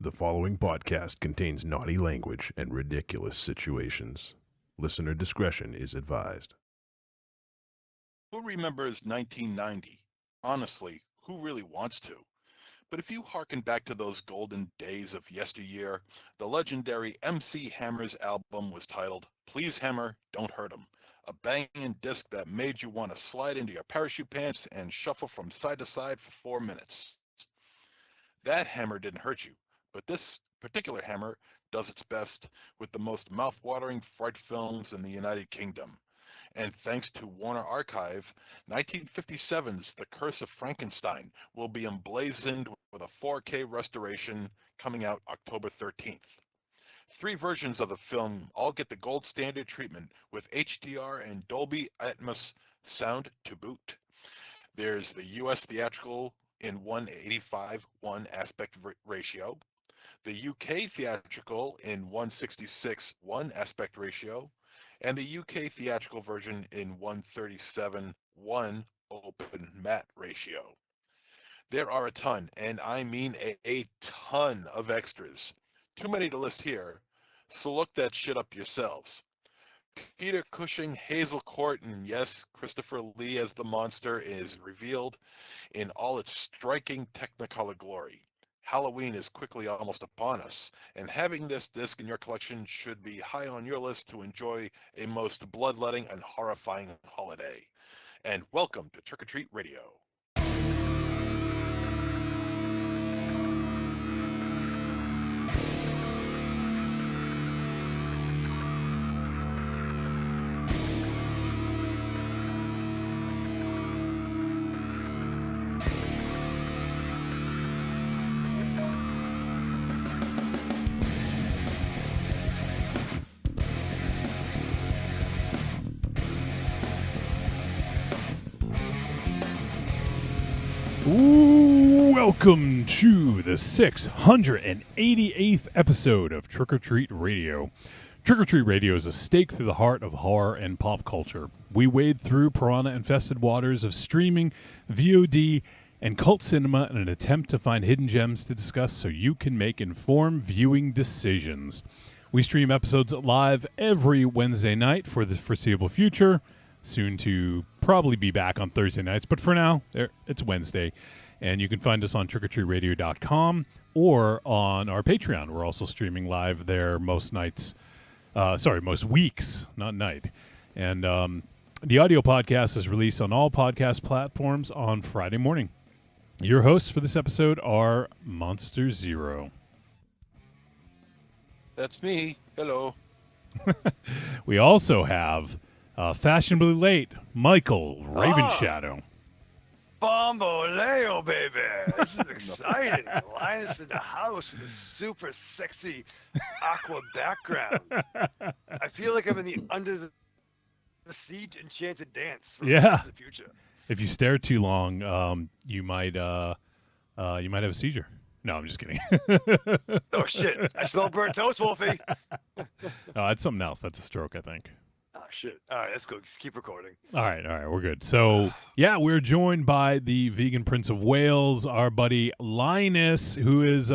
The following podcast contains naughty language and ridiculous situations. Listener discretion is advised. Who remembers 1990? Honestly, who really wants to? But if you hearken back to those golden days of yesteryear, the legendary MC Hammer's album was titled Please Hammer, Don't Hurt 'Em, a banging disc that made you want to slide into your parachute pants and shuffle from side to side for 4 minutes. That hammer didn't hurt you, but this particular hammer does its best with the most mouth-watering fright films in the United Kingdom. And thanks to Warner Archive, 1957's The Curse of Frankenstein will be emblazoned with a 4K restoration coming out October 13th. 3 versions of the film all get the gold standard treatment with HDR and Dolby Atmos sound to boot. There's the US theatrical in 185:1 aspect ratio, the UK theatrical in 166:1 aspect ratio, and the UK theatrical version in 137:1 open matte ratio. There are a ton, and I mean a ton of extras. Too many to list here, so look that shit up yourselves. Peter Cushing, Hazel Court, and yes, Christopher Lee as the monster is revealed in all its striking Technicolor glory. Halloween is quickly almost upon us, and having this disc in your collection should be high on your list to enjoy a most bloodletting and horrifying holiday. And welcome to Trick or Treat Radio. Welcome to the 688th episode of Trick or Treat Radio. Trick or Treat Radio is a stake through the heart of horror and pop culture. We wade through piranha-infested waters of streaming, VOD, and cult cinema in an attempt to find hidden gems to discuss so you can make informed viewing decisions. We stream episodes live every Wednesday night for the foreseeable future, soon to probably be back on Thursday nights, but for now, it's Wednesday. And you can find us on trickortreatradio.com or on our Patreon. We're also streaming live there most weeks, not night. And the audio podcast is released on all podcast platforms on Friday morning. Your hosts for this episode are Monster Zero. That's me. Hello. We also have fashionably late Michael Ravenshadow. Bomboleo, baby! This is exciting. Linus in the house with a super sexy aqua background. I feel like I'm in the Under the Sea Enchanted Dance from Yeah. the future. If you stare too long, you might have a seizure. No, I'm just kidding. Oh shit! I smell burnt toast, Wolfie. That's something else. That's a stroke, I think. Oh shit! All right, let's go. Just keep recording. All right, we're good. So, yeah, we're joined by the vegan Prince of Wales, our buddy Linus, who is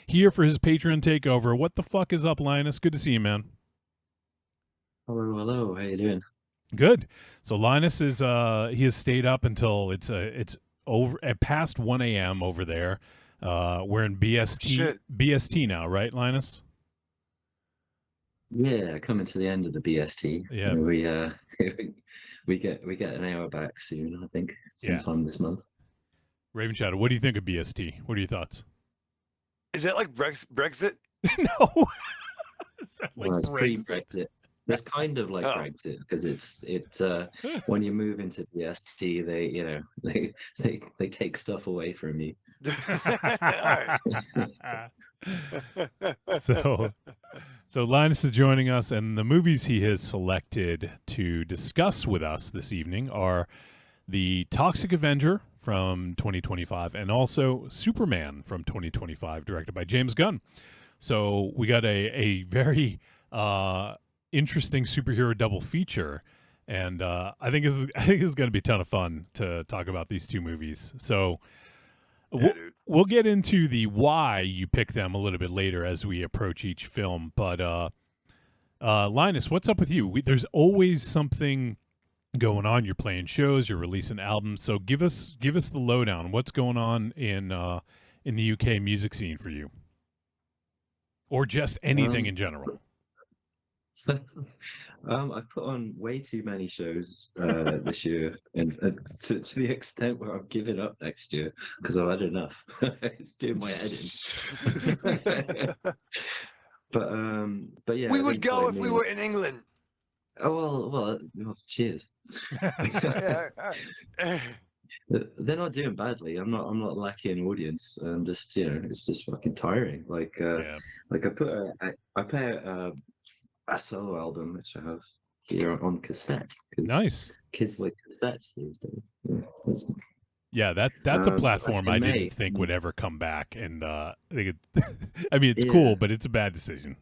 here for his Patreon takeover. What the fuck is up, Linus? Good to see you, man. Hello. How you doing? Good. So Linus is he has stayed up until it's over at past 1 a.m. over there. We're in BST now, right, Linus? Yeah, coming to the end of the BST. Yeah. We get an hour back soon, I think, sometime this month. Raven Shadow, what do you think of BST? What are your thoughts? Is that like Brexit? No. Well, it's pre-Brexit. It's kind of like Brexit because it's when you move into BST, they take stuff away from you. So Linus is joining us, and the movies he has selected to discuss with us this evening are The Toxic Avenger from 2025 and also Superman from 2025, directed by James Gunn. So we got a very interesting superhero double feature, and I think this is going to be a ton of fun to talk about these two movies. So We'll, dude. we'll get into the why you pick them a little bit later as we approach each film. But Linus, what's up with you? There's always something going on. You're playing shows, you're releasing albums. So give us the lowdown. What's going on in the UK music scene for you, or just anything in general? I've put on way too many shows this year, and to the extent where I'm giving up next year because I've had enough. It's doing my head in. but yeah, We I would think, go like, if we were in England. Oh well, cheers. Yeah, They're not doing badly. I'm not lacking audience. I'm just, it's just fucking tiring. Like Yeah. like I put out a solo album which I have here on cassette because Nice. kids like cassettes these days. Yeah, Yeah, that's a platform in I May. didn't think would ever come back, and I think I mean, it's Yeah. cool, but it's a bad decision.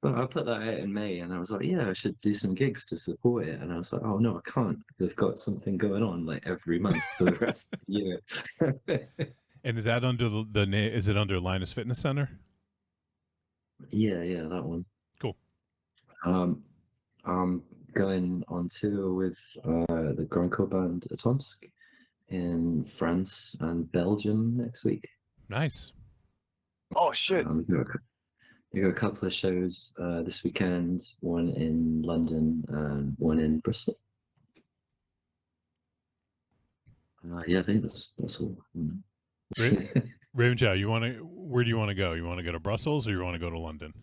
Well, I put that out in May, and I was like, yeah, I should do some gigs to support it. And I was like, oh no, I can't. They've got something going on like every month for the rest of the year. And is that under the name? Is it under Linus Fitness Center? Yeah, that one. Cool. I'm going on tour with the grindcore band Atomsk in France and Belgium next week. Nice. Oh shit. We got a couple of shows this weekend, one in London and one in Bristol. Yeah, I think that's all. Ravenchow, where do you want to go? You want to go to Brussels or you want to go to London?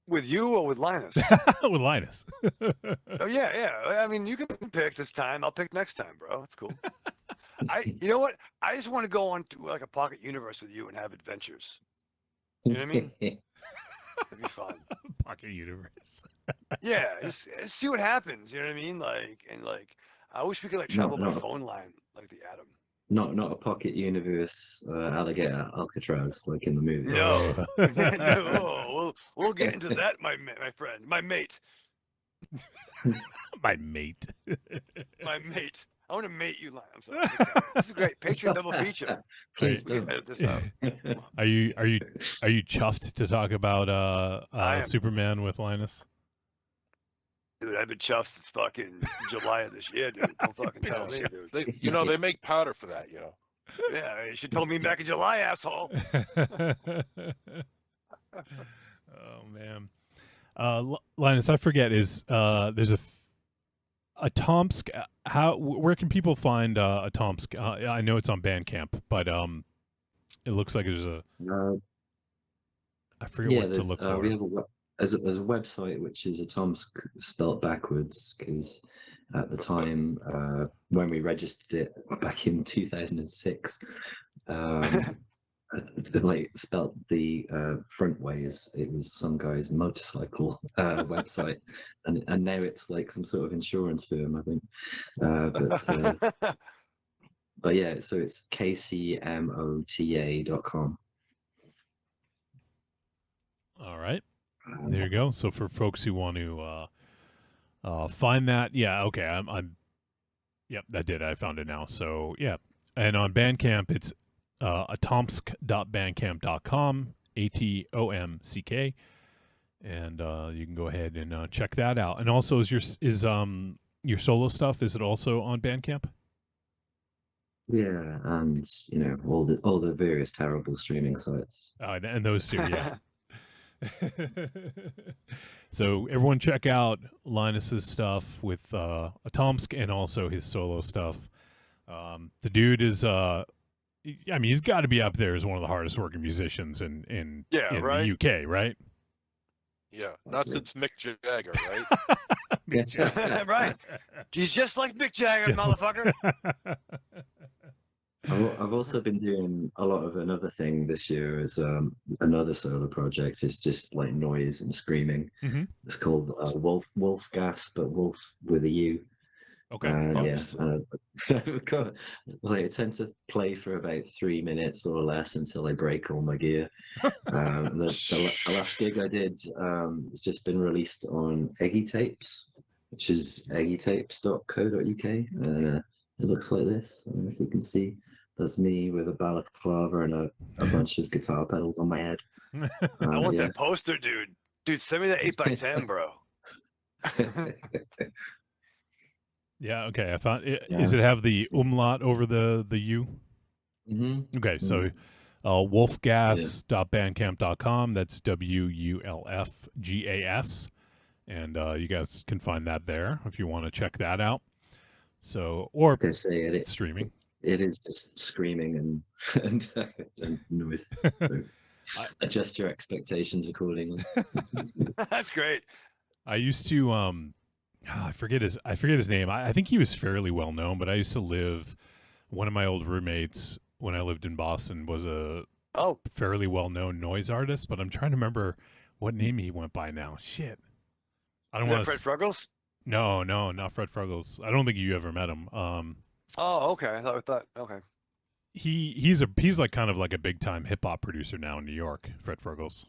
With you or with Linus? With Linus. Oh yeah. I mean, you can pick this time. I'll pick next time, bro. It's cool. You know what? I just want to go on to like a pocket universe with you and have adventures. You know what I mean? It'd be fun. Pocket universe. Yeah, just see what happens. You know what I mean? I wish we could travel by phone line like the Atom. Not a pocket universe alligator Alcatraz like in the movie. No, no. We'll get into that, my friend, my mate, My mate. my mate. I want to mate you, Lion. I'm sorry. This is great. Patreon double feature. Please We can don't. edit this out. Are you chuffed to talk about I am. Superman with Linus? Dude, I've been chuffed since fucking July of this year, dude. Don't fucking tell me, dude. They make powder for that, Yeah, you should told me back in July, asshole. Oh man, Linus, I forget. Is there's a Tomsk? Where can people find a Tomsk? I know it's on Bandcamp, but it looks like there's a. I forget what to look for. We have there's a website which is Atomsk spelt backwards because at the time when we registered it back in 2006, like spelt the front ways. It was some guy's motorcycle website, and now it's like some sort of insurance firm, I think. But yeah, so it's kcmota.com. All right. There you go. So for folks who want to find that, yeah, okay, yep, that did. I found it now. So yeah, and on Bandcamp, it's atomsk.bandcamp.com, ATOMCK, and you can go ahead and check that out. And also, is your solo stuff? Is it also on Bandcamp? Yeah, and all the various terrible streaming sites. And those two, yeah. So everyone check out Linus's stuff with Atomsk and also his solo stuff. The dude is he's got to be up there as one of the hardest working musicians in the UK, right? Yeah, not since Mick Jagger, right? Mick Jagger. Right. He's just like Mick Jagger, motherfucker. I've also been doing a lot of another thing this year as another solo project. It's just like noise and screaming. Mm-hmm. It's called Wolf Gas, but Wolf with a U. Okay. I tend to play for about 3 minutes or less until I break all my gear. The last gig I did, it's just been released on Eggy Tapes. which is eggitapes.co.uk. It looks like this. I don't know if you can see. That's me with a balaclava and a bunch of guitar pedals on my head. I want Yeah. that poster, dude. Dude, send me that 8x10, bro. Yeah. Okay. I found it. Yeah. Is it have the umlaut over the U? hmm Okay. So, wolfgas.bandcamp.com. That's WULFGAS. And you guys can find that there if you want to check that out. So, or Like I say, streaming. it is just screaming and and noise. So adjust your expectations accordingly. That's great. I used to I forget his name. I think he was fairly well known, but I used to live. One of my old roommates when I lived in Boston was a Oh, fairly well known noise artist, but I'm trying to remember what name he went by now. Shit, I don't is that want Fred to. Fruggles? No, not Fred Fruggles. I don't think you ever met him. Oh, okay. I thought, okay. He's like kind of like a big time hip hop producer now in New York. Fred Fruggles.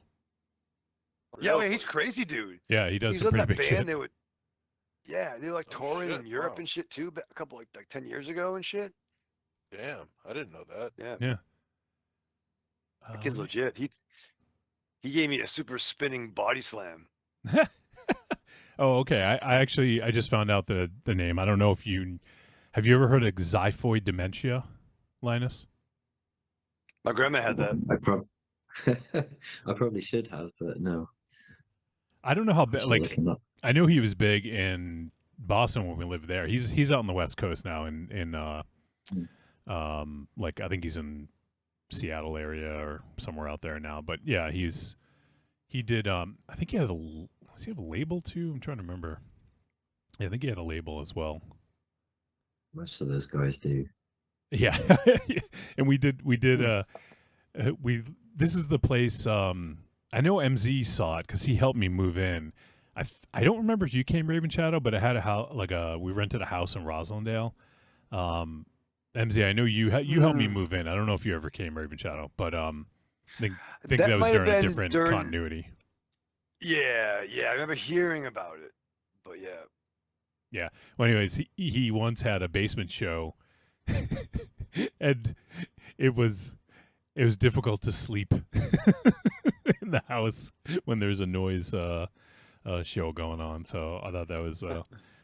Yeah, I mean, he's crazy, dude. Yeah, he does He's some on pretty that big band. shit. They would, yeah, they were like Oh, touring shit, in Europe wow. and shit too, but a couple like 10 years ago and shit. Damn, I didn't know that. Yeah, Yeah. that kid's Let legit. He gave me a super spinning body slam. me- Oh, okay. I actually I just found out the name. I don't know if you have you ever heard of xiphoid dementia, Linus? My grandma had that. I probably should have, but no. I don't know how I big. should Like look him up. I know he was big in Boston when we lived there. He's out on the West Coast now in like I think he's in Seattle area or somewhere out there now. But yeah, he did I think he has does he have a label too? I'm trying to remember. Yeah, I think he had a label as well. Most of those guys do. Yeah. And we did this is the place I know MZ saw it cuz he helped me move in. I don't remember if you came Raven Shadow, but it had a house we rented a house in Roslindale. MZ, I know you helped me move in. I don't know if you ever came Raven Shadow, but I think that was might have during a been different during- continuity. Yeah, I remember hearing about it, but yeah. Well, anyways, he once had a basement show, and it was difficult to sleep in the house when there's a noise show going on. So I thought that was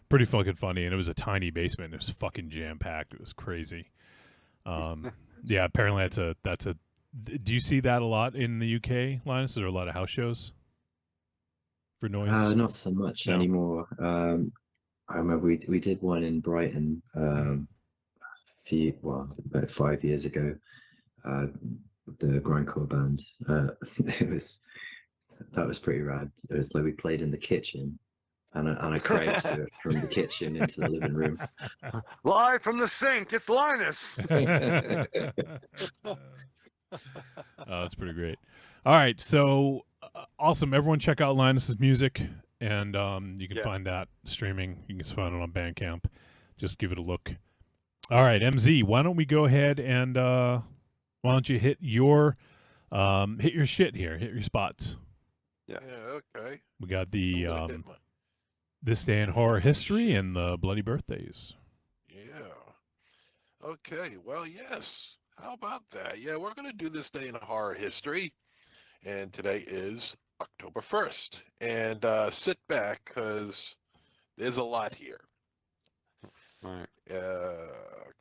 pretty fucking funny, and it was a tiny basement. It was fucking jam packed. It was crazy. Yeah, apparently that's a. Do you see that a lot in the UK, Linus? Is there a lot of house shows for noise? Not so much No. anymore. I remember we did one in Brighton about 5 years ago. The grindcore band. That was pretty rad. It was like we played in the kitchen, and I crowdsurfed from the kitchen into the living room. Live from the sink, it's Linus. Oh, that's pretty great. All right, so awesome. Everyone, check out Linus's music, and you can Yeah. find that streaming. You can find it on Bandcamp. Just give it a look. All right, MZ, why don't we go ahead and why don't you hit your shit here? Hit your spots. Yeah, okay. We got the I'm gonna hit This Day in Horror History and the Bloody Birthdays. Yeah. Okay, well, yes. How about that? Yeah, we're going to do this day in horror history. And today is October 1st. And sit back because there's a lot here. Right.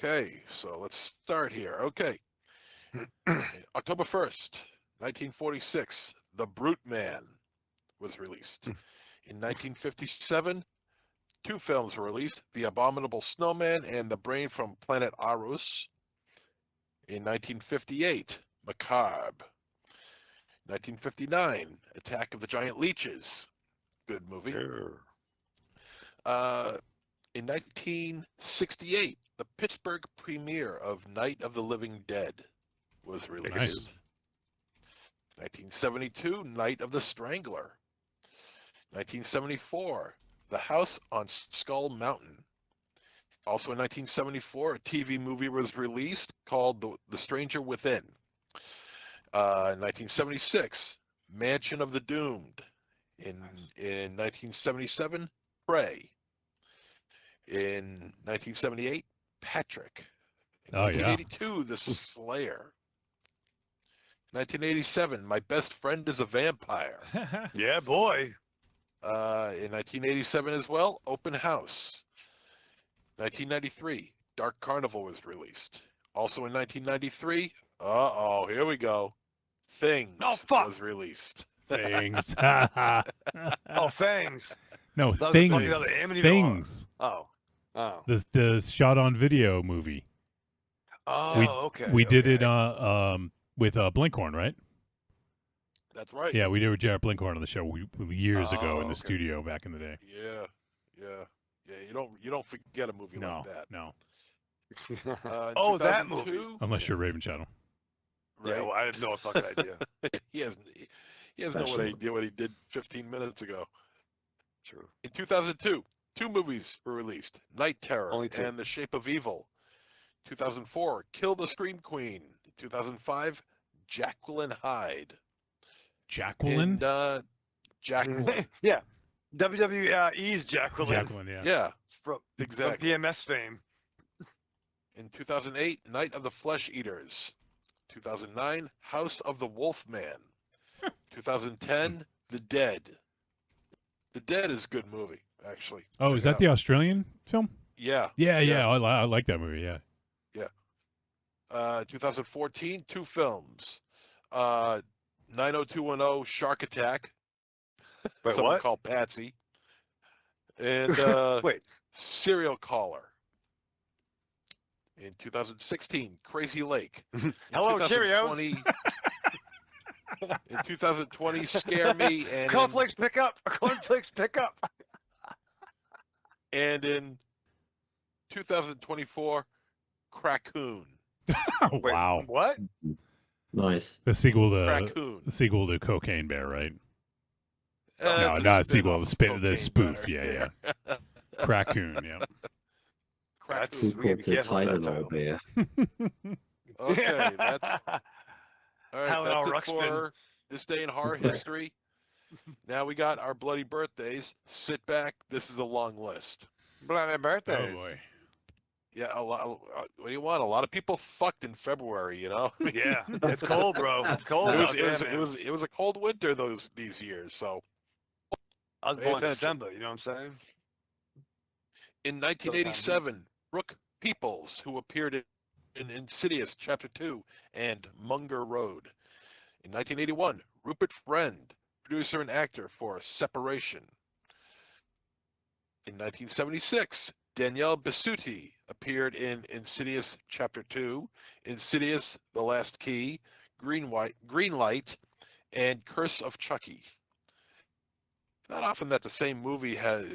Okay, so let's start here. Okay. October 1st, 1946, The Brute Man was released. In 1957, two films were released, The Abominable Snowman and The Brain from Planet Arus. In 1958, Macabre. 1959, Attack of the Giant Leeches. Good movie. In 1968, the Pittsburgh premiere of Night of the Living Dead was released. Nice. 1972, Night of the Strangler. 1974, The House on Skull Mountain. Also in 1974, a TV movie was released called The Stranger Within. In 1976, Mansion of the Doomed. In 1977, Prey. In 1978, Patrick. In Oh, yeah. 1982, The Slayer. 1987, My Best Friend is a Vampire. Yeah, boy. In 1987 as well, Open House. 1993, Dark Carnival was released. Also in 1993, here we go. Things Oh, fuck. was released. Things. Oh, Fangs. No, That was things. fucking other Amityville Things. Oh. Oh. The shot on video movie. Oh, okay. We did okay. it with Blinkhorn, right? That's right. Yeah, we did with Jared Blinkhorn on the show years ago Oh, in the okay. studio back in the day. Yeah. You don't forget a movie No, like that. no, Oh, that 2002, movie. unless you're Raven Shadow. Right? Yeah, well, I have no fucking idea. he has no idea what he did 15 minutes ago. True. In 2002, 2 movies were released: Night Terror Only 2. and The Shape of Evil. 2004, Kill the Scream Queen. 2005, Jacqueline Hyde. Jacqueline? And Jacqueline. Yeah. WWE's Jacqueline. Jacqueline, yeah. Yeah, From exactly. BMS fame. In 2008, Night of the Flesh Eaters. 2009, House of the Wolfman. 2010, The Dead. The Dead is a good movie, actually. Oh, Check is it that out. the Australian film? Yeah. Yeah, Yeah. I like that movie, yeah. 2014, 2 films. 90210, Shark Attack. Wait, Someone what? called Patsy. And Wait. Serial Caller. In 2016, Crazy Lake. In Hello, 2020 in 2020, Scare Me. And Cornflakes pick up. Cornflakes pick up. and in 2024, Crackoon. Oh, Wait, wow. What? Nice. The sequel to Crackoon. Cocaine Bear, right? No, not a sequel. The spoof. Yeah. Crackoon. Yeah. That's Sequel we gotta be to careful with that Tylenol title. beer. Okay, that's all right. Tylenol That's it Ruxpin. for this day in horror history. Now we got our bloody birthdays. Sit back. This is a long list. Bloody Oh, birthdays. boy. Yeah, a lot. What do you want? A lot of people fucked in February. You know. Yeah, it's cold, bro. It's cold. It was, out it was, there, it man. was, it was a cold winter these years. So I was pay born in attention. December. You know what I'm saying? in 1987, Brooke Peoples, who appeared in Insidious Chapter 2 and Munger Road. In 1981, Rupert Friend, producer and actor for Separation. In 1976, Danielle Bisutti appeared in Insidious Chapter 2, Insidious: The Last Key, Green Light, and Curse of Chucky. Not often that the same movie has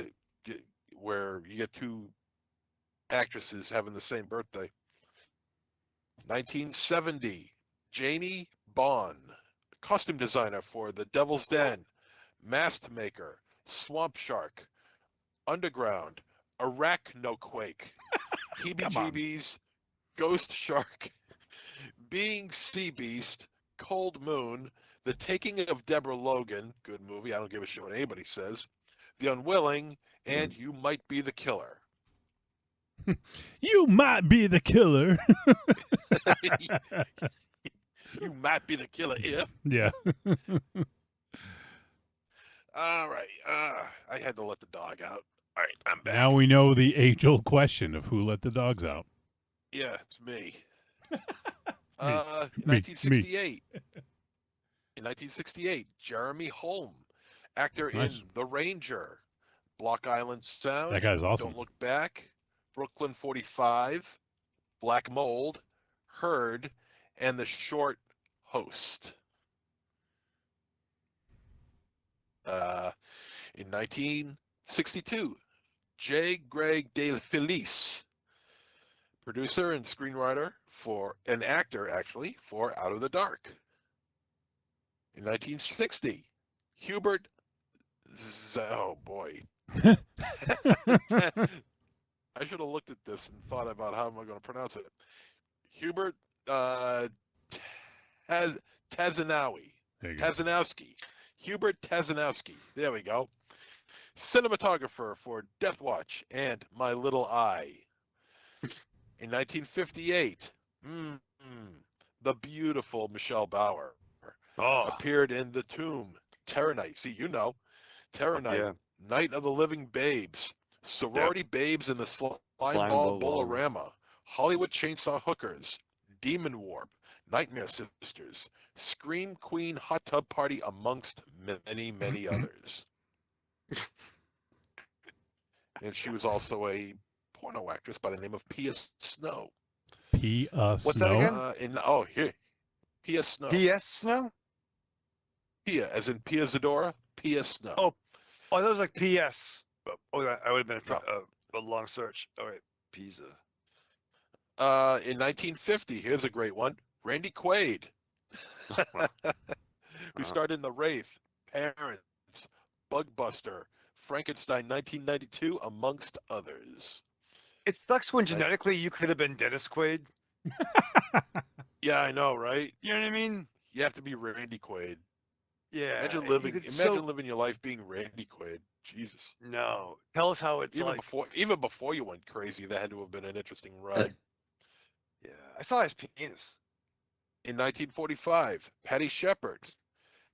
where you get 2 actresses having the same birthday. 1970, Jamie Bond, costume designer for The Devil's Den, Mask Maker, Swamp Shark, Underground, Arachnoquake, Heebie-Jeebies, Ghost Shark, Being Sea Beast, Cold Moon, The Taking of Deborah Logan, good movie, I don't give a shit what anybody says, The Unwilling, and You Might Be the Killer. You might be the killer. You might be the killer if. Yeah. All right. I had to let the dog out. All right, I'm back. Now we know the age-old question of who let the dogs out. Yeah, it's me. Me. 1968. In 1968, Jeremy Holm, actor Nice. in The Ranger, Block Island Sound, That guy's awesome. Don't Look Back, Brooklyn 45, Black Mold, Herd, and the short Host. In 1962, J. Greg De Felice, producer and screenwriter for an actor actually for Out of the Dark. In 1960, Hubert oh boy. I should have looked at this and thought about how am I going to pronounce it. Hubert Tazanowski. There you go. Tazanowski. Hubert Tazanowski. There we go. Cinematographer for Death Watch and My Little Eye. In 1958, the beautiful Michelle Bauer Oh, appeared in The Tomb, Terror Night. See, you know, Terror Night, yeah. Night of the Living Babes, Sorority Babes in the Slime Ball Bolorama, Hollywood Chainsaw Hookers, Demon Warp, Nightmare Sisters, Scream Queen Hot Tub Party, amongst many, many others. And she was also a porno actress by the name of Pia Snow. Pia What's that again? Snow. Here, Pia Snow. PS Snow? Pia, as in Pia Zadora, Pia Snow. Oh, that was like PS. Oh, I would have been No. a long search. All right, Pisa. In 1950, here's a great one. Randy Quaid, who starred in The Wraith, Parents, Bugbuster, Frankenstein 1992, amongst others. It sucks when genetically you could have been Dennis Quaid. Yeah, I know, right? You know what I mean? You have to be Randy Quaid. Yeah. Imagine you living, could living your life being Randy Quaid. Jesus. No. Tell us how it's Even like. even before you went crazy, that had to have been an interesting ride. Yeah. I saw his penis. In 1945, Patty Shepard,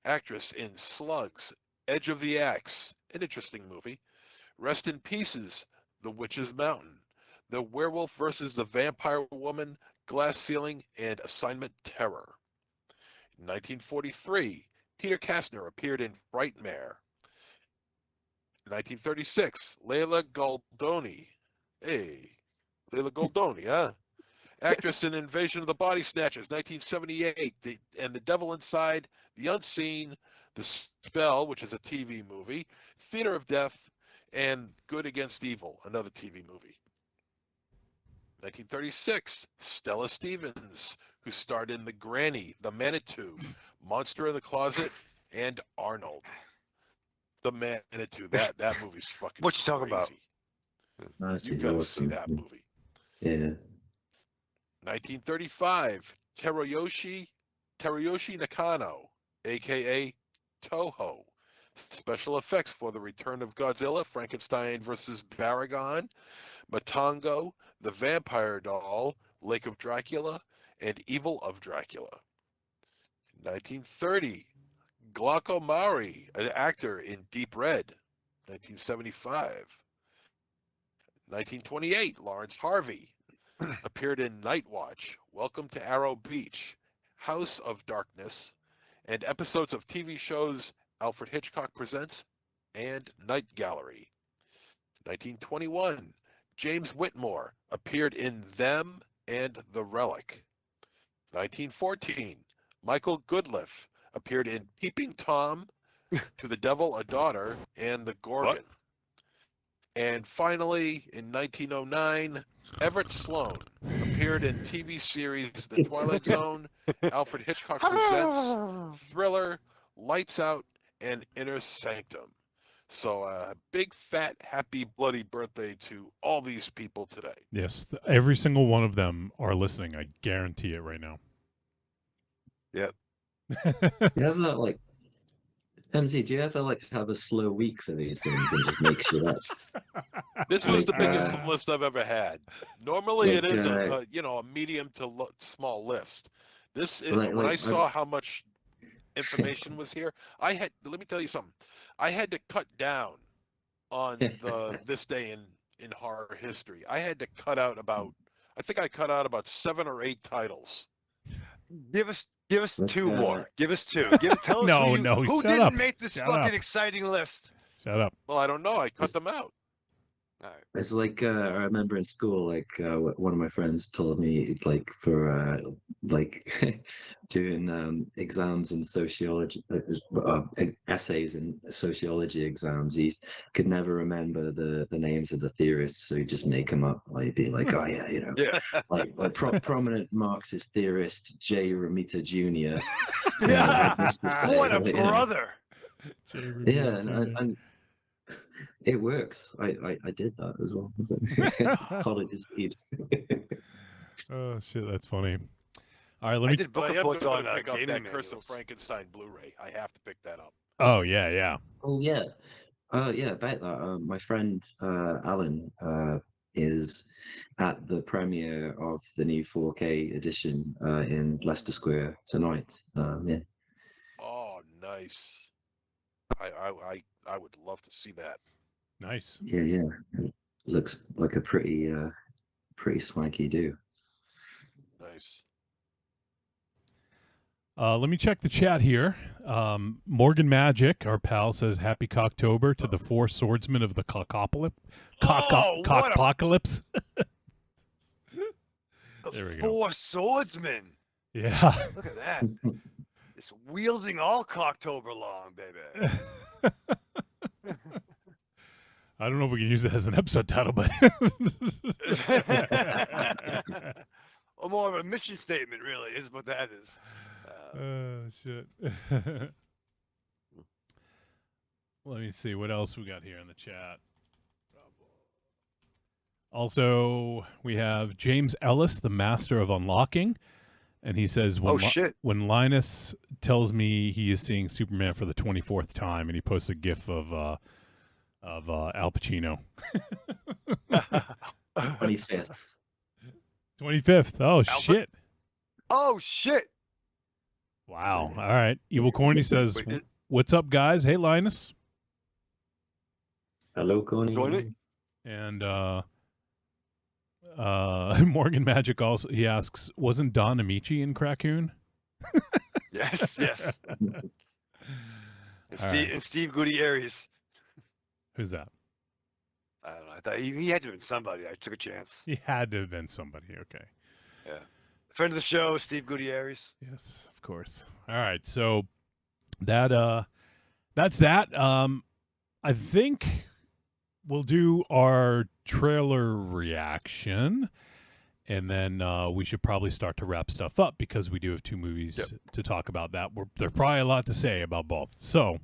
actress in Slugs, Edge of the Axe, an interesting movie. Rest in Pieces, The Witch's Mountain, The Werewolf versus the Vampire Woman, Glass Ceiling, and Assignment Terror. In 1943, Peter Kastner appeared in Frightmare. In 1936, Leila Goldoni. Hey, Leila Goldoni, huh? Actress in Invasion of the Body Snatchers, 1978, and The Devil Inside, The Unseen, The Spell, which is a TV movie, Theater of Death, and Good Against Evil, another TV movie. 1936, Stella Stevens, who starred in The Granny, The Manitou, Monster in the Closet, and Arnold. The Manitou, that movie's fucking What you talking about? crazy. You gotta see that movie. Yeah. 1935, Teruyoshi Nakano, aka Toho. Special effects for The Return of Godzilla, Frankenstein vs. Baragon, Matango, The Vampire Doll, Lake of Dracula, and Evil of Dracula. 1930, Glauco Mari, an actor in Deep Red. 1975. 1928, Lawrence Harvey appeared in Night Watch, Welcome to Arrow Beach, House of Darkness, and episodes of TV shows Alfred Hitchcock Presents and Night Gallery. 1921, James Whitmore appeared in Them and The Relic. 1914, Michael Goodliff appeared in Peeping Tom, To the Devil a Daughter, and The Gorgon. What? And finally, in 1909, Everett Sloane appeared in TV series The Twilight Zone, Alfred Hitchcock Presents, Thriller, Lights Out, and Inner Sanctum. So big, fat, happy, bloody birthday to all these people today. Yes, every single one of them are listening. I guarantee it right now. Yep. You ever like MZ, do you ever like have a slow week for these things and just make shit up? This was the Like, biggest list I've ever had. Normally like, it is a medium to small list. This is, Like- when like, I saw how much information was here, let me tell you something. I had to cut down on this day in horror history. I had to cut out about 7 or 8 titles. Give us Like, two more. Give us two. Tell us No, who shut didn't up. make this Shut fucking up. exciting list. Shut up. Well, I don't know. I cut them out. All right. It's like I remember in school, like one of my friends told me, like for like doing exams in sociology, essays in sociology exams, he could never remember the names of the theorists, so he'd just make them up. Like be like, oh yeah, you know, Yeah. like prominent Marxist theorist J. Romita Jr. Yeah. Mr. Say, What a you know. brother. Yeah, and it works. I did that as well. So. Followed his lead. Oh shit, that's funny. All right, let I me. did But book I am reports going on to pick up gaming that Curse of manuals. Frankenstein Blu-ray. I have to pick that up. Oh yeah, yeah. Oh yeah, Yeah, about that. My friend Alan is at the premiere of the new 4K edition in Leicester Square tonight. Yeah, Oh, nice. I would love to see that. Nice. yeah. It looks like a pretty swanky do. Nice. Let me check the chat here. Morgan Magic, our pal, says Happy Cocktober to the four swordsmen of the Cockopolis. Oh, what a Cockopolis. the There we go. four swordsmen. Yeah. Look at that. It's wielding all Cocktober long, baby. I don't know if we can use it as an episode title, but Or more of a mission statement, really, is what that is. shit. Let me see what else we got here in the chat. Also, we have James Ellis, the master of unlocking, and he says, Oh, shit. when Linus tells me he is seeing Superman for the 24th time, and he posts a GIF of Al Pacino. 25th. 25th. Oh, shit. Oh, shit. Wow. All right. Evil Corny says, Wait, what's up, guys? Hey, Linus. Hello, Corny. Corny? And Morgan Magic also, he asks, wasn't Don Amici in Crackoon? Yes, yes. And All Steve, and Steve Gutierrez. Who's that? I don't know. I thought he had to have been somebody. I took a chance. He had to have been somebody. Okay. Yeah. Friend of the show, Steve Gutierrez. Yes, of course. All right. So that's that. I think we'll do our trailer reaction, and then we should probably start to wrap stuff up because we do have two movies to talk about. There's probably a lot to say about both. So,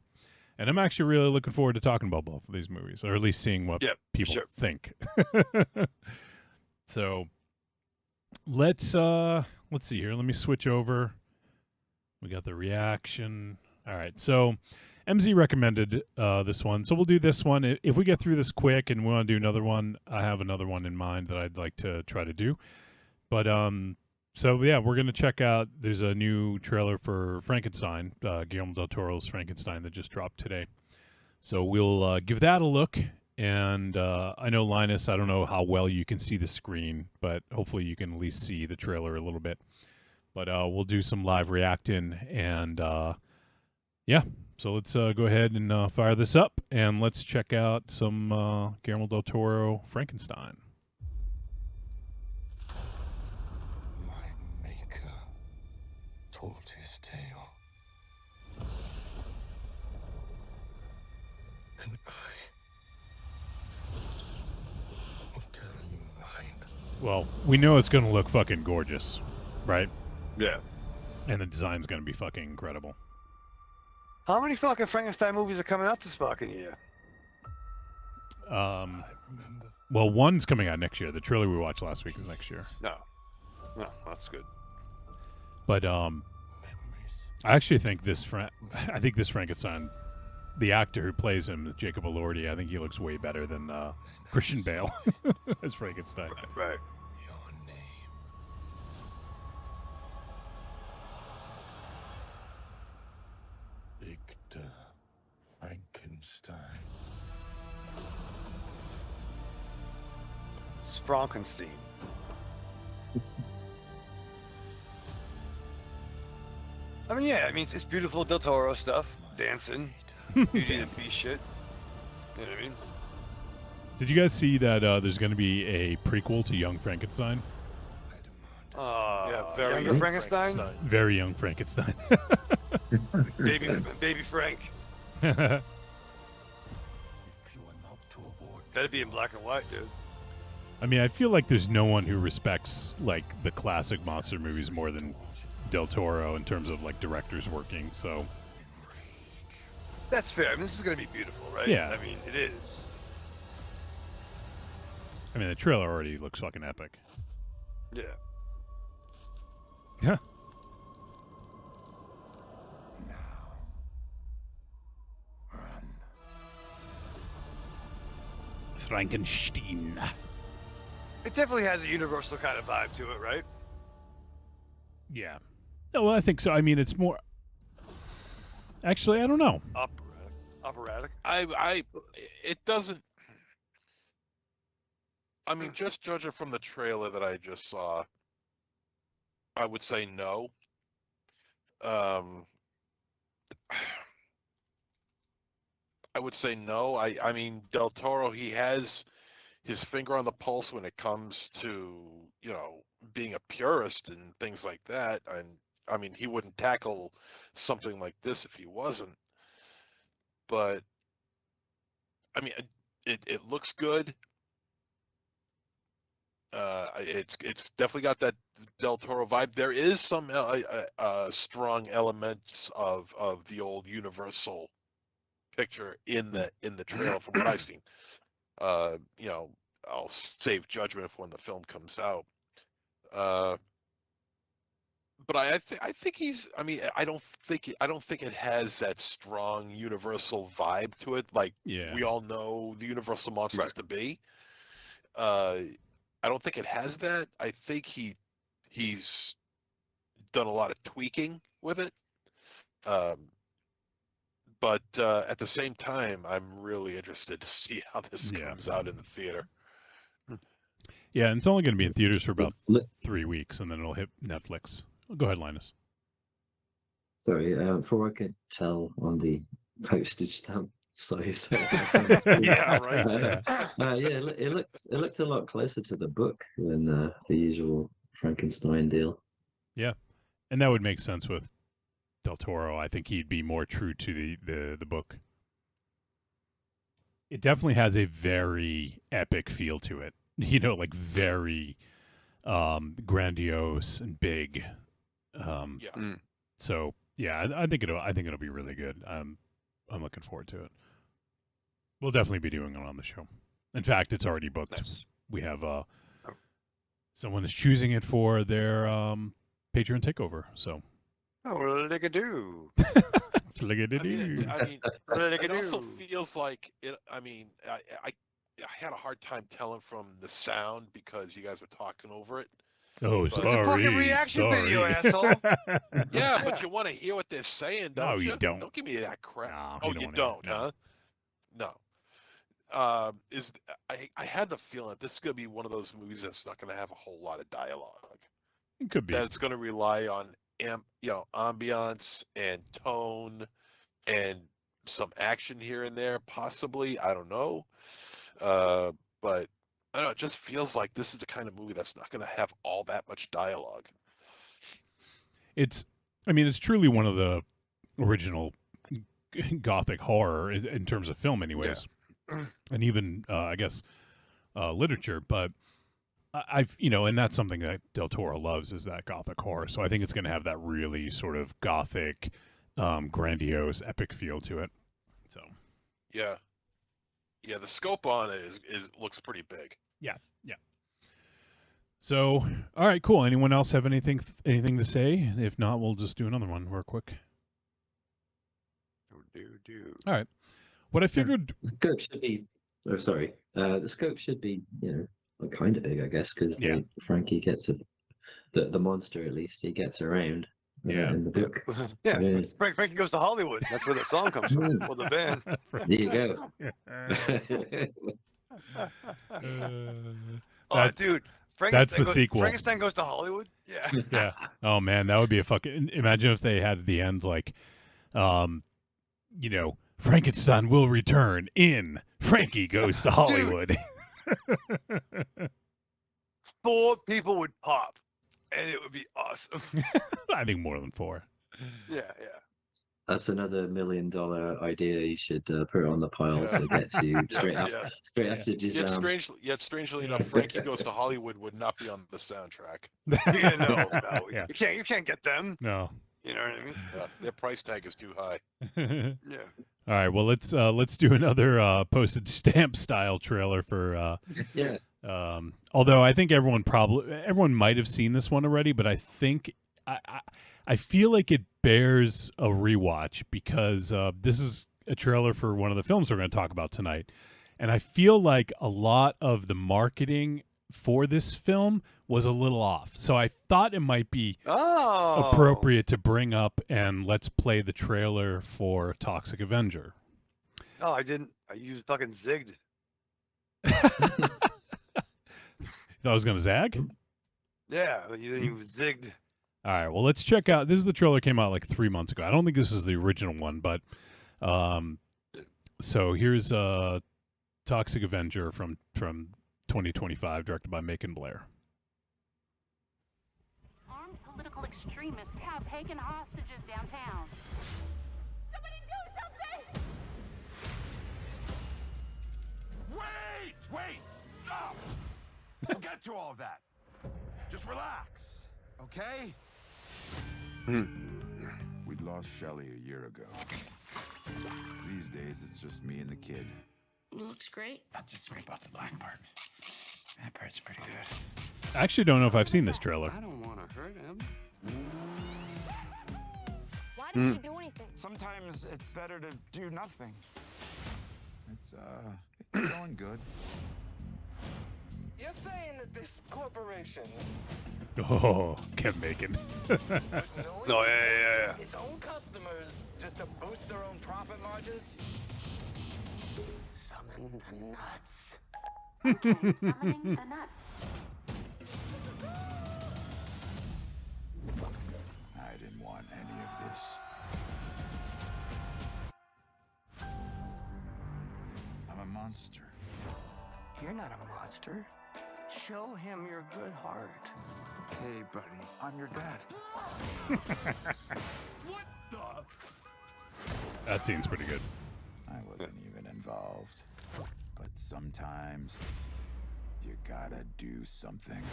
and I'm actually really looking forward to talking about both of these movies, or at least seeing what people think. So let's see here. Let me switch over. We got the reaction. All right. So MZ recommended this one. So we'll do this one. If we get through this quick and we want to do another one, I have another one in mind that I'd like to try to do. But so yeah, we're going to check out, there's a new trailer for Frankenstein, Guillermo del Toro's Frankenstein that just dropped today. So we'll give that a look. And I know, Linus, I don't know how well you can see the screen, but hopefully you can at least see the trailer a little bit. But we'll do some live reacting. And yeah, so let's go ahead and fire this up. And let's check out some Guillermo del Toro Frankenstein. My maker told his tale. And I will tell you mine. Well, we know it's going to look fucking gorgeous, right? Yeah. And the design's going to be fucking incredible. How many fucking Frankenstein movies are coming out this fucking year? I remember Well, one's coming out next year. The trailer we watched last week is next year. No. No, that's good. But memories. I actually think this Frankenstein, the actor who plays him, Jacob Elordi, I think he looks way better than Christian Bale as Frankenstein. Right. Your name. Victor Frankenstein. It's Frankenstein. I mean, yeah, I mean, it's beautiful Del Toro stuff. Dancing. Beauty and the Beast shit. You know what I mean? Did you guys see that there's going to be a prequel to Young Frankenstein? Yeah, very Younger young Frankenstein? Very Young Frankenstein. Baby Frank. If you are not to abort, That'd be in black and white, dude. I mean, I feel like there's no one who respects like the classic monster movies more than Del Toro in terms of like directors working. So That's fair. I mean, this is gonna be beautiful, right? Yeah. I mean, it is. I mean, the trailer already looks fucking epic. Yeah. Yeah. now run. Frankenstein. It definitely has a Universal kind of vibe to it, right? Yeah. No, well, I think so. I mean, it's more. Actually, I don't know. Operatic. It doesn't. I mean, just judging from the trailer that I just saw, I would say no. I would say no. I mean, Del Toro, he has his finger on the pulse when it comes to, being a purist and things like that. And I mean, he wouldn't tackle something like this if he wasn't. But I mean, it looks good. It's definitely got that Del Toro vibe. There is some strong elements of the old Universal picture in the trailer from what I've seen. I'll save judgment for when the film comes out. But I think he's. I mean, I don't think it has that strong Universal vibe to it, like Yeah. we all know the Universal monsters to be. I don't think it has that. I think he's done a lot of tweaking with it. But at the same time, I'm really interested to see how this comes out in the theater. Yeah, and it's only going to be in theaters for about Look- 3 weeks, and then it'll hit Netflix. Go ahead, Linus. Sorry, before I could tell on the postage stamp size. Yeah, right. It looked a lot closer to the book than the usual Frankenstein deal. And that would make sense with Del Toro. I think he'd be more true to the book. It definitely has a very epic feel to it. Like very grandiose and big. Yeah. So yeah, I think it'll be really good. I'm looking forward to it. We'll definitely be doing it on the show. In fact, it's already booked. Nice. We have someone is choosing it for their Patreon takeover. So Oh, what do they could do? I mean, What do they it could also do? feels like it. I mean, I had a hard time telling from the sound because you guys were talking over it. Oh, It's a sorry. fucking reaction video, sorry. asshole. Yeah, but you want to hear what they're saying, don't No, you? you don't. Don't give me that crap. No, Oh, you you don't don't, wanna- no. huh? No. I had the feeling that this is gonna be one of those movies that's not gonna have a whole lot of dialogue. It could be. That it's gonna rely on ambiance and tone and some action here and there, possibly. I don't know. But I don't know, it just feels like this is the kind of movie that's not gonna have all that much dialogue. It's truly one of the original gothic horror in terms of film, anyways, and even I guess literature. But I've and that's something that Del Toro loves, is that gothic horror. So I think it's going to have that really sort of gothic, grandiose, epic feel to it. So Yeah. The scope on it is looks pretty big. So, all right, cool. Anyone else have anything to say? If not, we'll just do another one real quick. Do. All right. What I figured. The scope should be. Oh, sorry. The scope should be, kind of big, I guess, because Frankie gets the monster, at least he gets around. In the book. Yeah. Yeah. Frankie Goes to Hollywood. That's where the song comes from. Well, the band. There you go. Oh, dude. That's the sequel. Frankenstein Goes to Hollywood? Yeah. Yeah. Oh man, that would be a fucking. Imagine if they had at the end like, Frankenstein will return in Frankie Goes to Hollywood. 4 people would pop, and it would be awesome. I think more than 4. Yeah. That's another $1 million idea you should put on the pile to get to straight after Giselle. Yet strangely enough, Frankie Goes to Hollywood would not be on the soundtrack. Yeah, no. Yeah. You can't get them. No. You know what I mean? Their price tag is too high. Yeah. All right. Well, let's do another postage stamp style trailer for. Yeah. Although I think everyone might have seen this one already, but I think I feel like it bears a rewatch because this is a trailer for one of the films we're going to talk about tonight, And I feel like a lot of the marketing for this film was a little off. So I thought it might be Oh, appropriate to bring up and let's play the trailer for Toxic Avenger. No, I didn't. I used fucking zigged. Thought I was going to zag? Yeah, you zigged. All right, well, let's check out. This is the trailer came out like 3 months ago. I don't think this is the original one, but so here's Toxic Avenger from 2025, directed by Macon Blair. Armed political extremists have taken hostages downtown. Somebody do something! Wait! Stop! We'll get to all of that. Just relax, okay? We'd lost Shelly a year ago. These days, it's just me and the kid. Looks great. I'll just scrape off the black part. That part's pretty good. I actually don't know if I've seen this trailer. I don't want to hurt him. Why didn't you do anything? Sometimes it's better to do nothing. It's going good. You're saying that this corporation Oh, Kevin Bacon. No, yeah. its own customers just to boost their own profit margins? Summon the nuts. Okay, summoning the nuts. I didn't want any of this. I'm a monster. You're not a monster. Show him your good heart. Hey, buddy, I'm your dad. What the? That scene's pretty good. I wasn't even involved. But sometimes you gotta do something.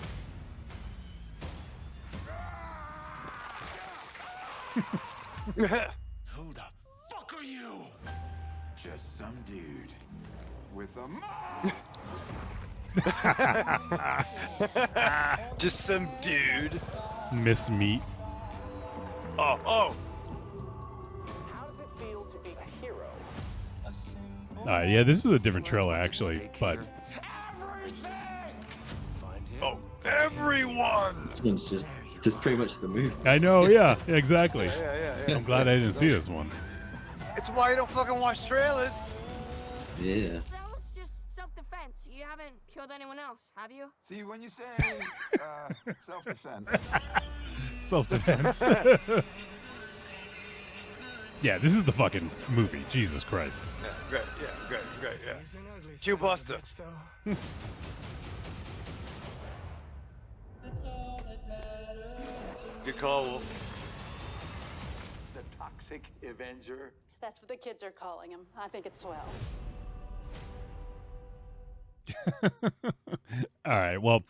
Who the fuck are you? Just some dude with a mom. Just some dude. Miss Meat. Oh. How does it feel to be a hero? Yeah, this is a different trailer actually, but Oh, everyone. This one's just pretty much the movie. I know, yeah, exactly. Yeah. I'm glad I didn't see this one. It's why you don't fucking watch trailers. Yeah. That was just self-defense. You haven't killed anyone else, have you? See, when you say self-defense, Self-defense. Yeah, this is the fucking movie. Jesus Christ. Yeah, great, yeah. Q Buster. Good call, Wolf. The Toxic Avenger. That's what the kids are calling him. I think it's swell. All right. Well,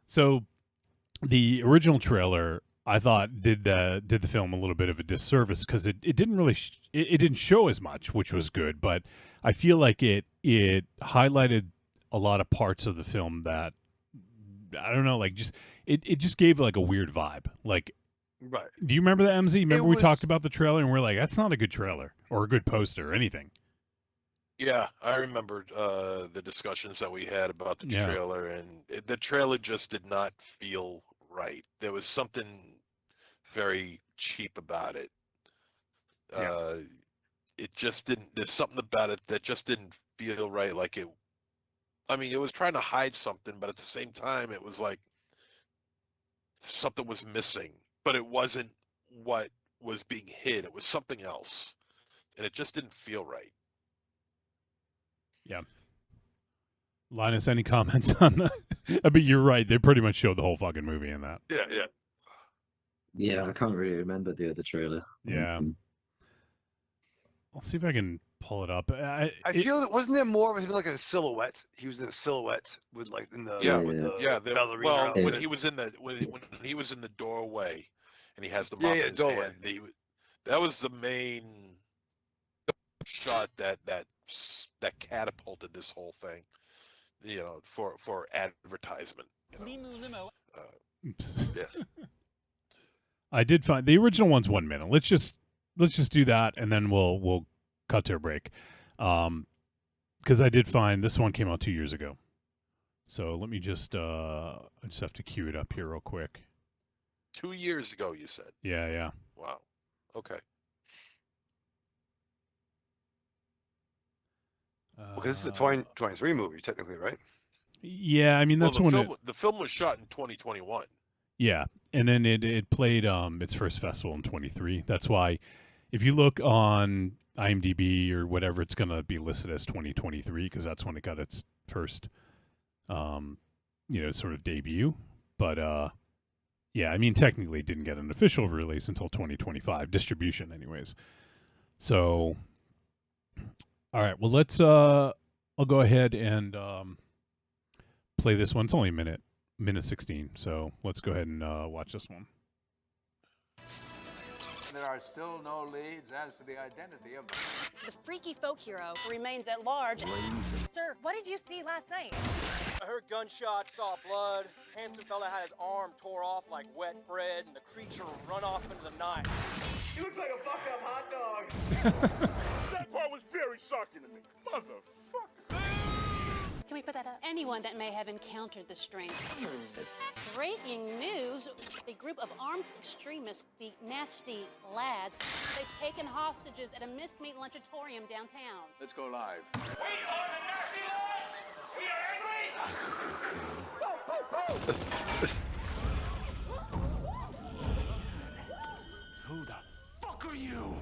so the original trailer, I thought, did the film a little bit of a disservice because it didn't really it didn't show as much, which was good. But I feel like it highlighted a lot of parts of the film that I don't know, like just it just gave like a weird vibe. Like, Right. do you remember the MZ? Remember we was- talked about the trailer and we're like, that's not a good trailer or a good poster or anything. Yeah, I remember the discussions that we had about the Yeah. trailer, and the trailer just did not feel right. There was something very cheap about it. It just didn't. There's something about it that just didn't feel right. Like it. I mean, it was trying to hide something, but at the same time, it was like something was missing. But it wasn't what was being hid. It was something else, and it just didn't feel right. Linus, any comments on that? But you're right. They pretty much showed the whole fucking movie in that. Yeah. Yeah, I can't really remember the other trailer. Yeah. I'll see if I can pull it up. I feel that wasn't there more of him like a silhouette? He was in a silhouette with like in the Yeah, with the Yeah, ballerina well, outfit. when he was in the when he was in the doorway, and he has the Yeah, mop yeah, in his doorway. hand, that was the main shot that catapulted this whole thing, you know, for advertisement. You know. Yes. I did find the original one's 1 minute. Let's just do that, and then we'll cut to a break. because I did find this one came out 2 years ago. So let me just I just have to cue it up here real quick. 2 years ago, you said. Yeah, yeah. Wow. Okay. Well, 'cause this is a 2023 movie, technically, right? Yeah, I mean that's well, when the film was shot in 2021. yeah, and then it played its first festival in 23. That's why if you look on IMDb or whatever, it's going to be listed as 2023 because that's when it got its first sort of debut. But yeah, I mean technically it didn't get an official release until 2025, distribution anyways. So all right, well let's I'll go ahead and play this one. It's only a minute 16, so let's go ahead and watch this one. There are still no leads as to the identity of The freaky folk hero remains at large. Sir, what did you see last night? I heard gunshots, saw blood. Handsome fella had his arm tore off like wet bread, and the creature run off into the night. He looks like a fucked up hot dog. That part was very shocking to me. Motherfucker. Can we put that up? Anyone that may have encountered the strange. Breaking news, a group of armed extremists, the Nasty Lads, they've taken hostages at a Mistmeat Lunchatorium downtown. Let's go live. We are the Nasty Lads! We are angry! Who the fuck are you?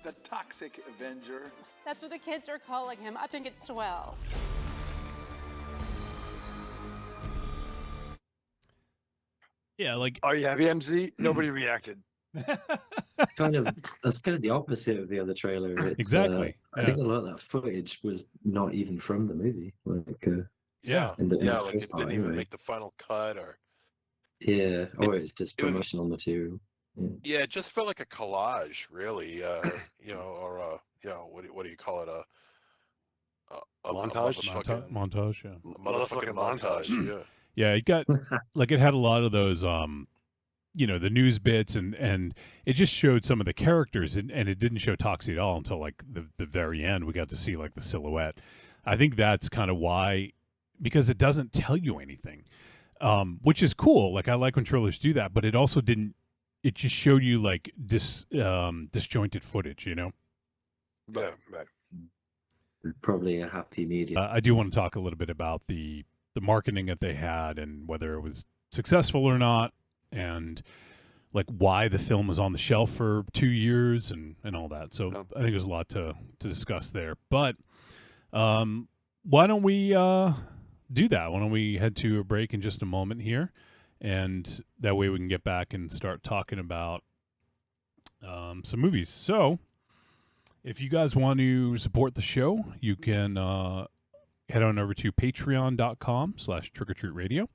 The Toxic Avenger. That's what the kids are calling him. I think it's swell. Yeah, like Are you happy, MZ? Nobody reacted. That's kind of the opposite of the other trailer. It's, exactly. I think a lot of that footage was not even from the movie. Yeah. in the Like first it part, didn't even anyway. make the final cut, or or it's just it was- promotional material. yeah, it just felt like a collage, really. Or what do you call it? A Montage? motherfucking- montage, yeah. Motherfucking montage. Yeah. Yeah, it got like it had a lot of those the news bits and it just showed some of the characters and it didn't show Toxie at all until like the very end. We got to see like the silhouette. I think that's kind of why, because it doesn't tell you anything. Which is cool. Like I like when trailers do that, but it also didn't. It just showed you like disjointed footage, you know. Yeah, right. Probably a happy medium. I do want to talk a little bit about the marketing that they had and whether it was successful or not, and like why the film was on the shelf for 2 years and all that. So I think there's a lot to discuss there. But why don't we do that? Why don't we head to a break in just a moment here, and that way we can get back and start talking about some movies. So if you guys want to support the show, you can head on over to patreon.com/trickortreatradio.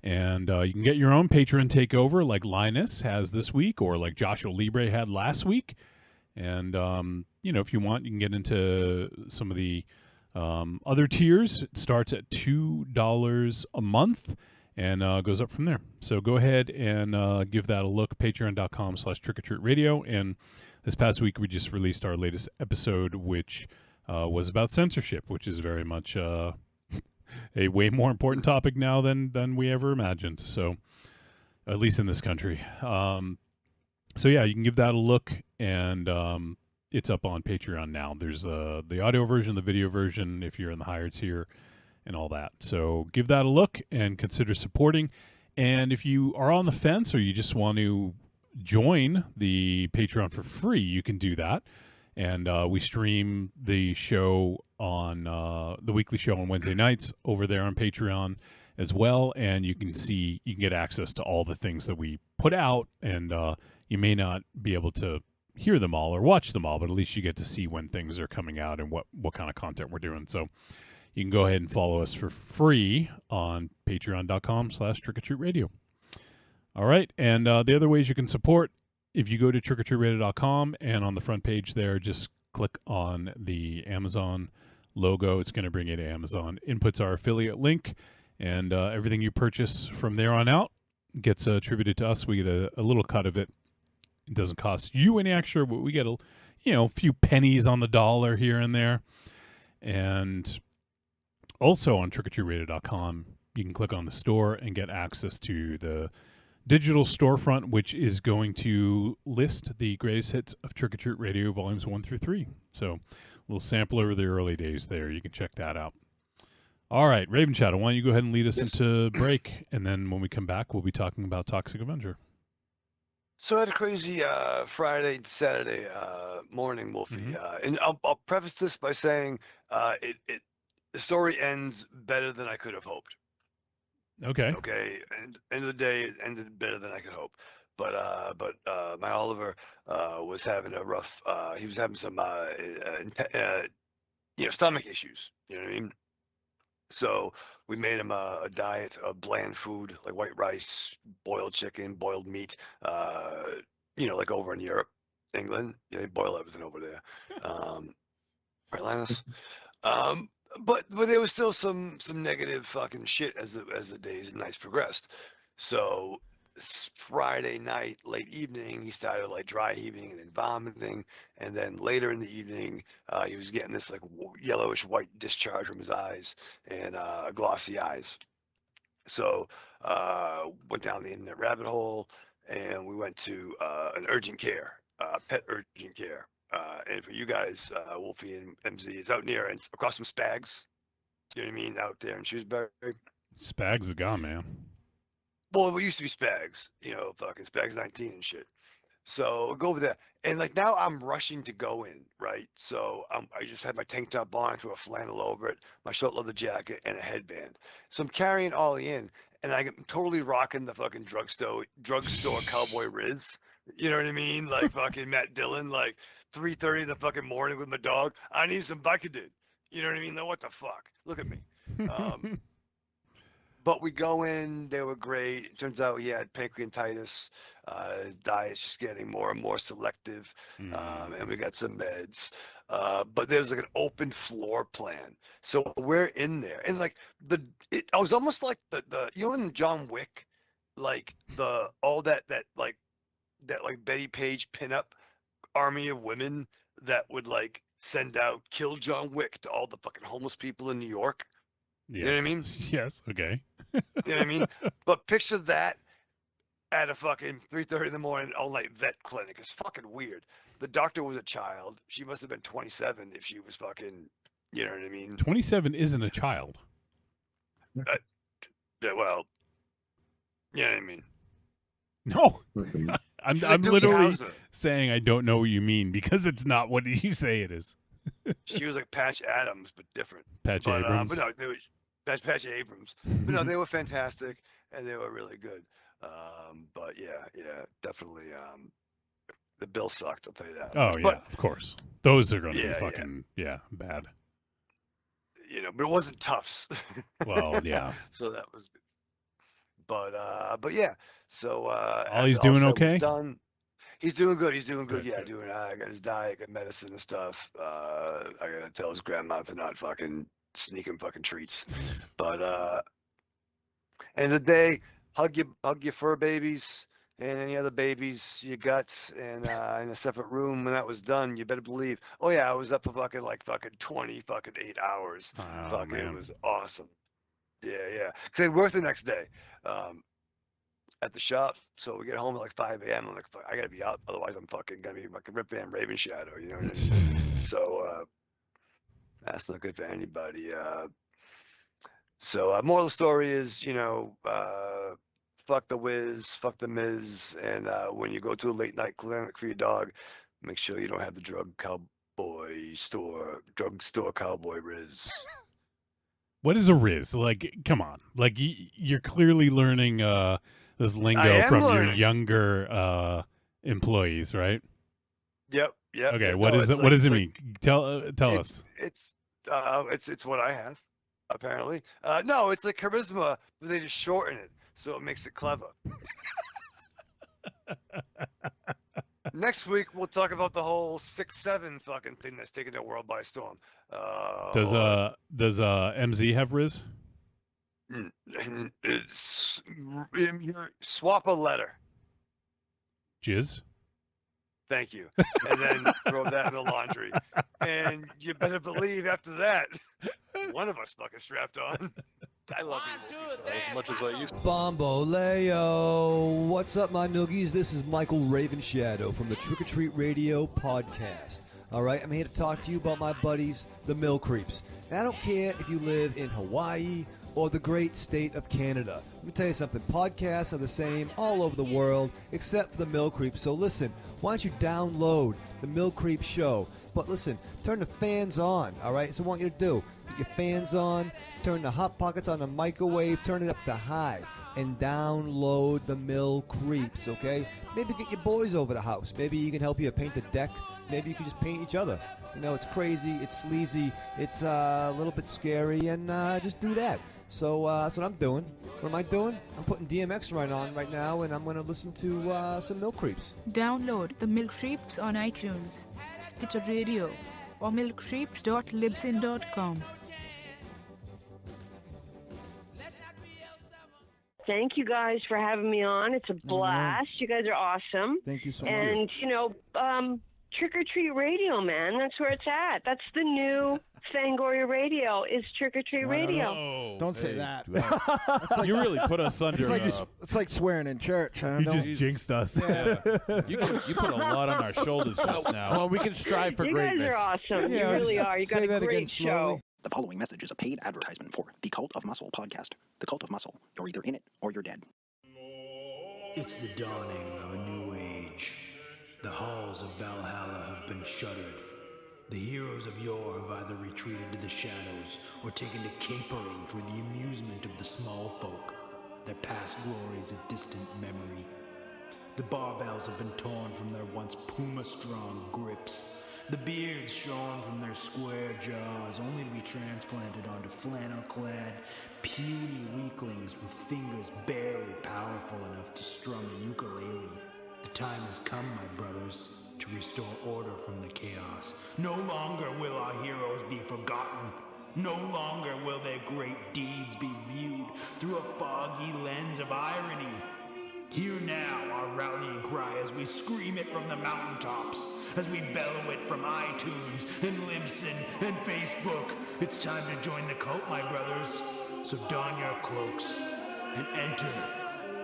And you can get your own Patreon takeover like Linus has this week or like Joshua Libre had last week. And, if you want, you can get into some of the other tiers. It starts at $2 a month and goes up from there. So go ahead and give that a look, patreon.com/trickortreatradio. And this past week, we just released our latest episode, which was about censorship, which is very much a way more important topic now than we ever imagined. So, at least in this country. So yeah, you can give that a look, and it's up on Patreon now. There's the audio version, the video version, if you're in the higher tier, and all that. So give that a look and consider supporting. And if you are on the fence or you just want to join the Patreon for free, you can do that. And we stream the show on the weekly show on Wednesday nights over there on Patreon as well. And you can get access to all the things that we put out. And you may not be able to hear them all or watch them all, but at least you get to see when things are coming out and what kind of content we're doing. So you can go ahead and follow us for free on patreon.com/trickortreatradio. All right. And the other ways you can support if you go to trickortreatradio.com and on the front page there, just click on the Amazon logo. It's going to bring you to Amazon. Input's our affiliate link, and everything you purchase from there on out gets attributed to us. We get a little cut of it. It doesn't cost you any extra, but we get a few pennies on the dollar here and there. And also on trickortreatradio.com, you can click on the store and get access to the digital storefront, which is going to list the greatest hits of Trick or Treat Radio volumes 1 through 3. So a little sampler of the early days there. You can check that out. All right, Raven Shadow, why don't you go ahead and lead us into break, and then when we come back, we'll be talking about Toxic Avenger. So I had a crazy Friday, Saturday morning, Wolfie, and I'll preface this by saying the story ends better than I could have hoped. Okay. Okay, and end of the day, it ended better than I could hope. But my Oliver was having a rough. He was having some stomach issues. You know what I mean? So we made him a diet of bland food like white rice, boiled chicken, boiled meat. Like over in Europe, England, they boil everything over there. Right, Linus? But there was still some negative fucking shit as the days and nights progressed. So Friday night, late evening, he started like dry heaving and then vomiting, and then later in the evening, he was getting this like yellowish white discharge from his eyes and glossy eyes. So went down the internet rabbit hole, and we went to an urgent care, pet urgent care. And for you guys, Wolfie and MZ, is out near and across from Spags. You know what I mean? Out there in Shrewsbury. Spags is gone, man. Well, it used to be Spags, fucking Spags 19 and shit. So go over there. And like now I'm rushing to go in, right? So I just had my tank top on, threw a flannel over it, my short leather jacket, and a headband. So I'm carrying Ollie in, and I'm totally rocking the fucking drugstore cowboy Riz. You know what I mean? Like fucking Matt Dillon, like 3:30 in the fucking morning with my dog. I need some Vicodin. You know what I mean? Now what the fuck? Look at me. But we go in, they were great. It turns out he had pancreatitis. His diet's just getting more and more selective. And we got some meds. But there's like an open floor plan. So we're in there. And like I was almost like the in John Wick, like all that Betty Page pinup army of women that would like send out kill John Wick to all the fucking homeless people in New York. Yes. You know what I mean? Yes. Okay. You know what I mean? But picture that at a fucking 3:30 in the morning all-night vet clinic. It's fucking weird. The doctor was a child. She must have been 27 if she was fucking, you know what I mean? 27 isn't a child. Yeah, well, you know what I mean? No. I'm literally Hauser. saying I don't know what you mean because it's not what you say it is. She was like Patch Adams, but different. Patch Abrams. But no, they were Patch Abrams. But no, they were fantastic and they were really good. But yeah, definitely. The bill sucked. I'll tell you that. Oh but, yeah, of course. Those are going to be Yeah, fucking bad. But it wasn't Tufts. Well, yeah. So that was. But yeah. So Ollie's after all doing said okay? was done, he's doing good. He's doing good. Good, Yeah, good. I got his diet, got medicine and stuff. I gotta tell his grandma to not fucking sneak him fucking treats. But end of the day, hug your fur babies and any other babies you got, and in a separate room. When that was done, you better believe. Oh yeah, I was up for fucking 8 hours. Oh, Fucking, man. it was awesome. Yeah. Because I worked the next day. At the shop, so we get home at 5 a.m. I'm like, fuck, I gotta be out, otherwise I'm fucking gonna be like a Rip Van Raven Shadow, you know what I mean? So that's not good for anybody. So moral of the story is, fuck the Wiz, fuck the Miz, and when you go to a late night clinic for your dog, make sure you don't have the drugstore cowboy Riz. What is a Riz? Like, come on. Like, you're clearly learning this I lingo am from your learning. younger employees, right? Yep. Okay, No, what is it's it? What does it like- mean? Tell us. It's what I have, apparently. No, it's like charisma, but they just shorten it, so it makes it clever. Next week we'll talk about the whole 6-7 fucking thing that's taking the world by storm. Does MZ have Riz? Swap a letter. Jizz? Thank you. And then throw that in the laundry. And you better believe after that, one of us fucking strapped on. I love you. As much as I used to. Bomboleo. What's up, my noogies? This is Michael Ravenshadow from the Trick or Treat Radio podcast. All right, I'm here to talk to you about my buddies, the Mill Creeps. And I don't care if you live in Hawaii or the great state of Canada. Let me tell you something. Podcasts are the same all over the world except for the Mill Creeps. So listen, why don't you download the Mill Creep Show? But listen, turn the fans on, all right? So what I want you to do, get your fans on, turn the Hot Pockets on the microwave, turn it up to high, and download the Mill Creeps, okay? Maybe get your boys over the house. Maybe you can help you paint the deck. Maybe you can just paint each other. You know, it's crazy, it's sleazy, it's a little bit scary, and just do that. So that's what I'm doing. What am I doing? I'm putting DMX on right now, and I'm going to listen to some Mill Creeps. Download the Mill Creeps on iTunes, Stitcher Radio, or millcreeps.libsyn.com. Thank you guys for having me on. It's a blast. You guys are awesome. Thank you so much. And, you know, Trick or Treat Radio, man. That's where it's at. That's the new Fangoria Radio is Trick or Treat Radio. Don't say that. That's like, you really put us under. It's like swearing in church. I You don't know. just jinxed us. Yeah. you put a lot on our shoulders just now. Well, we can strive for You greatness. guys are awesome. Yeah, you really just are. You say got a that again great show. slowly. The following message is a paid advertisement for the Cult of Muscle podcast. The Cult of Muscle. You're either in it or you're dead. It's the dawning of a new age. The halls of Valhalla have been shuttered. The heroes of yore have either retreated to the shadows or taken to capering for the amusement of the small folk. Their past glories a distant memory. The barbells have been torn from their once puma-strong grips. The beards shorn from their square jaws, only to be transplanted onto flannel-clad, puny weaklings with fingers barely powerful enough to strum a ukulele. The time has come, my brothers, to restore order from the chaos. No longer will our heroes be forgotten. No longer will their great deeds be viewed through a foggy lens of irony. Hear now our rallying cry as we scream it from the mountaintops, as we bellow it from iTunes and Libsyn and Facebook. It's time to join the cult, my brothers. So don your cloaks and enter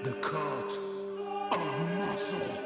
the Cult of Muscle.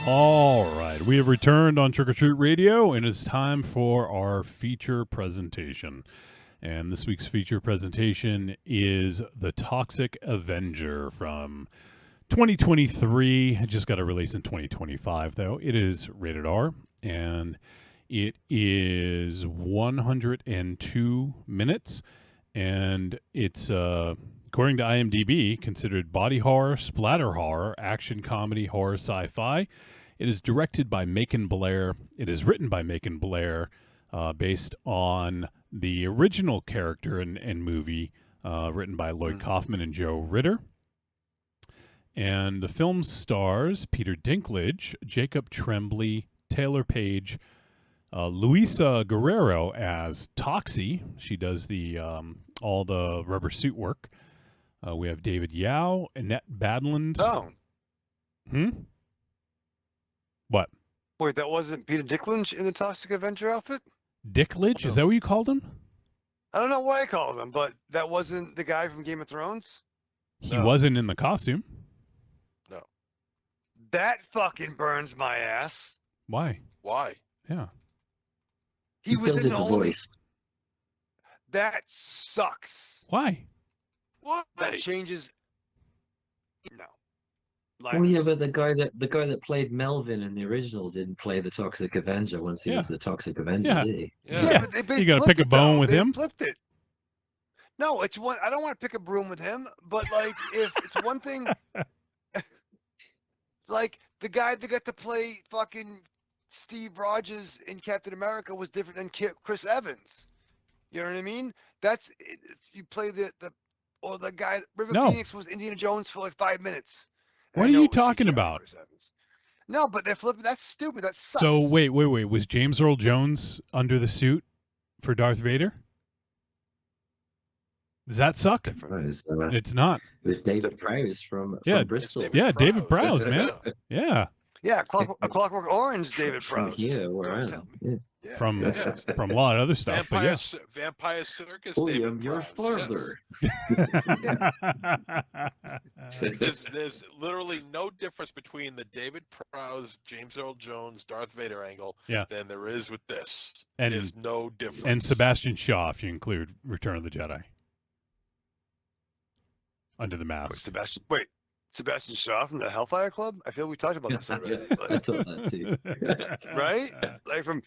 All right, we have returned on Trick or Treat Radio, and it's time for our feature presentation. And this week's feature presentation is The Toxic Avenger from 2023. It just got a release in 2025, though. It is rated R, and it is 102 minutes, and it's, according to IMDb, considered body horror, splatter horror, action comedy, horror, sci-fi. It is directed by Macon Blair. It is written by Macon Blair, based on the original character and movie written by Lloyd Kaufman and Joe Ritter. And the film stars Peter Dinklage, Jacob Tremblay, Taylor Page, Luisa Guerrero as Toxie. She does the all the rubber suit work. We have David Yao, Annette Badland. Oh. What? Wait, that wasn't Peter Dinklage in the Toxic Avenger outfit? Dinklage? Is that what you called him? I don't know what I called him, but that wasn't the guy from Game of Thrones? He wasn't in the costume. No. That fucking burns my ass. Why? Why? Yeah. He was in the only... voice. That sucks. Why? What? That changes... No. Oh yeah, but the guy that played Melvin in the original didn't play the Toxic Avenger once he was the Toxic Avenger, did he? Yeah. But they You got to pick a bone with they him? Flipped it. No, it's one. I don't want to pick a broom with him, but like, if it's one thing, like the guy that got to play fucking Steve Rogers in Captain America was different than Chris Evans. You know what I mean? That's you play the guy River Phoenix was Indiana Jones for like 5 minutes. What are you talking about? No, but they're flipping. That's stupid. That sucks. So wait. Was James Earl Jones under the suit for Darth Vader? Does that suck? It's not. It was David Prowse from Bristol. David Prowse, man. Yeah. Yeah, Clockwork Orange, David Prowse. Yeah, where I am. From a lot of other stuff, Vampire Circus. Oh, David I'm your Prowse, father. Yes. there's literally no difference between the David Prowse, James Earl Jones, Darth Vader angle than there is with this. And there's no difference. And Sebastian Shaw, if you include Return of the Jedi. Under the mask. Sebastian Shaw from the Hellfire Club? I feel we talked about this already. I thought that too. Right? Like from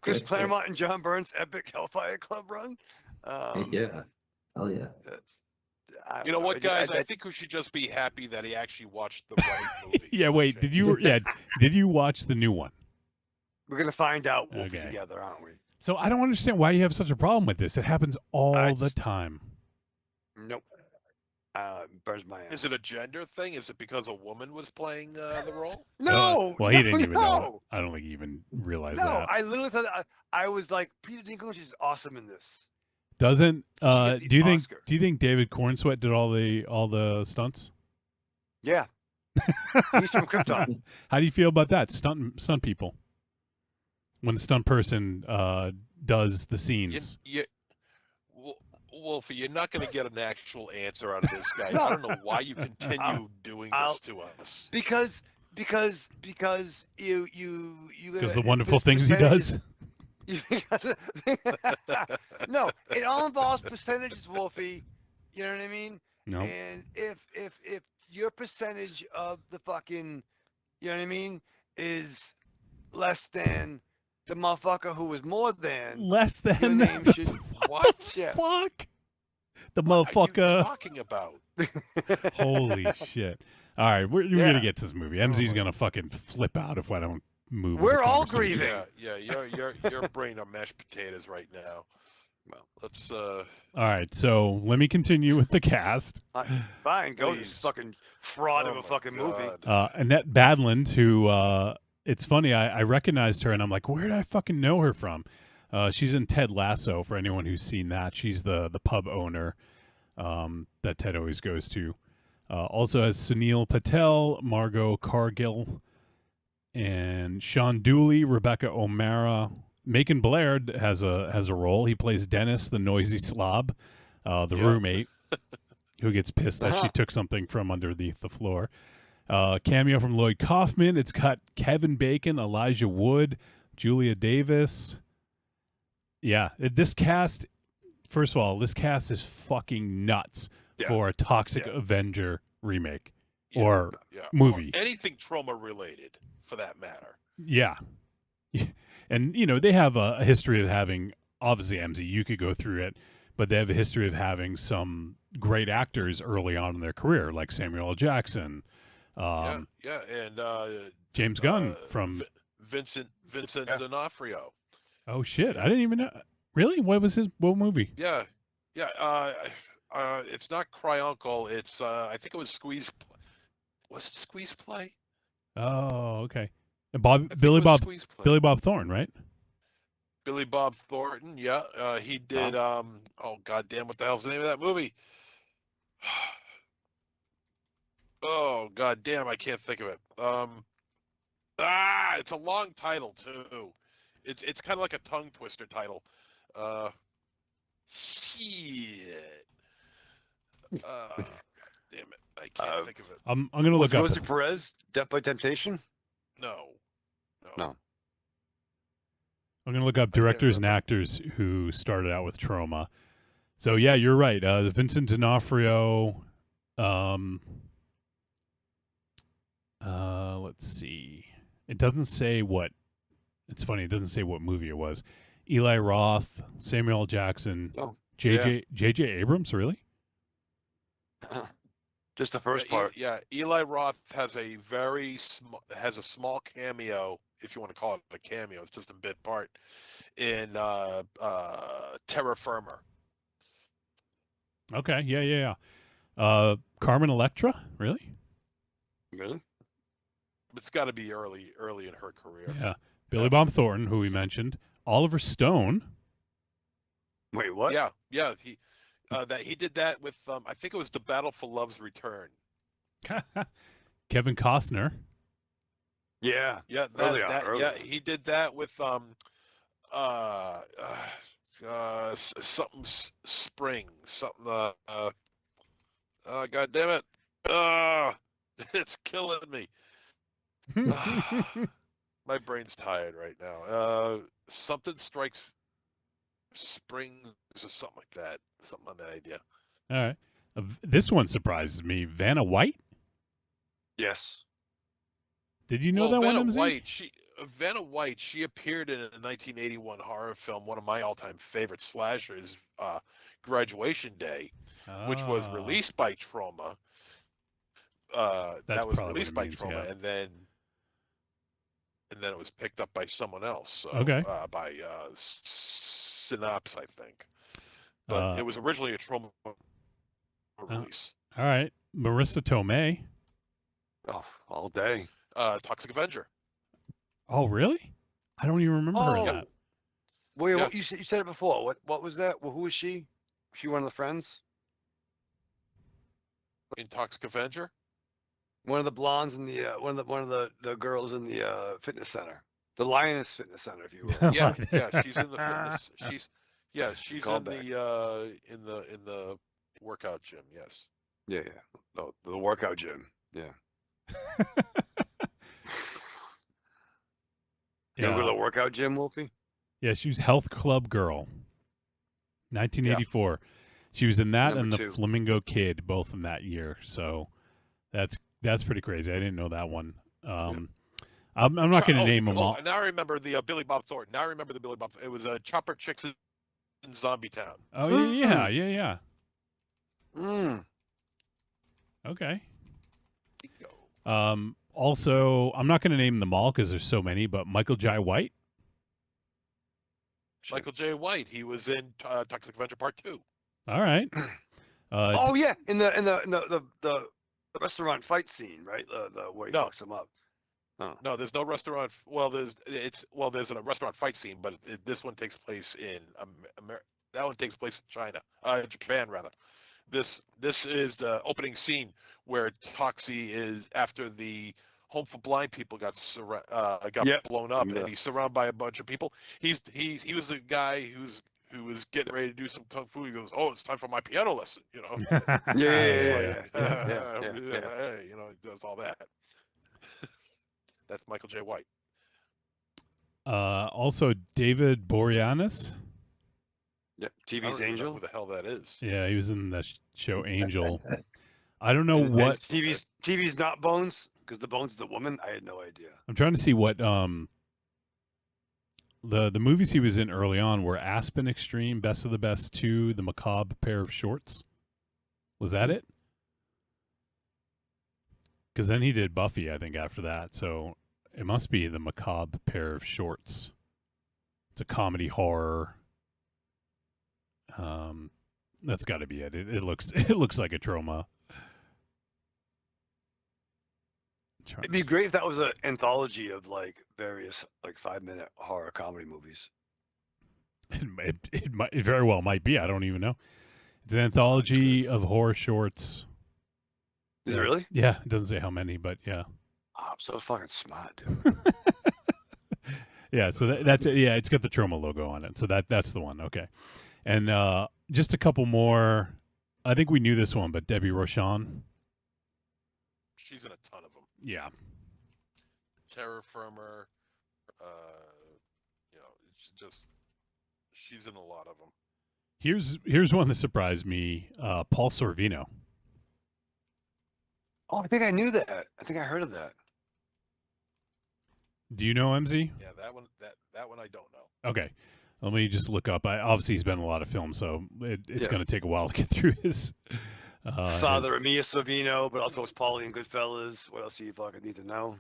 Chris Claremont and John Burns' epic Hellfire Club run? Yeah. Oh, yeah. You know what, guys? I think we should just be happy that he actually watched the right movie. Yeah, wait. Did you watch the new one? We're going to find out together, aren't we? So I don't understand why you have such a problem with this. It happens all the time. Nope. Burns my ass. Is it a gender thing? Is it because a woman was playing the role? No. Well, he didn't even know. I don't think he even realized that. No, I literally thought I was like, Peter Dinklage is awesome in this. Doesn't do you think David Cornsweet did all the stunts? Yeah. He's from Krypton. How do you feel about that? Stunt people. When the stunt person does the scenes. Wolfie, you're not going to get an actual answer out of this guy. I don't know why you continue doing this to us. Because you because the wonderful things he does. No, it all involves percentages, Wolfie. You know what I mean? No. And if your percentage of the fucking, you know what I mean, is less than the motherfucker who was more than less than your name should what the fuck? The motherfucker. What are you talking about? Holy shit! All right, we're gonna get to this movie. MZ's gonna fucking flip out if I don't move. We're all grieving. Yeah. Your brain are mashed potatoes right now. Well, let's. All right, so let me continue with the cast. Fine, go this fucking fraud of a fucking movie. Annette Badland, who. It's funny, I recognized her, and I'm like, where did I fucking know her from? She's in Ted Lasso, for anyone who's seen that. She's the pub owner that Ted always goes to. Also has Sunil Patel, Margot Cargill, and Sean Dooley, Rebecca O'Mara. Macon Blair has a role. He plays Dennis, the noisy slob, the roommate, who gets pissed that she took something from underneath the floor. Cameo from Lloyd Kaufman. It's got Kevin Bacon, Elijah Wood, Julia Davis. Yeah, this cast, first of all, this cast is fucking nuts for a Toxic Avenger remake or movie. Or anything trauma related, for that matter. Yeah. And, they have a history of having, obviously, MZ, you could go through it, but they have a history of having some great actors early on in their career, like Samuel L. Jackson, Yeah, and James Gunn from. Vincent D'Onofrio. Oh shit! I didn't even know. Really? What movie? Yeah. It's not Cry Uncle. It's I think it was Squeeze. Was it Squeeze Play? Oh, okay. And Billy Bob Thornton, right? Billy Bob Thornton. Yeah. He did. Oh goddamn! What the hell's the name of that movie? Oh goddamn! I can't think of it. It's a long title too. It's kind of like a tongue twister title. Shit. Damn it! I can't think of it. I'm gonna look up. Rosie Perez, Death by Temptation. No. I'm gonna look up directors and actors who started out with Troma. So yeah, you're right. The Vincent D'Onofrio. Let's see. It doesn't say what. It's funny. It doesn't say what movie it was. Eli Roth, Samuel L. Jackson, J.J. Abrams. Really? Just the first part. Eli Roth has a small cameo, if you want to call it a cameo. It's just a bit part in Terra Firma. Okay. Yeah. Carmen Electra. Really? It's got to be early in her career. Yeah. Billy Bob Thornton, who we mentioned. Oliver Stone. Wait, what? Yeah. He did that with I think it was The Battle for Love's Return. Kevin Costner. Yeah. He did that with something Spring, something God damn it. It's killing me. My brain's tired right now. Something Strikes Spring or something like that. Something on that idea. All right. This one surprises me. Vanna White? Yes. Did you know that Vanna one? Vanna White, she appeared in a 1981 horror film, one of my all-time favorite slashers, Graduation Day, which was released by Troma. That was released by Troma, and then it was picked up by someone else. So, okay. By Synapse, I think. But it was originally a Troma release. All right. Marissa Tomei. Oh, all day. Toxic Avenger. Oh, really? I don't even remember her in that. Wait, what, you said it before. What was that? Well, who was she? Was she one of the friends? In Toxic Avenger? One of the blondes in the one of the girls in the fitness center, the Lioness Fitness Center, if you will. Yeah, she's in the fitness. She's in the workout gym. Yes. Yeah. Oh, the workout gym. Yeah. You go to the workout gym, Wolfie? Yeah, she was Health Club Girl. 1984. Yeah. She was in that and The Flamingo Kid, both in that year. So that's pretty crazy. I didn't know that one. I'm not going to name them all. Now I remember the Billy Bob Thornton. Now I remember the Billy Bob. It was Chopper Chicks in Zombie Town. Oh yeah. Okay. Also, I'm not going to name them all because there's so many, but Michael Jai White. Michael J. White. He was in Toxic Avenger Part 2. All right. Oh yeah, in the restaurant fight scene, right? The where he fucks him up. Oh. No, there's no restaurant. Well, there's a restaurant fight scene, but this one takes place in that one takes place in Japan rather. This is the opening scene where Toxie is after the Home for Blind People got blown up, and he's surrounded by a bunch of people. He was the guy who was getting ready to do some kung fu. He goes, "Oh, it's time for my piano lesson," you know. Yeah. You know, he does all that. That's Michael J. White. Also, David Boreanaz. Yeah, TV's Angel. Who the hell that is? Yeah, he was in the show Angel. I don't know what TV's not Bones, because the Bones is the woman. I had no idea. I'm trying to see what the movies he was in early on were Aspen Extreme, Best of the Best 2, The Macabre Pair of Shorts. Was that it? Because then he did Buffy, I think, after that. So it must be the Macabre Pair of Shorts. It's a comedy horror. That's got to be it. It looks like a Troma. It'd be great if that was an anthology of like various like 5-minute horror comedy movies. It very well might be. I don't even know. It's an anthology of horror shorts. Is it really? Yeah, it doesn't say how many, but yeah. Oh, I'm so fucking smart, dude. Yeah, so that's it. Yeah, it's got the Troma logo on it. So that's the one. Okay. And just a couple more. I think we knew this one, but Debbie Rochon. She's in a ton of them. Yeah. Terror Firmer. It's just she's in a lot of them. Here's one that surprised me. Paul Sorvino. Oh, I think I knew that. I think I heard of that. Do you know MZ? Yeah, that one I don't know. Okay. Let me just look up. Obviously, he's been in a lot of films, so it's going to take a while to get through his. Father of Mia Sorvino, but also was Paulie in Goodfellas. What else do you fucking need to know?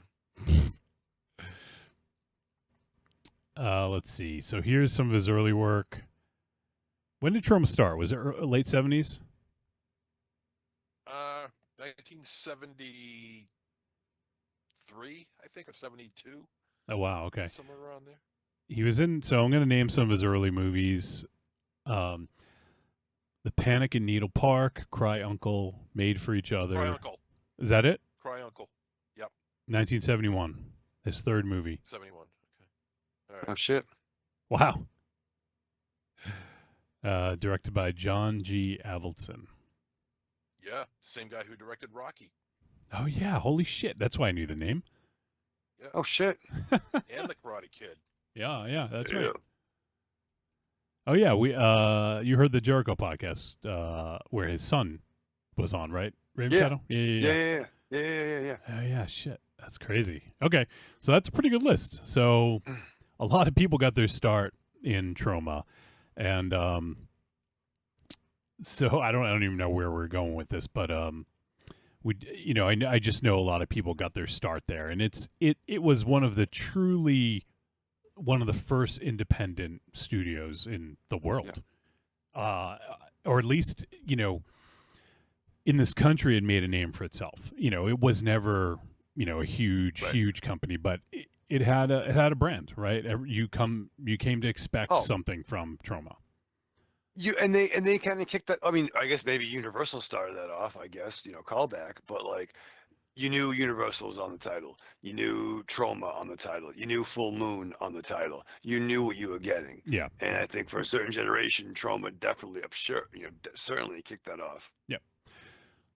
Let's see. So here's some of his early work. When did Troma start? Was it late 70s? 1973, I think, or 72. Oh, wow. Okay. Somewhere around there. He was in, so I'm going to name some of his early movies. The Panic in Needle Park, Cry Uncle, Made for Each Other. Cry Uncle. Is that it? Cry Uncle. Yep. 1971. His third movie. 71. Okay. All right. Oh, shit. Wow. Directed by John G. Avildsen. Yeah, same guy who directed Rocky. Oh, yeah. Holy shit. That's why I knew the name. Yeah. Oh, shit. And The Karate Kid. Yeah, that's right. Oh, yeah. You heard the Jericho podcast where his son was on, right? Raven Shadow? Yeah. Oh, yeah, shit. That's crazy. Okay, so that's a pretty good list. So a lot of people got their start in Troma. And so I don't even know where we're going with this, but I just know a lot of people got their start there, and it was one of the first independent studios in the world, or at least in this country, it made a name for itself. It was never a huge company, but it had a brand, right? You came to expect something from Troma. And they kind of kicked that. I mean, I guess maybe Universal started that off. I guess callback, but like you knew Universal was on the title. You knew Troma on the title. You knew Full Moon on the title. You knew what you were getting. Yeah. And I think for a certain generation, Troma definitely certainly kicked that off. Yep.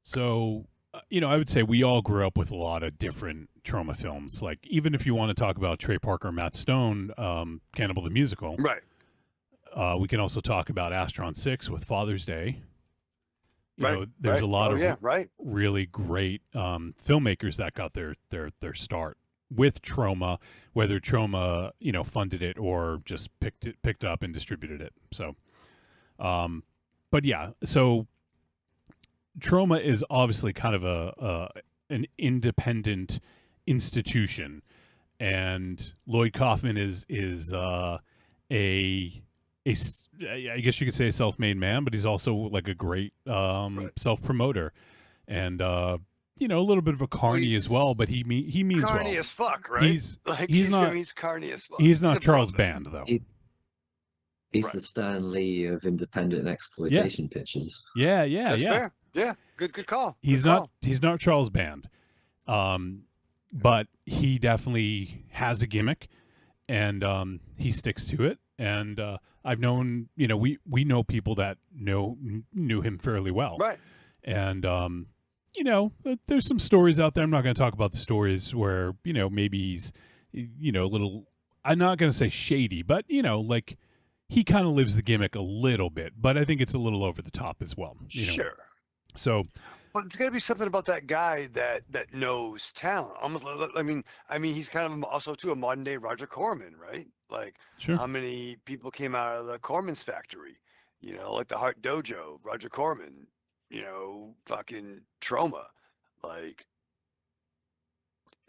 So. I would say we all grew up with a lot of different Troma films. Like, even if you want to talk about Trey Parker, Matt Stone, Cannibal the Musical. Right. We can also talk about Astron 6 with Father's Day. There's a lot of really great filmmakers that got their start with Troma, whether Troma, funded it or just picked up and distributed it. So, but yeah, so Troma is obviously kind of an independent institution, and Lloyd Kaufman is I guess you could say a self-made man, but he's also like a great self-promoter, and a little bit of a carny as well. But he means carny well. As fuck, right? He's carny as fuck. He's not Charles Band though. He's the Stan Lee of independent exploitation pictures. Yeah. That's fair. Yeah, good call. He's not Charles Band, but he definitely has a gimmick, and he sticks to it. And I've known, we know people that knew him fairly well, right? And there's some stories out there. I'm not going to talk about the stories where maybe he's a little. I'm not going to say shady, but like he kind of lives the gimmick a little bit. But I think it's a little over the top as well. Sure. So, but it's got to be something about that guy that knows talent. Almost, I mean, he's kind of also too a modern day Roger Corman, right? Like, sure. How many people came out of the Corman's factory? Like the Heart Dojo, Roger Corman. Fucking Troma, like,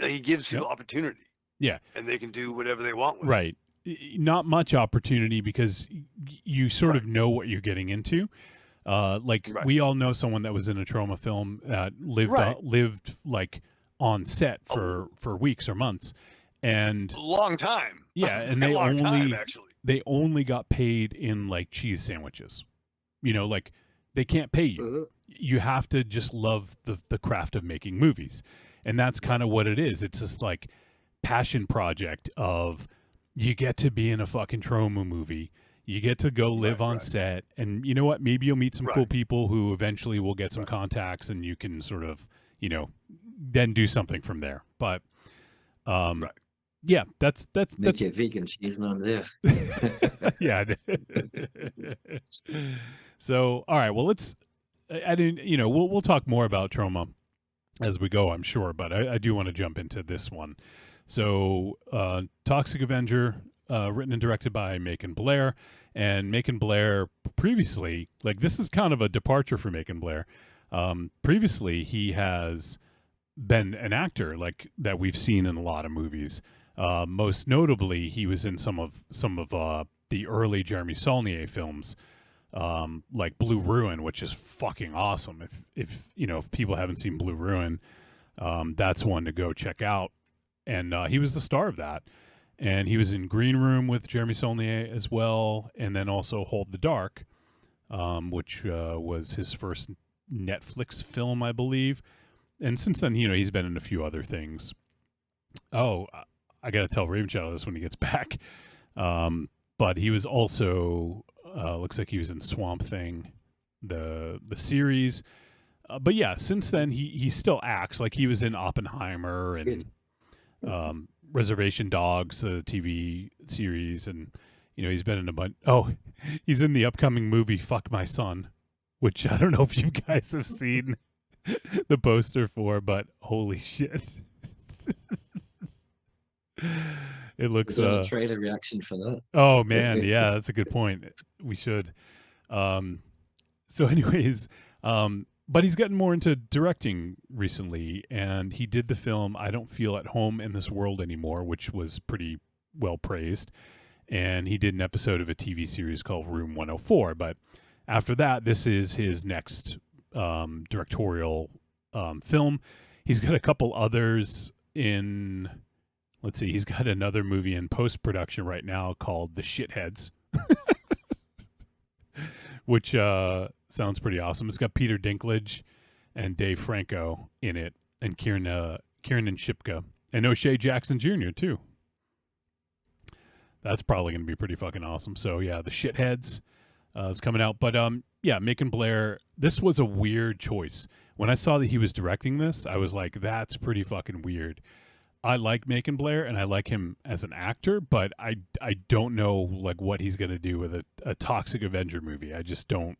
He gives people opportunity, Yeah. and they can do whatever they want with it. Right. Not much opportunity because you sort of know what you're getting into. Like we all know someone that was in a trauma film that lived like on set for weeks or months, and A long time. yeah, and A they long time, only actually. they only got paid in like cheese sandwiches. You know, like they can't pay you. You have to just love the craft of making movies, and that's kind of what it is. It's just like passion project of you get to be in a fucking trauma movie. You get to go live on set, and you know what? Maybe you'll meet some cool people who eventually will get some contacts, and you can sort of, you know, then do something from there. But, yeah, that's Make it vegan cheese, not there. yeah. So, all right. Well, let's. I didn't. You know, we'll talk more about trauma as we go, I'm sure. But I do want to jump into this one. So, Toxic Avenger. Written and directed by Macon Blair, and Macon Blair previously, like this is kind of a departure for Macon Blair. Previously, he has been an actor like that we've seen in a lot of movies. Most notably, he was in some of the early Jeremy Saulnier films, like Blue Ruin, which is fucking awesome. If you know, if people haven't seen Blue Ruin, that's one to go check out. And he was the star of that. And he was in Green Room with Jeremy Saulnier as well, and then also Hold the Dark, which was his first Netflix film, I believe. And since then, you know, he's been in a few other things. Oh, I got to tell Raven Shadow this when he gets back. But he was also, looks like he was in Swamp Thing, the series. But yeah, since then, he still acts. Like he was in Oppenheimer and Reservation Dogs, a TV series, and you know he's been in a bunch. Oh, he's in the upcoming movie Fuck My Son, which I don't know if you guys have seen the poster for, but holy shit, it looks. A trailer reaction for that. Oh man, yeah, that's a good point. We should. So, anyways, but he's gotten more into directing recently, and he did the film I Don't Feel at Home in This World Anymore, which was pretty well praised. And he did an episode of a TV series called Room 104. But after that, this is his next directorial film. He's got a couple others in, let's see, he's got another movie in post-production right now called The Shitheads, which sounds pretty awesome. It's got Peter Dinklage and Dave Franco in it, and Kiernan Shipka, and O'Shea Jackson Jr. too. That's probably going to be pretty fucking awesome. So yeah, The Shitheads is coming out. But yeah, Macon Blair, this was a weird choice. When I saw that he was directing this, I was like, that's pretty fucking weird. I like Macon Blair and I like him as an actor, but I don't know like what he's going to do with a Toxic Avenger movie. I just don't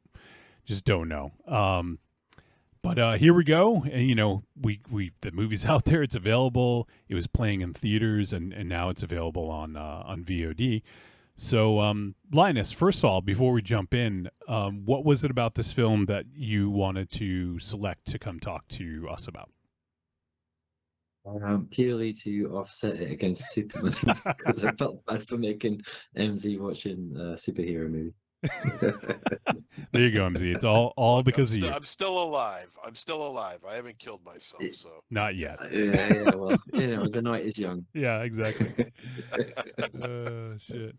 know. But here we go. And you know, the movie's out there, it's available. It was playing in theaters and now it's available on VOD. So Linus, first of all, before we jump in, what was it about this film that you wanted to select to come talk to us about? Purely to offset it against Superman, because I felt bad for making MZ watching a superhero movie. There you go, MZ. It's all because of you. I'm still alive. I haven't killed myself, so not yet. Yeah. Well, you know, the night is young. Yeah, exactly. Shit.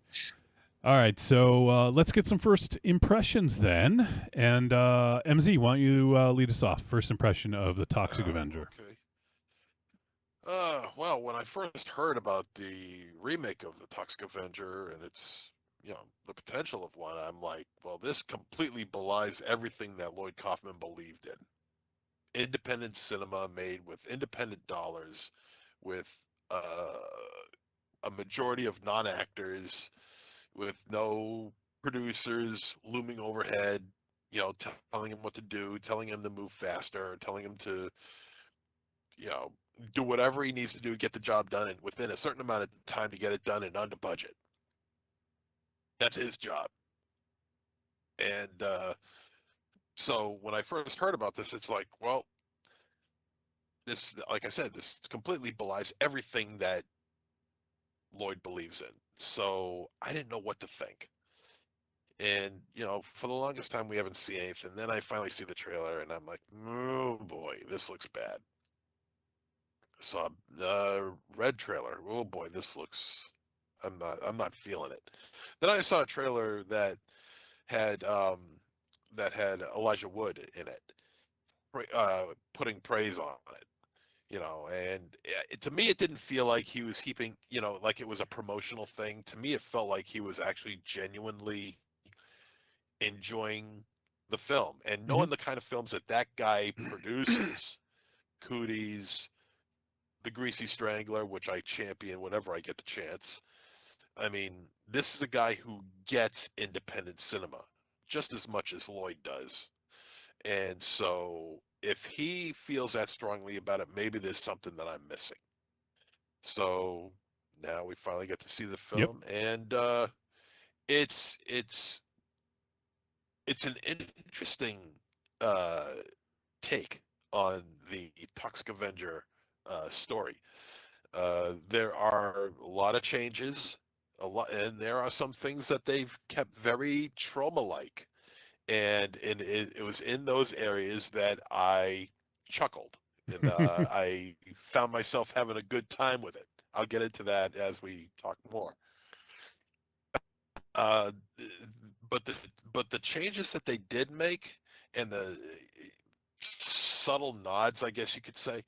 All right, so let's get some first impressions then. And MZ, why don't you lead us off? First impression of the Toxic Avenger. Okay. Well, when I first heard about the remake of the Toxic Avenger and its, you know, the potential of one, I'm like, well, this completely belies everything that Lloyd Kaufman believed in. Independent cinema made with independent dollars, with a majority of non-actors, with no producers looming overhead, you know, telling him what to do, telling him to move faster, telling him to, you know, do whatever he needs to do to get the job done and within a certain amount of time to get it done and under budget. That's his job. And so when I first heard about this, it's like, well, this, like I said, this completely belies everything that Lloyd believes in. So I didn't know what to think. And, for the longest time, we haven't seen anything. Then I finally see the trailer, and I'm like, oh boy, this looks bad. Saw a Red trailer. Oh boy, this looks. I'm not feeling it. Then I saw a trailer that had Elijah Wood in it, putting praise on it. And to me, it didn't feel like he was heaping, like it was a promotional thing. To me, it felt like he was actually genuinely enjoying the film and knowing the kind of films that guy produces. Cooties, The Greasy Strangler, which I champion whenever I get the chance. I mean, this is a guy who gets independent cinema just as much as Lloyd does. And so if he feels that strongly about it, maybe there's something that I'm missing. So now we finally get to see the film, and it's an interesting take on the Toxic Avenger story. There are a lot of changes, and there are some things that they've kept very trauma-like. And it was in those areas that I chuckled, and I found myself having a good time with it. I'll get into that as we talk more. But the changes that they did make, and the subtle nods, I guess you could say,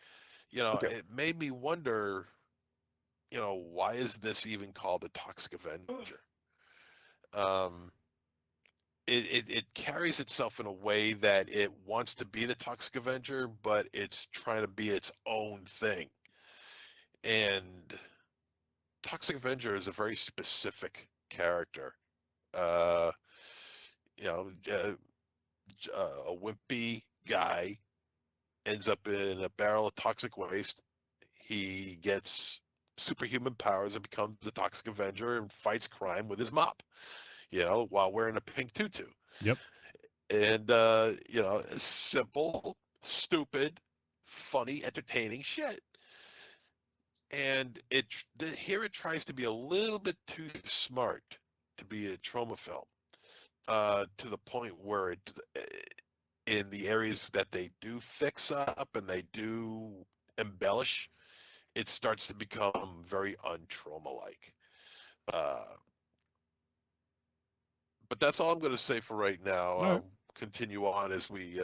it made me wonder, why is this even called the Toxic Avenger? It carries itself in a way that it wants to be the Toxic Avenger, but it's trying to be its own thing. And Toxic Avenger is a very specific character. A wimpy guy ends up in a barrel of toxic waste. He gets superhuman powers and becomes the Toxic Avenger and fights crime with his mop, while wearing a pink tutu. Yep. And, simple, stupid, funny, entertaining shit. And here it tries to be a little bit too smart to be a trauma film, to the point where in the areas that they do fix up and they do embellish, it starts to become very untrauma-like. But that's all I'm going to say for right now. All right. I'll continue on as we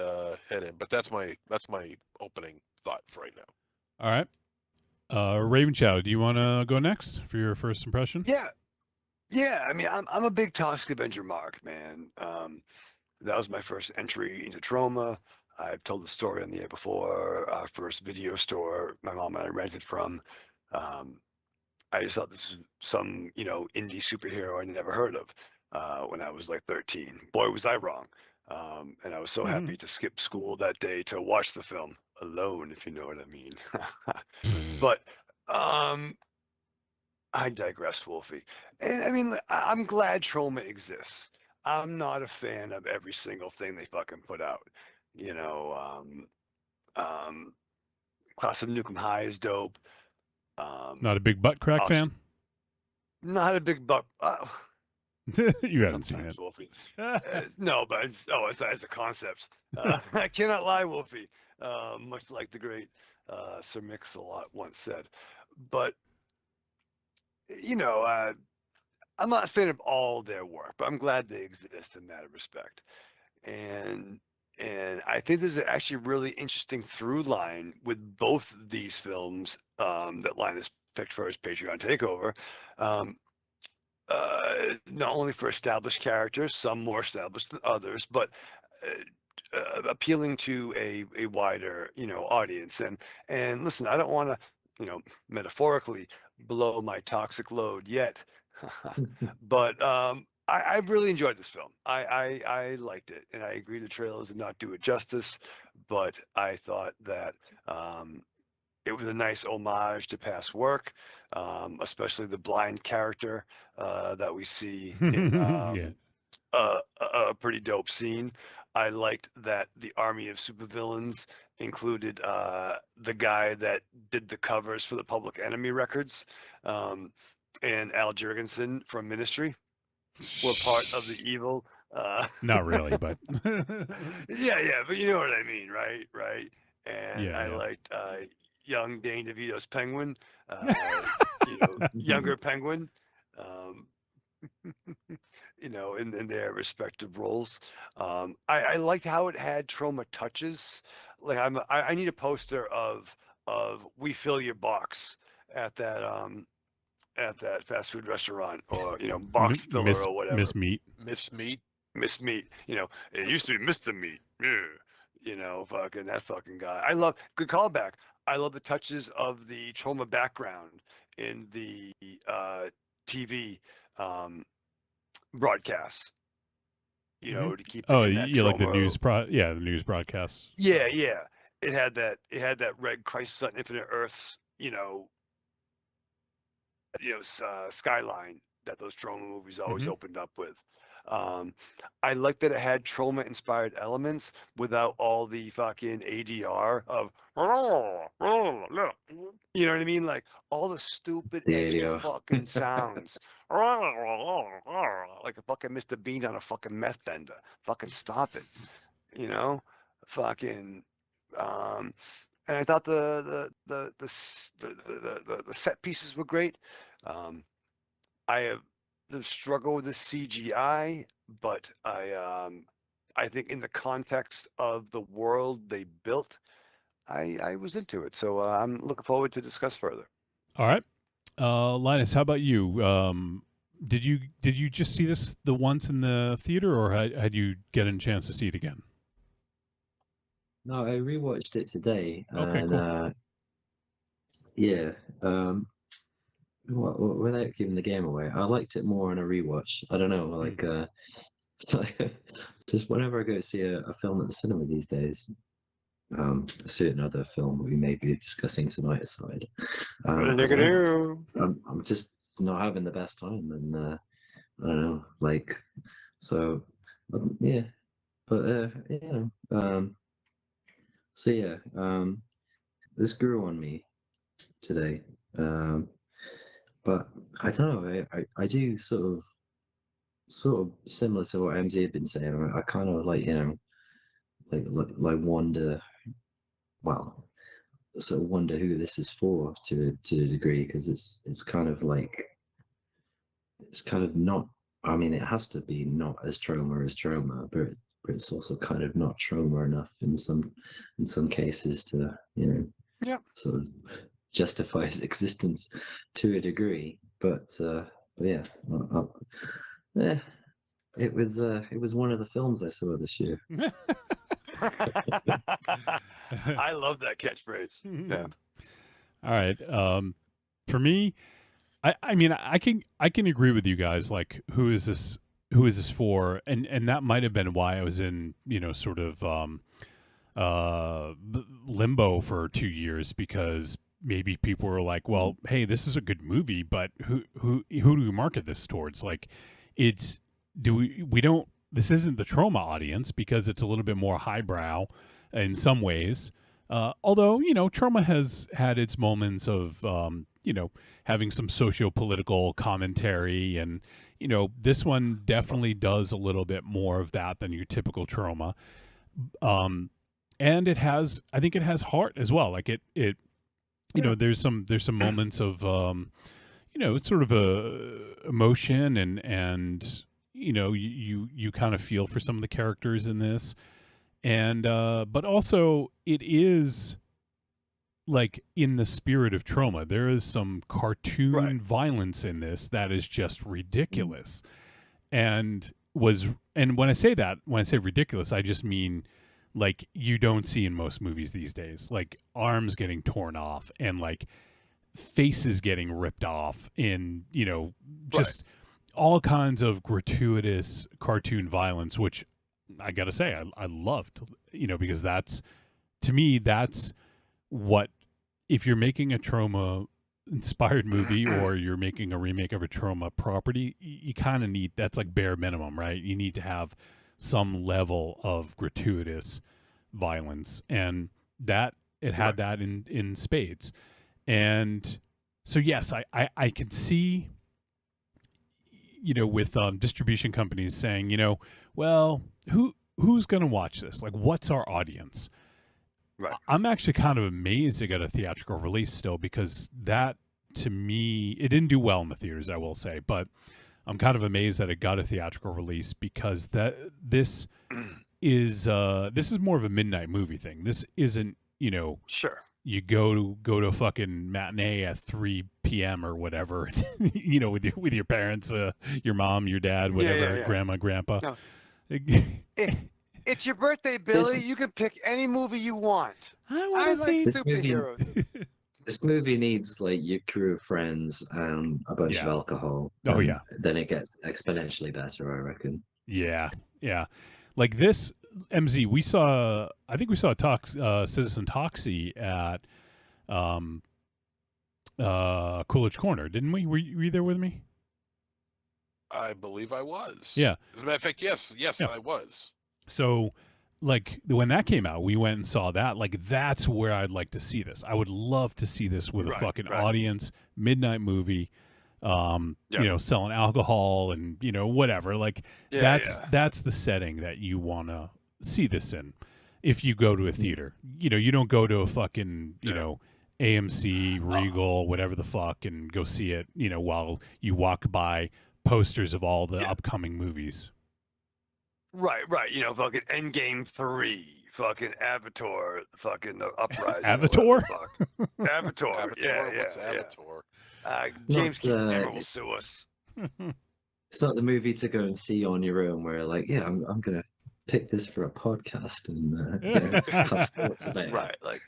head in. But that's my opening thought for right now. All right. Raven Shadow, do you want to go next for your first impression? Yeah. I mean, I'm a big Toxic Avenger mark, man. That was my first entry into trauma. I've told the story on the air before. Our first video store my mom and I rented from. I just thought this was some, indie superhero I never heard of when I was like 13. Boy, was I wrong. And I was so happy to skip school that day to watch the film alone, if you know what I mean. But I digress, Wolfie. And I mean, I'm glad trauma exists. I'm not a fan of every single thing they fucking put out. Class of Nukem High is dope. Not a big butt crack fan? Not a big butt. You haven't seen it. Wolfie. No, but it's as a concept. I cannot lie, Wolfie. Much like the great Sir Mix-a-Lot once said. But, I'm not a fan of all their work, but I'm glad they exist in that respect. And I think there's actually a really interesting through line with both these films that Linus picked for his Patreon takeover. Not only for established characters, some more established than others, but appealing to a wider, audience. And listen, I don't want to, metaphorically blow my toxic load yet, but I really enjoyed this film. I liked it, and I agree the trailers did not do it justice, but I thought that it was a nice homage to past work, especially the blind character that we see in a pretty dope scene. I liked that the army of supervillains included the guy that did the covers for the Public Enemy records, and Al Jurgensen from Ministry were part of the evil. Not really, but yeah, but you know what I mean, right? Right. And Yeah, I yeah. liked young Dane DeVito's Penguin, younger Penguin, um, in their respective roles. I liked how it had trauma touches. Like I need a poster of "We Fill Your Box" at that fast food restaurant, or box filler Miss or whatever. Miss Meat. Miss Meat. Miss Meat. It used to be Mr. Meat. Yeah. Fucking that fucking guy. I love good callback. I love the touches of the trauma background in the TV broadcasts. To keep. Oh, in that you like the trauma. news the news broadcasts. Yeah. It had that red Crisis on Infinite Earths. Skyline that those trauma movies always opened up with. I like that it had trauma-inspired elements without all the fucking ADR of, you know what I mean? Like all the stupid The extra ADR. fucking sounds, like a fucking Mr. Bean on a fucking meth bender. Fucking stop it, fucking. And I thought the set pieces were great. I have the struggle with the CGI, but I think in the context of the world they built, I was into it. So I'm looking forward to discuss further. All right, Linus, how about you? Did you just see this the once in the theater, or had you get a chance to see it again? No, I rewatched it today. Okay, and, cool. Yeah. Without giving the game away, I liked it more on a rewatch. I don't know, like, just whenever I go see a film at the cinema these days, a certain other film we may be discussing tonight aside, I'm just not having the best time, and I don't know, like, so yeah, but so yeah, this grew on me today, but I don't know, I do sort of similar to what MZ had been saying. I kind of like, like wonder, well, sort of wonder who this is for to a degree, because it's kind of like, it's kind of not, I mean, it has to be not as trauma, but it's also kind of not trauma enough in some cases to sort of justify its existence to a degree. But yeah, yeah, it was one of the films I saw this year. I love that catchphrase. Yeah. All right. For me, I mean, I can agree with you guys. Like, who is this for? And that might have been why I was in, sort of limbo for 2 years, because maybe people were like, well, hey, this is a good movie, but who do we market this towards? Like, this isn't the trauma audience, because it's a little bit more highbrow in some ways. Although, trauma has had its moments of, having some socio-political commentary, and, this one definitely does a little bit more of that than your typical trauma. And I think it has heart as well. Like there's some moments of, it's sort of a emotion, and you kind of feel for some of the characters in this, and but also it is like in the spirit of trauma. There is some cartoon violence in this that is just ridiculous, and when I say ridiculous, I just mean like you don't see in most movies these days, like arms getting torn off and like faces getting ripped off, and just all kinds of gratuitous cartoon violence, which I gotta say I loved, because that's, to me, that's what, if you're making a trauma inspired movie or you're making a remake of a trauma property, you kind of need, that's like bare minimum, right? You need to have some level of gratuitous violence, and that it had that in spades. And so, yes, I can see, with distribution companies saying, well, who's going to watch this? Like, what's our audience? Right. I'm actually kind of amazed it got a theatrical release still, because that, to me, it didn't do well in the theaters, I will say, but I'm kind of amazed that it got a theatrical release, because this is more of a midnight movie thing. This isn't, Sure. You go to a fucking matinee at 3 p.m. or whatever, with your parents, your mom, your dad, whatever, grandma, grandpa. No. It's your birthday, Billy. You can pick any movie you want. I like superheroes. This movie needs like your crew of friends and a bunch of alcohol. Oh, and yeah. Then it gets exponentially better, I reckon. Yeah, yeah. Like this, MZ, I think we saw Citizen Toxie at Coolidge Corner, didn't we? Were you there with me? I believe I was. Yeah. As a matter of fact, yes, Yeah. I was. So, like, when that came out, we went and saw that. Like, that's where I'd like to see this. I would love to see this with a fucking audience, midnight movie, selling alcohol and, whatever. Like, that's the setting that you want to see this in if you go to a theater. You don't go to a fucking, AMC, Regal, whatever the fuck, and go see it, while you walk by posters of all the upcoming movies. Right. Fucking Endgame 3, fucking Avatar, fucking The Uprising. Avatar? Avatar. Yeah. What's Avatar? James Cameron will sue us. It's not the movie to go and see on your own where like, I'm going to pick this for a podcast and have thoughts about it. Right. Like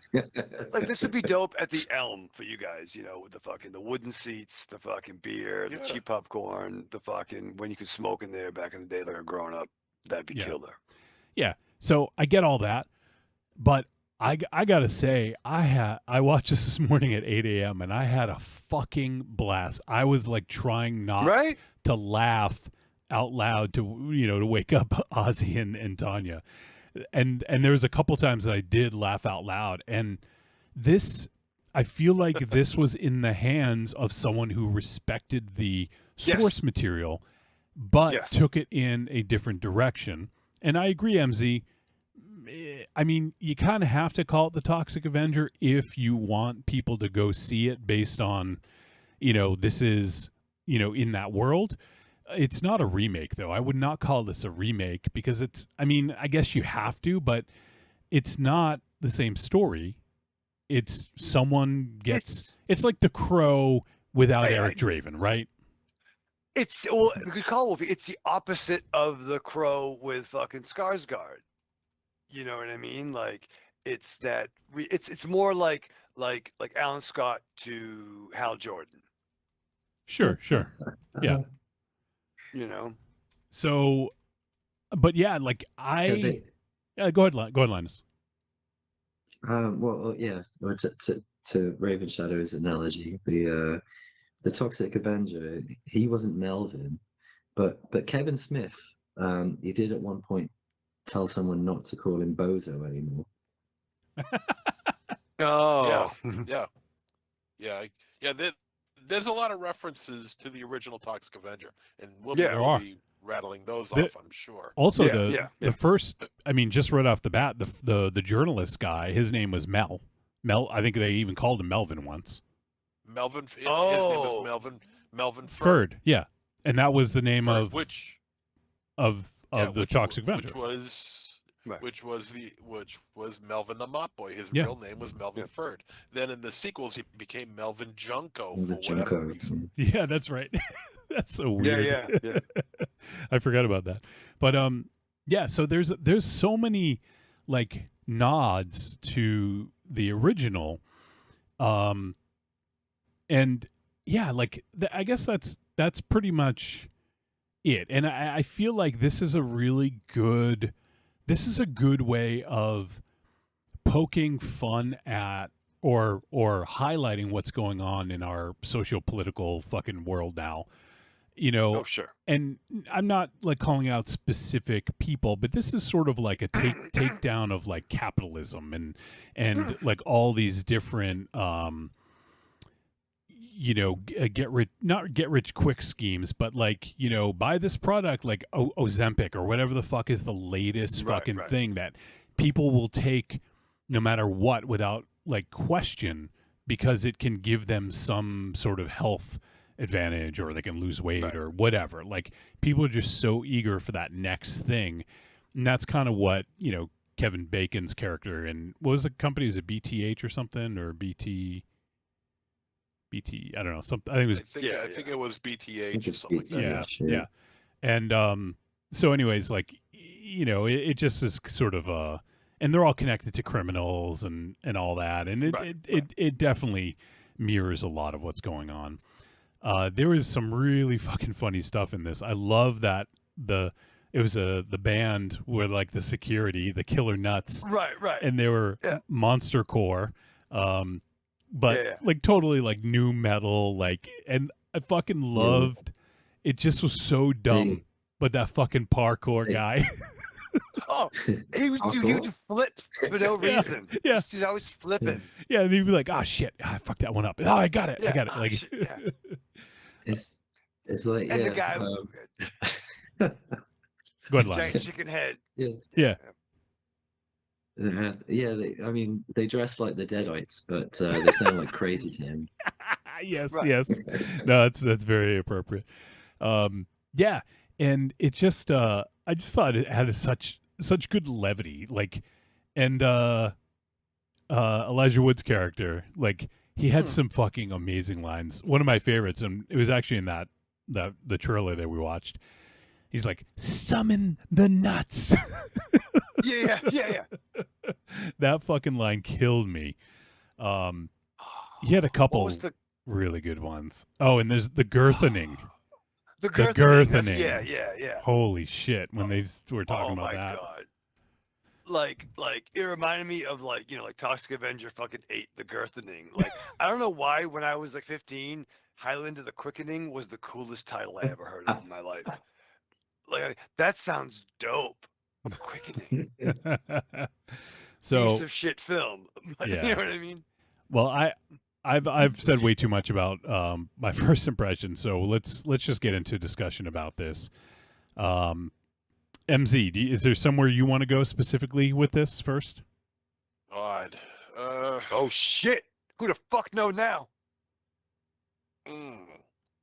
this would be dope at the Elm for you guys, with the wooden seats, the fucking beer, the cheap popcorn, the fucking, when you could smoke in there back in the day like a grown up. That'd be killer. Yeah. So I get all that, but I gotta say, I watched this morning at 8 a.m. and I had a fucking blast. I was like trying not to laugh out loud to wake up Ozzy and Tanya, and there was a couple times that I did laugh out loud. And this, I feel like this was in the hands of someone who respected the source material, but took it in a different direction. And I agree, MZ. I mean, you kind of have to call it the Toxic Avenger if you want people to go see it based on, this is, in that world. It's not a remake, though. I would not call this a remake because I guess you have to, but it's not the same story. It's someone gets, it's like The Crow without Eric Draven, right? We could call it's the opposite of The Crow with fucking Skarsgård. You know what I mean? Like it's that it's more like Alan Scott to Hal Jordan. Sure. Yeah. So, but yeah, like go ahead, Linus. To Raven Shadow's analogy, the Toxic Avenger, he wasn't Melvin, but Kevin Smith, he did at one point tell someone not to call him Bozo anymore. There's a lot of references to the original Toxic Avenger, and we'll be rattling those off, I'm sure. Also, the first, just right off the bat, the journalist guy, his name was Mel. I think they even called him Melvin once. His name was Melvin Ferd. Yeah, and that was the name of the Toxic Avenger, which was Melvin the Mop Boy. His real name was Melvin Ferd. Then in the sequels, he became Melvin Junko for whatever reason. Yeah, that's right. That's so weird. Yeah. I forgot about that. But so there's so many like nods to the original, and yeah, like I guess that's pretty much it. And I feel like this is a good way of poking fun at or highlighting what's going on in our socio-political fucking world now. You know, Oh, sure. and I'm not like calling out specific people, but this is sort of like a takedown of like capitalism and like all these different not get rich quick schemes, but like, you know, buy this product like Ozempic or whatever the fuck is the latest fucking thing that people will take no matter what without like question, because it can give them some sort of health advantage, or they can lose weight or whatever. Like, people are just so eager for that next thing. And that's kind of what, you know, Kevin Bacon's character in, what was the company? Is it BTH or something, or BT? I don't know. Something. I think it was. I think it was BTH or something like that. Yeah. And so, anyways, like, you know, it just is sort of and they're all connected to criminals and all that, and it definitely mirrors a lot of what's going on. There was some really fucking funny stuff in this. I love that it was the band were like the security, the Killer Nuts, right, and they were monster core, but like totally like new metal, like, and I fucking loved it. Just was so dumb, but that fucking parkour guy. Oh, he would do flips for no reason. Yeah. He's always flipping. Yeah, and he'd be like, "Oh shit, I fucked that one up. Oh, I got it. I got it." Like, it's like, and the guy, go ahead, giant Linus. chicken head. Yeah. I mean, they dress like the Deadites, but they sound like crazy to him. Yes. No, that's very appropriate. Yeah, and it just I just thought it had such good levity, like, and Elijah Wood's character, like, he had some fucking amazing lines. One of my favorites, and it was actually in the trailer that we watched. He's like, "Summon the nuts." Yeah. That fucking line killed me. He had a couple really good ones. Oh, and there's the girthening. The girthening. Yeah. Holy shit! When they were talking about that. God. Like it reminded me of, like, you know, like Toxic Avenger fucking 8, the girthening. Like, I don't know why when I was like 15, Highlander the Quickening was the coolest title I ever heard of in my life. Like, that sounds dope. The Quickening. So, piece of shit film. You know what I mean? Well, I've said way too much about my first impression, so let's just get into discussion about this. MZ, is there somewhere you want to go specifically with this first? God. Oh shit! Who the fuck know now?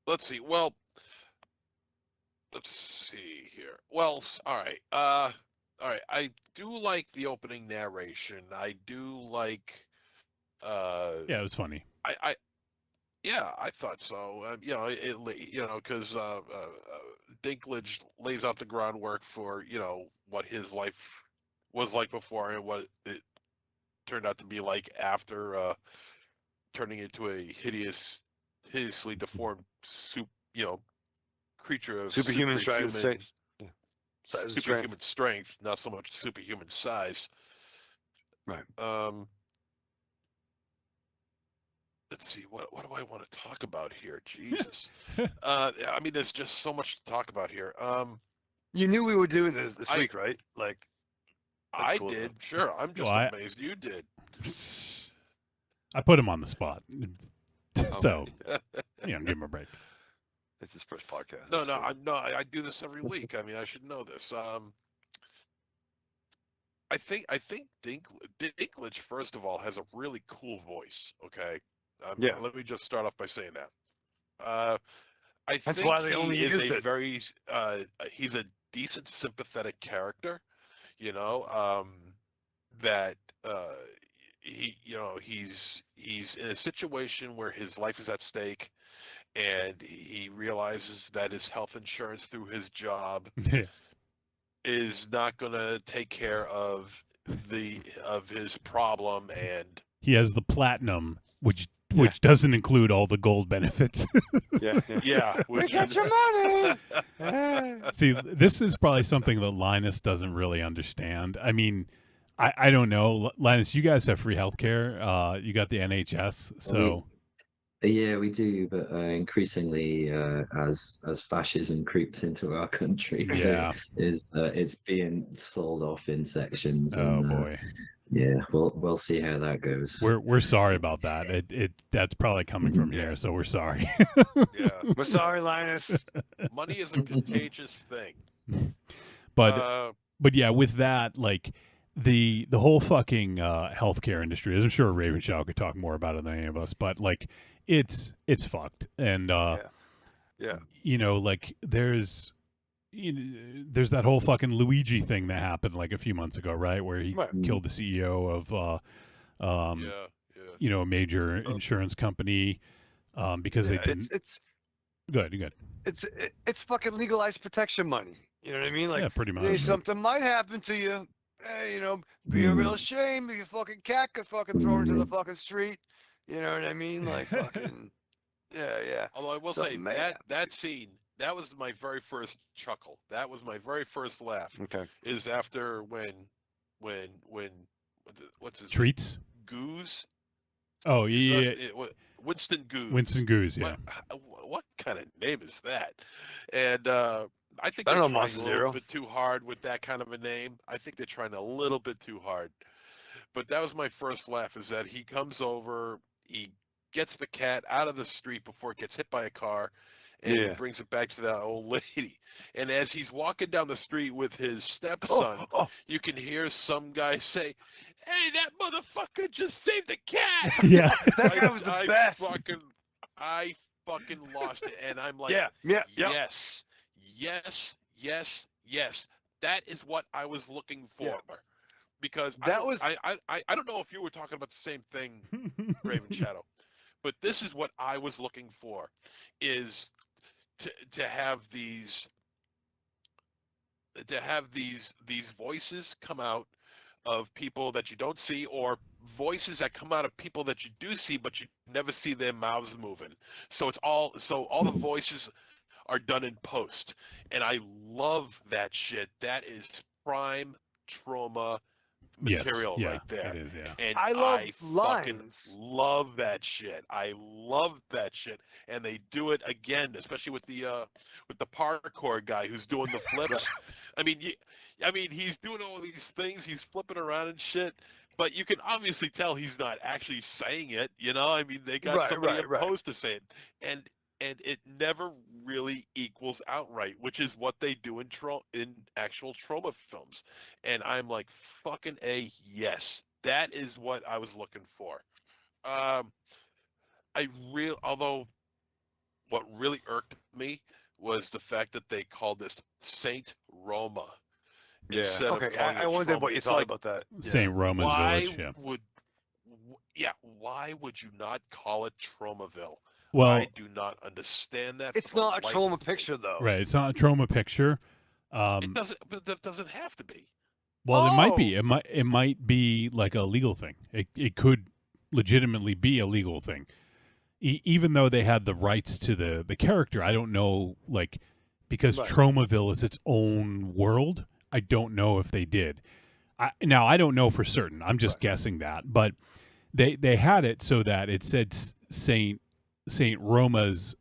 Let's see. Well, let's see here. Well, all right. All right. I do like the opening narration. I do like. Yeah, it was funny. I thought so. Because Dinklage lays out the groundwork for, you know, what his life was like before and what it turned out to be like after turning into a hideously deformed creature of superhuman strength, not so much superhuman size. Right. Let's see, what do I want to talk about here? Jesus. I mean, there's just so much to talk about here. You knew we were doing this week, right? Like, I did. Sure. I'm just amazed you did. I put him on the spot. So, you know, give him a break. It's his first podcast. I do this every week. I mean, I should know this. I think Dinklage, first of all, has a really cool voice. Okay. Let me just start off by saying that. I think why they only is used a it. very he's a decent, sympathetic character. You know, that he's in a situation where his life is at stake, and he realizes that his health insurance through his job is not going to take care of his problem, and he has the platinum, which doesn't include all the gold benefits. Yeah. We got your money. See, this is probably something that Linus doesn't really understand. I mean, I don't know, Linus. You guys have free healthcare. You got the NHS, so Yeah, we do, but increasingly, as fascism creeps into our country, Yeah. it's being sold off in sections. Oh and, boy. Yeah, we'll see how that goes. We're sorry about that. That's probably coming from here, so we're sorry. Yeah. We're sorry, Linus. Money is a contagious thing. But yeah, with that, like the whole fucking healthcare industry, as I'm sure Raven Shaw could talk more about it than any of us, but like it's fucked. And Yeah. you know, like there's that whole fucking Luigi thing that happened like a few months ago, right? Where he killed the CEO of you know, a major insurance company because they didn't. It's good. It's fucking legalized protection money. You know what I mean? Like, Yeah, pretty much. hey, something might happen to you. Hey, you know, be a real shame if your fucking cat got fucking thrown into the fucking street. You know what I mean? Like, fucking, yeah. Although I will say that scene, that was my very first chuckle. That was my very first laugh. Okay. Is after when what's his Treats? name? Goose. Oh yeah. Winston Goose. Winston Goose, yeah. What kind of name is that? And I think I they're don't know, trying Monster a Zero. little bit too hard with that kind of a name. I think they're trying a little bit too hard. But that was my first laugh, is that he comes over, he gets the cat out of the street before it gets hit by a car, and he brings it back to that old lady. And as he's walking down the street with his stepson, you can hear some guy say, "Hey, that motherfucker just saved the cat!" Yeah. That guy was the best. I fucking lost it, and I'm like, Yeah. yes. That is what I was looking for. Yeah. Because That I don't know if you were talking about the same thing, Raven Shadow, but this is what I was looking for, is to have these voices come out of people that you don't see, or voices that come out of people that you do see, but you never see their mouths moving. So all the voices are done in post, and I love that shit. That is prime trauma material right there. It is, yeah. And I love fucking lines. love that shit. I love that shit. And they do it again, especially with the parkour guy who's doing the flips. I mean, he's doing all these things. He's flipping around and shit. But you can obviously tell he's not actually saying it. You know, I mean, they got somebody in post to say it, and it never really equals outright, which is what they do in actual trauma films. And I'm like, fucking yes, that is what I was looking for. Although what really irked me was the fact that they called this Saint Roma. Instead of calling I it wondered Troma. what you It's thought like, about that. St. Roma's Village, yeah. Why would you not call it Tromaville? Well, I do not understand that. It's not a trauma picture, though. Right, it's not a trauma picture. It doesn't, but that doesn't have to be. Well, it might be. It might be like a legal thing. It could legitimately be a legal thing. Even though they had the rights to the character, I don't know, like, because Tromaville is its own world, I don't know if they did. Now, I don't know for certain. I'm just guessing that. But they had it so that it said Saint Roma's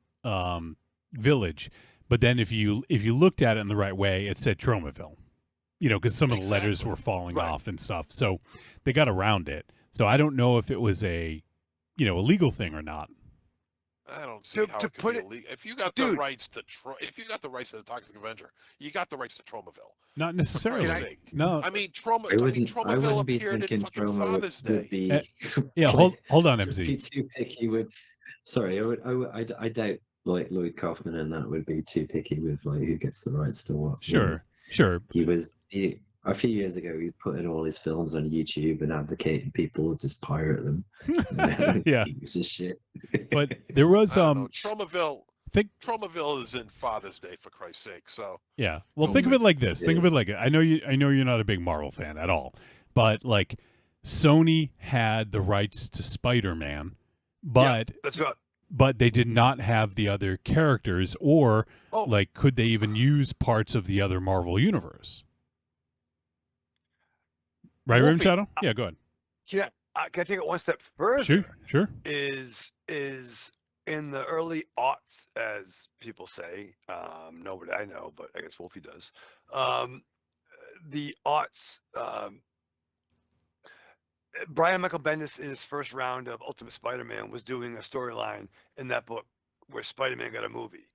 village. But then if you looked at it in the right way, it said Tromaville. You know, because some of the letters were falling off and stuff. So they got around it. So I don't know if it was a legal thing or not. I don't see how it could be illegal. If you got the rights to the Toxic Avenger, you got the rights to Tromaville. Not necessarily. No. I mean, Tromaville appeared in fucking Father's Day. Yeah, hold on, MZ. Be too picky with. Sorry, I doubt like Lloyd Kaufman and that would be too picky with like who gets the rights to what. Sure. A few years ago, he put in all his films on YouTube and advocated people just pirate them. Yeah, he uses shit. But there was Tromaville is in Father's Day, for Christ's sake. So yeah, well, think of it like this. Think of it like I know you're not a big Marvel fan at all, but like Sony had the rights to Spider-Man, but but they did not have the other characters, or like could they even use parts of the other Marvel universe? Right, Raven Shadow? Yeah, go ahead. Can I take it one step further? Sure. Is in the early aughts, as people say, nobody I know, but I guess Wolfie does. The aughts, Brian Michael Bendis in his first round of Ultimate Spider-Man was doing a storyline in that book where Spider-Man got a movie,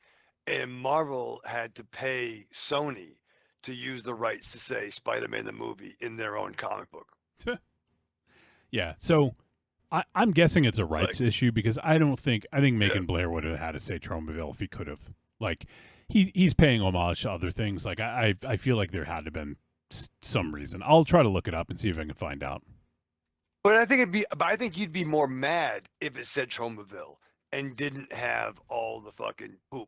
and Marvel had to pay Sony to use the rights to say Spider-Man the movie in their own comic book. Yeah, so I'm guessing it's a rights issue because I think Macon Blair would have had to say Tromaville if he could have. Like he's paying homage to other things. Like I feel like there had to have been some reason. I'll try to look it up and see if I can find out. But I think you'd be more mad if it said Tromaville and didn't have all the fucking poop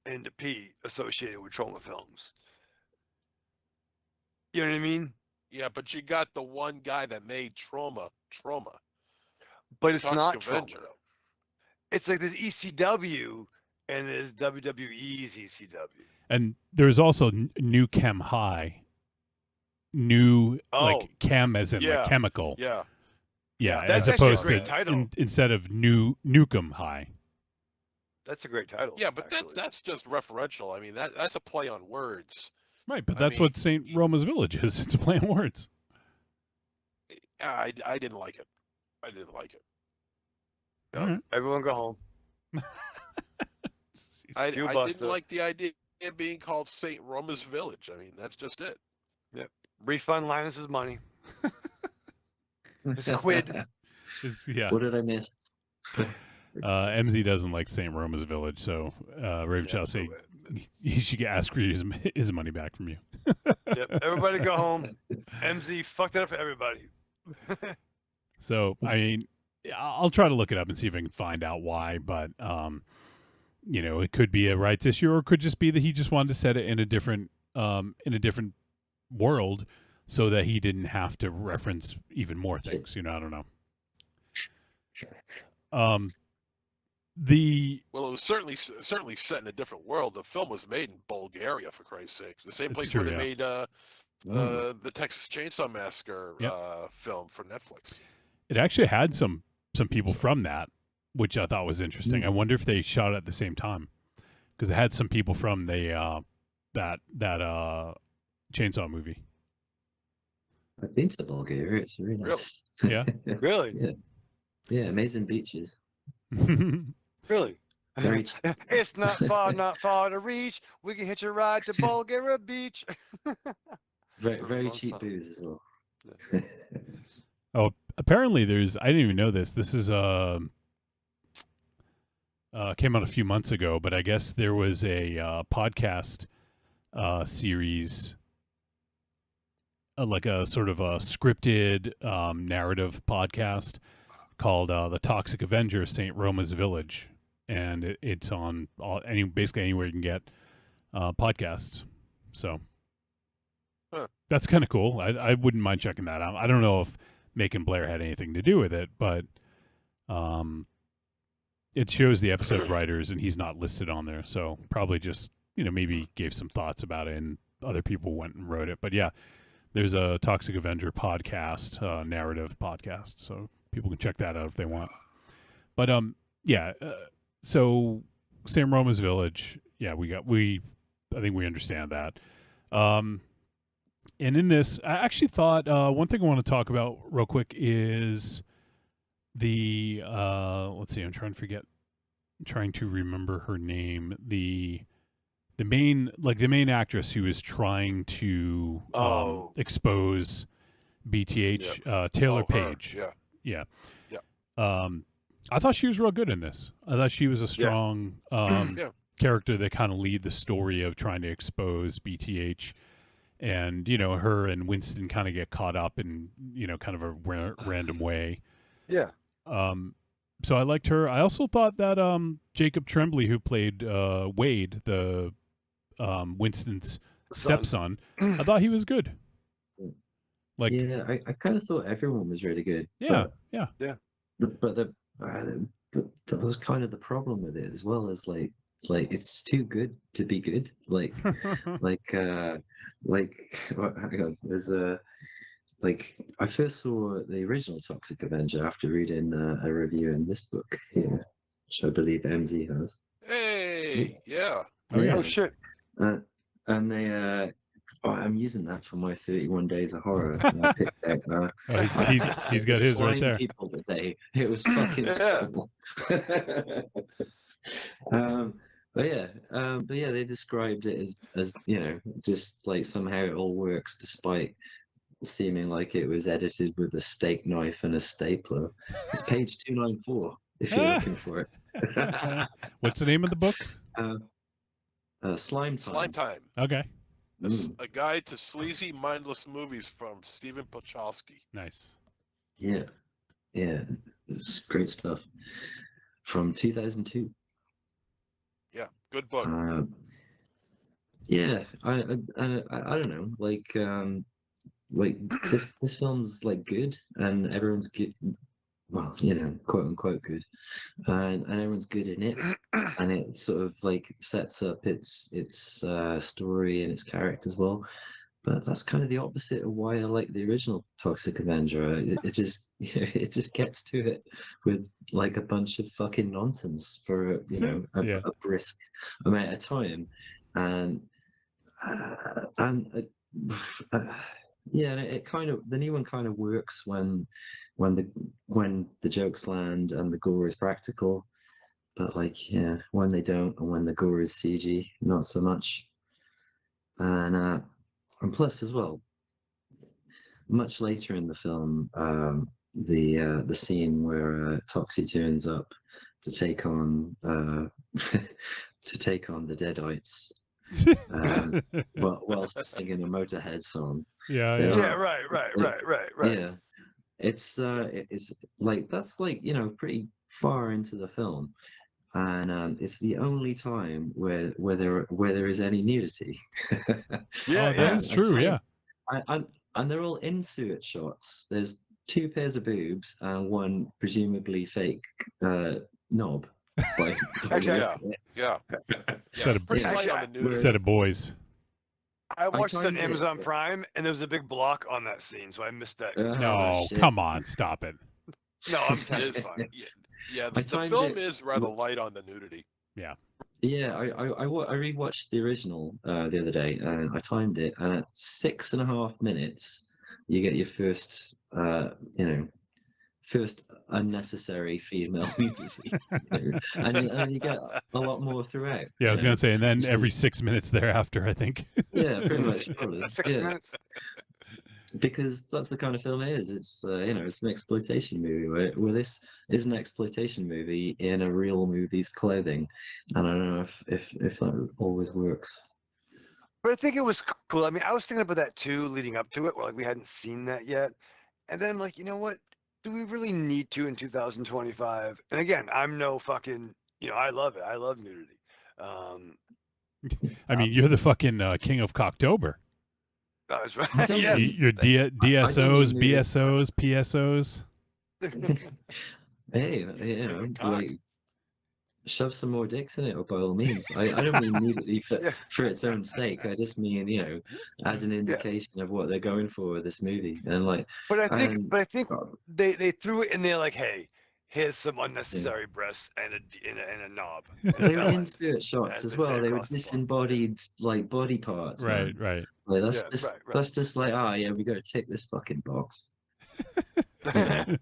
and the pee associated with Troma films. You know what I mean? Yeah, but you got the one guy that made Troma. But it's Toxic not Avenger. Troma. It's like there's ECW and there's WWE's ECW. And there's also New Chem High. Like chem as in like chemical. Yeah. Yeah, That's as opposed actually a great to title. Instead of Nukem High. That's a great title. Yeah, but that's just referential. I mean, that's a play on words. Right, but that's what St. Roma's Village is. It's a play on words. I didn't like it. I didn't like it. All right. Everyone go home. I didn't like the idea of being called St. Roma's Village. I mean, that's just it. Yep. Refund Linus's money. It's a quid. Yeah. What did I miss? MZ doesn't like St. Roma's Village, so Raven shall say he should ask for his money back from you. Yep. Everybody go home. MZ fucked it up for everybody. So, I mean, I'll try to look it up and see if I can find out why, but, it could be a rights issue or it could just be that he just wanted to set it in a different world so that he didn't have to reference even more things. I don't know. Well, it was certainly set in a different world. The film was made in Bulgaria, for Christ's sakes. The same It's place true, where they yeah. made the Texas Chainsaw Massacre film for Netflix. It actually had some people from that, which I thought was interesting. I wonder if they shot it at the same time because it had some people from the that Chainsaw movie. I've been to Bulgaria. It's really nice. Yeah. Really? Yeah, amazing beaches. Really? Very It's not far to reach. We can hitch a ride to Bulgaria Beach. very cheap booze as well. Oh, apparently there's. I didn't even know this. This is came out a few months ago, but I guess there was a podcast series, like a sort of a scripted narrative podcast called The Toxic Avenger: St. Roma's Village, and it's on basically anywhere you can get podcasts. So that's kind of cool. I wouldn't mind checking that out. I don't know if Macon Blair had anything to do with it, but it shows the episode writers, and he's not listed on there. So probably just maybe gave some thoughts about it, and other people went and wrote it. But yeah, there's a Toxic Avenger podcast, narrative podcast. So people can check that out if they want. But so St. Roma's Village, yeah, I think we understand that. And in this, I actually thought one thing I want to talk about real quick is the let's see, I'm trying to remember her name. The main actress who is trying to expose BTH, Taylor Page. Yeah. I thought she was real good in this. I thought she was a strong character that kind of lead the story of trying to expose BTH, and her and Winston kind of get caught up in kind of a random way. Yeah. So I liked her. I also thought that Jacob Tremblay, who played Wade, the Winston's stepson, I thought he was good. Like, yeah, I kind of thought everyone was really good. Yeah, But that was kind of the problem with it as well, as like it's too good to be good. Like hang on, there's I first saw the original Toxic Avenger after reading a review in this book here, which I believe MZ has. Hey, yeah. Oh, yeah. Oh shit. And they, I'm using that for my 31 Days of Horror. And I picked out, he's got his right Slime there. People today. It was fucking terrible. But yeah, they described it as just like somehow it all works despite seeming like it was edited with a steak knife and a stapler. It's page 294 if you're looking for it. What's the name of the book? Slime Time. Slime Time. Okay. A guide to sleazy, mindless movies from Stephen Pochowski. Nice. Yeah, it's great stuff from 2002. Yeah, good book. Yeah, I don't know, like this film's like good, and everyone's good. Well, quote unquote good, and everyone's good in it, and it sort of like sets up its story and its character as well. But that's kind of the opposite of why I like the original Toxic Avenger. It just it just gets to it with like a bunch of fucking nonsense for a brisk amount of time, and it kind of, the new one kind of works when the jokes land and the gore is practical, but when they don't and when the gore is CG, not so much. And plus as well, much later in the film, the scene where Toxie turns up to take on the Deadites. Whilst singing a Motorhead song. Right. Yeah, it's like that's pretty far into the film, and it's the only time where there is any nudity. That is true. Yeah, and they're all insert shots. There's 2 pairs of boobs and one presumably fake knob. Set of boys. I watched it on Amazon Prime, and there was a big block on that scene, so I missed that. No, come on, stop it. No, I'm kind of fine. Yeah, the film is rather light on the nudity. Yeah. Yeah, I rewatched the original the other day, and I timed it, and at 6.5 minutes, you get your first unnecessary female nudity, and you get a lot more throughout. Yeah, I was gonna say, and then every 6 minutes thereafter, I think. Yeah, pretty much. Probably. 6 minutes. Because that's the kind of film it is. It's it's an exploitation movie. Where this is an exploitation movie in a real movie's clothing, and I don't know if that always works. But I think it was cool. I mean, I was thinking about that too, leading up to it. Where we hadn't seen that yet, and then I'm like, you know what? Do we really need to in 2025? And again, I'm no fucking, I love it. I love nudity. I mean, you're the fucking king of Cocktober. That's right. Yes. Your DSOs, BSOs, PSOs. Hey, shove some more dicks in it, by all means. I don't mean immediately for its own sake. I just mean, as an indication of what they're going for with this movie. And but I think they threw it in there like, hey, here's some unnecessary breasts and a knob. They were insert shots as well. They were disembodied body parts. Right. That's just like, we got to tick this fucking box. And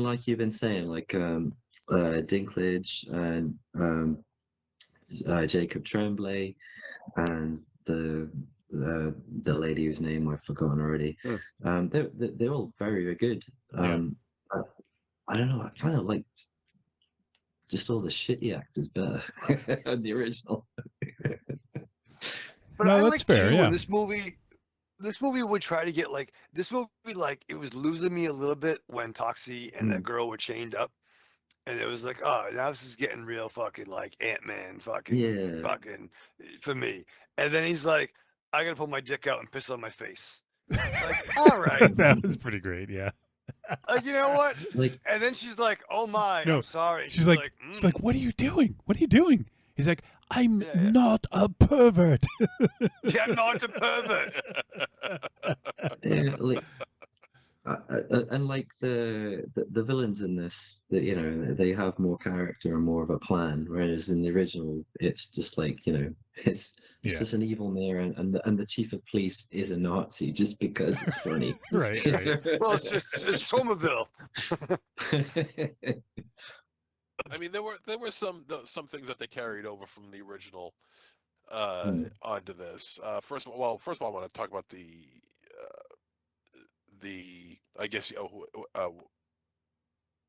like you've been saying, Dinklage and Jacob Tremblay and the lady whose name I've forgotten already. They're all very, very good. I don't know. I kind of liked just all the shitty actors better than the original. But no, I that's like fair. too, Yeah. This movie would try to get this movie, it was losing me a little bit when Toxie and that girl were chained up, and it was like, oh, now this is getting real fucking like Ant-Man fucking for me. And then he's like, I gotta pull my dick out and piss on my face. Like, all right, That was pretty great. Yeah. you know what? And then she's like, oh my, No, I'm sorry. She's like, what are you doing? What are you doing? He's like, I'm not a pervert. Yeah, I'm not a pervert. and like the villains in this, that they have more character and more of a plan, whereas in the original, it's just like it's just an evil mayor, and the chief of police is a Nazi just because it's funny. Right. Well, it's Somerville. I mean, there were some things that they carried over from the original onto this. First of all, I want to talk about the I guess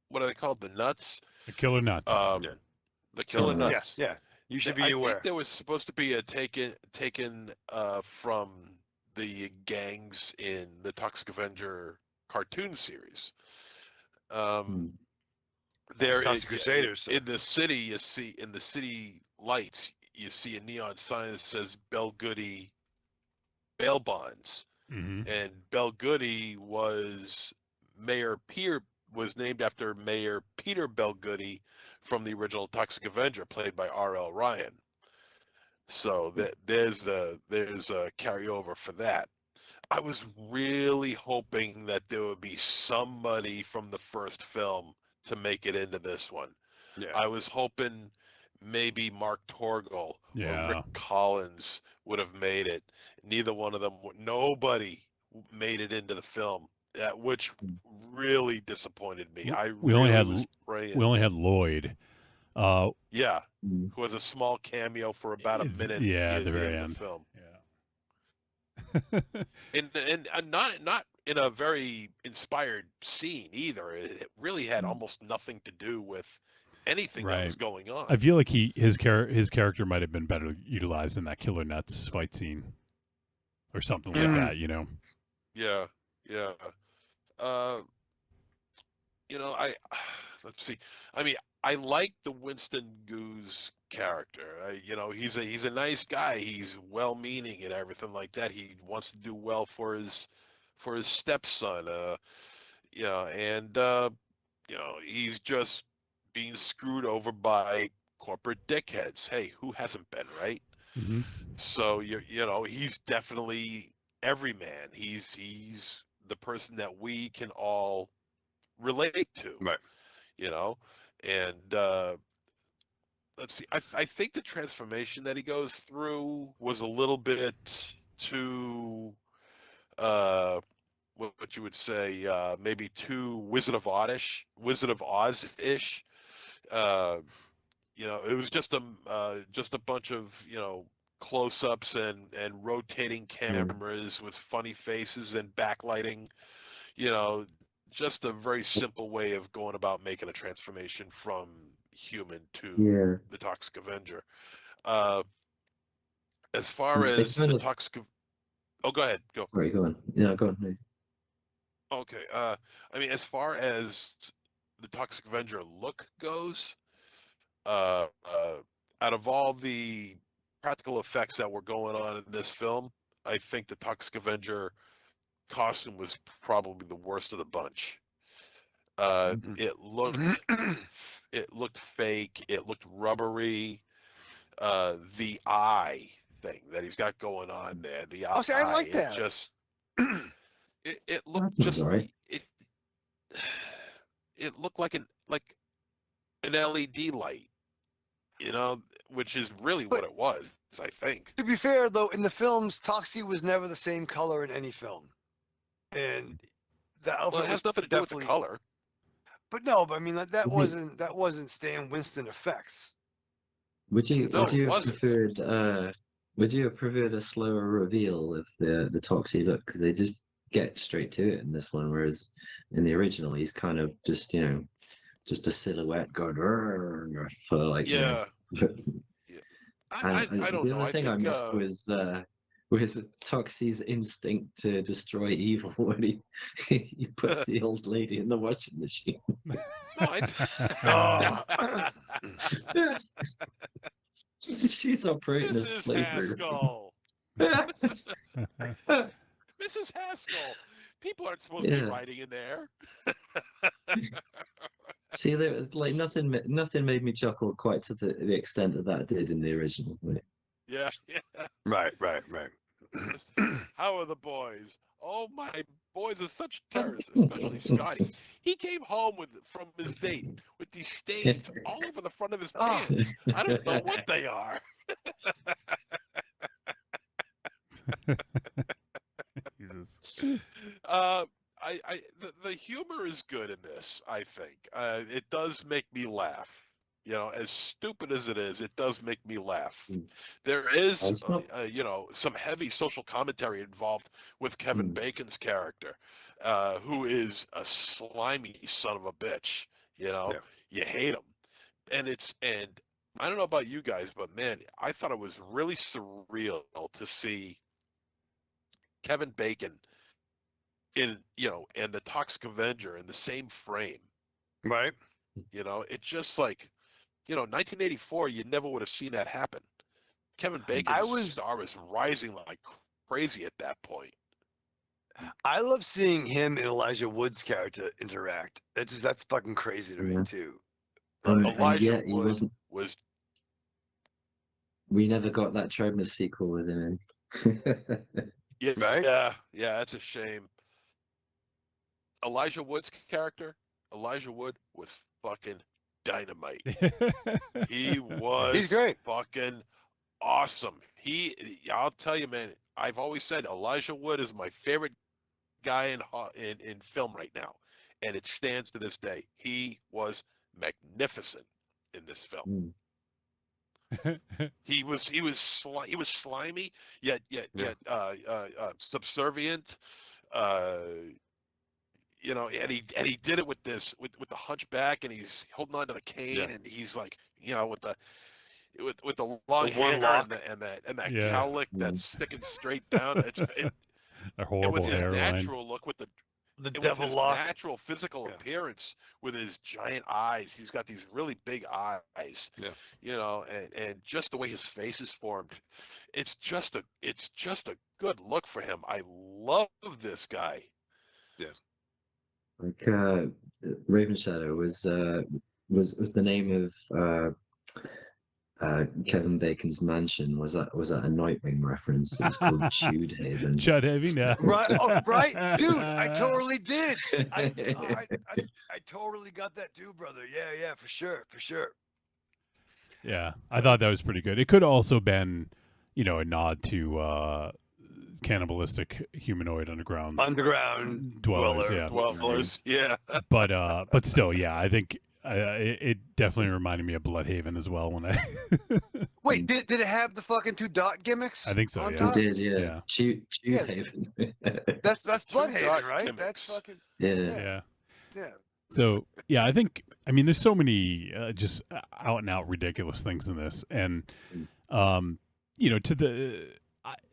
what are they called? The nuts. The killer nuts. The killer nuts. Yeah. You should be I aware. think there was supposed to be a taken from the gangs in the Toxic Avenger cartoon series. There Toxic Crusaders. In the city, you see in the city lights, you see a neon sign that says Bell Goody bail bonds. And Bell Goody was named after Mayor Peter Bell Goody from the original Toxic Avenger, played by R.L. Ryan. So there's a carryover for that. I was really hoping that there would be somebody from the first film to make it into this one. Yeah. I was hoping maybe Mark Torgl or Rick Collins would have made it. Neither one of them, nobody made it into the film, which really disappointed me. We only had Lloyd. Who has a small cameo for about a minute. At the very end. Of the film. and not in a very inspired scene either. It really had almost nothing to do with anything that was going on. I feel like his character might have been better utilized in that Killer Nuts fight scene, or something like that. Yeah. Let's see. I mean, I like the Winston Goose character. He's a nice guy. He's well-meaning and everything like that. He wants to do well for his stepson. He's just being screwed over by corporate dickheads. Hey, who hasn't been, right? So he's definitely every man. He's the person that we can all relate to, right? And let's see. I think the transformation that he goes through was a little bit too, what you would say, maybe too Wizard of Oz-ish. It was just a bunch of close-ups and rotating cameras with funny faces and backlighting. Just a very simple way of going about making a transformation from human to the Toxic Avenger. As far as the Toxic, go ahead. Go. Right, go on. Yeah, go on. Okay. I mean, as far as the Toxic Avenger look goes, out of all the practical effects that were going on in this film, I think the Toxic Avenger costume was probably the worst of the bunch. It looked fake. It looked rubbery. The eye thing that he's got going on there. The eye. I like that. It looked just right. It looked like an LED light, which is really what it was, I think. To be fair, though, in the films, Toxie was never the same color in any film, and the outfit it has nothing to do with the color. But no, I mean that wasn't Stan Winston effects. Would you have preferred a slower reveal of the Toxie look, because they just get straight to it in this one, whereas in the original he's kind of just just a silhouette going for like I don't know. The other thing I missed was Toxie's instinct to destroy evil when he puts the old lady in the washing machine. She's operating as slavery. Mrs. Haskell, people aren't supposed to be riding in there. See, like nothing made me chuckle quite to the extent that did in the original. Yeah. Right. How are the boys? Oh, my boys are such terrorists, especially Scotty. He came home from his date with these stains all over the front of his pants. I don't know what they are. Jesus. The humor is good in this. I think it does make me laugh. You know, as stupid as it is, it does make me laugh. There is, some heavy social commentary involved with Kevin Bacon's character, who is a slimy son of a bitch. You know, you hate him, and I don't know about you guys, but man, I thought it was really surreal to see Kevin Bacon and the Toxic Avenger in the same frame. Right. You know, it just like, 1984, you never would have seen that happen. Kevin Bacon's star was rising like crazy at that point. I love seeing him and Elijah Wood's character interact. That's fucking crazy to me too. Elijah Wood was. We never got that Troma sequel with him in. Yeah, right? Yeah, that's a shame. Elijah Wood's character, Elijah Wood was fucking dynamite. He's great. Fucking awesome. I'll tell you, man, I've always said Elijah Wood is my favorite guy in film right now, and it stands to this day. He was magnificent in this film. He was slimy, yet subservient. And he did it with the hunchback, and he's holding on to the cane, and he's like, with the long hair and that cowlick that's sticking straight down. A horrible with his hairline. natural look, with devil his lock. natural physical appearance, with his giant eyes. He's got these really big eyes. Yeah. And just the way his face is formed, it's just a good look for him. I love this guy. Yeah. Like Raven Shadow was the name of Kevin Bacon's mansion. Was that a Nightwing reference? It was called Chudhaven. Chudhaven, yeah. Right, dude. I totally did. I totally got that too, brother. Yeah, for sure. Yeah, I thought that was pretty good. It could also been, a nod to cannibalistic humanoid underground dwellers. Yeah. Dwellers. Yeah. But still, yeah, I think it definitely reminded me of Bloodhaven as well when I. Wait, did it have the fucking 2 dot gimmicks? I think so. On Yeah. top? It did, yeah. Chudhaven. That's Bloodhaven, right? Gimmicks. That's fucking. Yeah. Yeah. So yeah, I think there's so many just out and out ridiculous things in this, and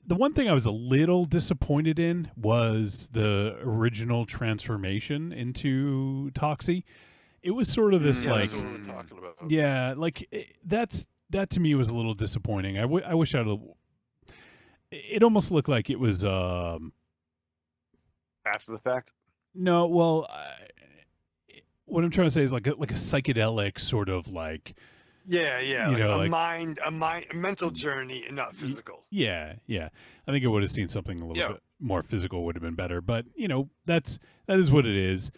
the one thing I was a little disappointed in was the original transformation into Toxie. It was sort of this that's what we're talking about. yeah, like that to me was a little disappointing. I wish it almost looked like it was After the fact. no, well, what I'm trying to say is like a psychedelic sort of like. Yeah, like a mental journey and not physical. Yeah. I think I would have seen something a little bit more physical would have been better, but that is what it is.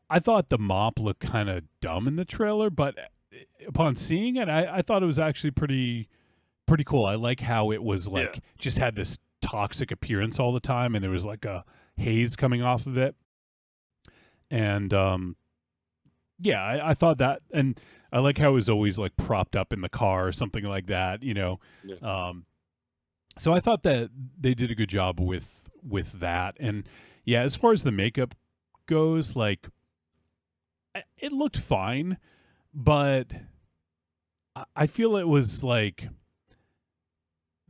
I thought the mop looked kind of dumb in the trailer, but upon seeing it, I thought it was actually pretty cool. I like how it was like just had this toxic appearance all the time, and there was like a haze coming off of it. And I thought that, and I like how it was always like propped up in the car or something like that, So I thought that they did a good job with that. And yeah, as far as the makeup goes, like it looked fine, but I feel it was like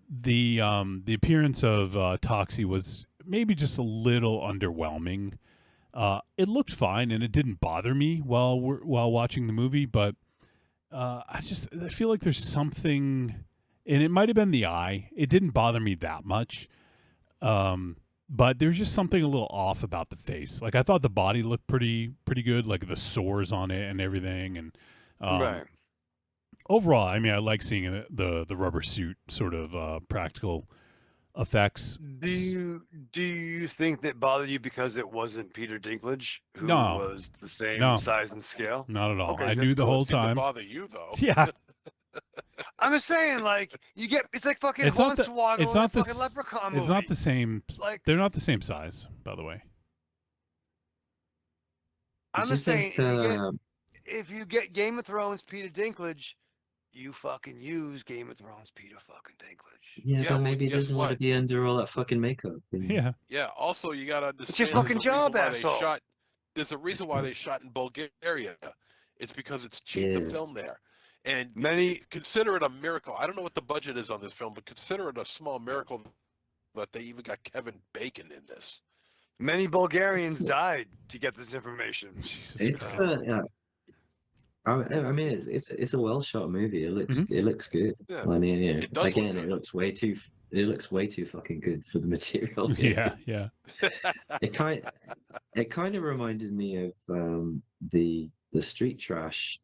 the appearance of Toxie was maybe just a little underwhelming. It looked fine and it didn't bother me while watching the movie, but I feel like there's something, and it might have been the eye. It didn't bother me that much, but there's just something a little off about the face. Like I thought the body looked pretty good, like the sores on it and everything, and right. Overall, I mean, I like seeing the rubber suit sort of practical effects. Do you think that bothered you because it wasn't Peter Dinklage, who No. was the same No. size and scale? Not at all. Okay, I that's knew the cool. whole Seemed to time. bother you though. Yeah. I'm just saying, like, it's like fucking It's not Hornswoggle it's in a not the fucking Leprechaun it's movie. not the same. Like, They're not the same size, by the way. I'm Did you just saying, think, if you get Game of Thrones Peter Dinklage, you fucking use Game of Thrones Peter fucking Dinklage. yeah, Yeah, but well, maybe he guess doesn't want to what? be under all that fucking makeup. and- Yeah. Yeah. Also, you gotta understand. It's your fucking job, asshole. There's a reason why they shot in Bulgaria. It's because it's cheap to Yeah. film there. And Many consider it a miracle. I don't know what the budget is on this film, but consider it a small miracle that they even got Kevin Bacon in this. many Bulgarians died to get this information. Jesus It's Christ. yeah. I mean, it's a well shot movie. It looks good. Yeah. I mean, yeah, It does look again, good. it looks way too fucking good for the material. Yeah, yeah. It kind of reminded me of the Street Trash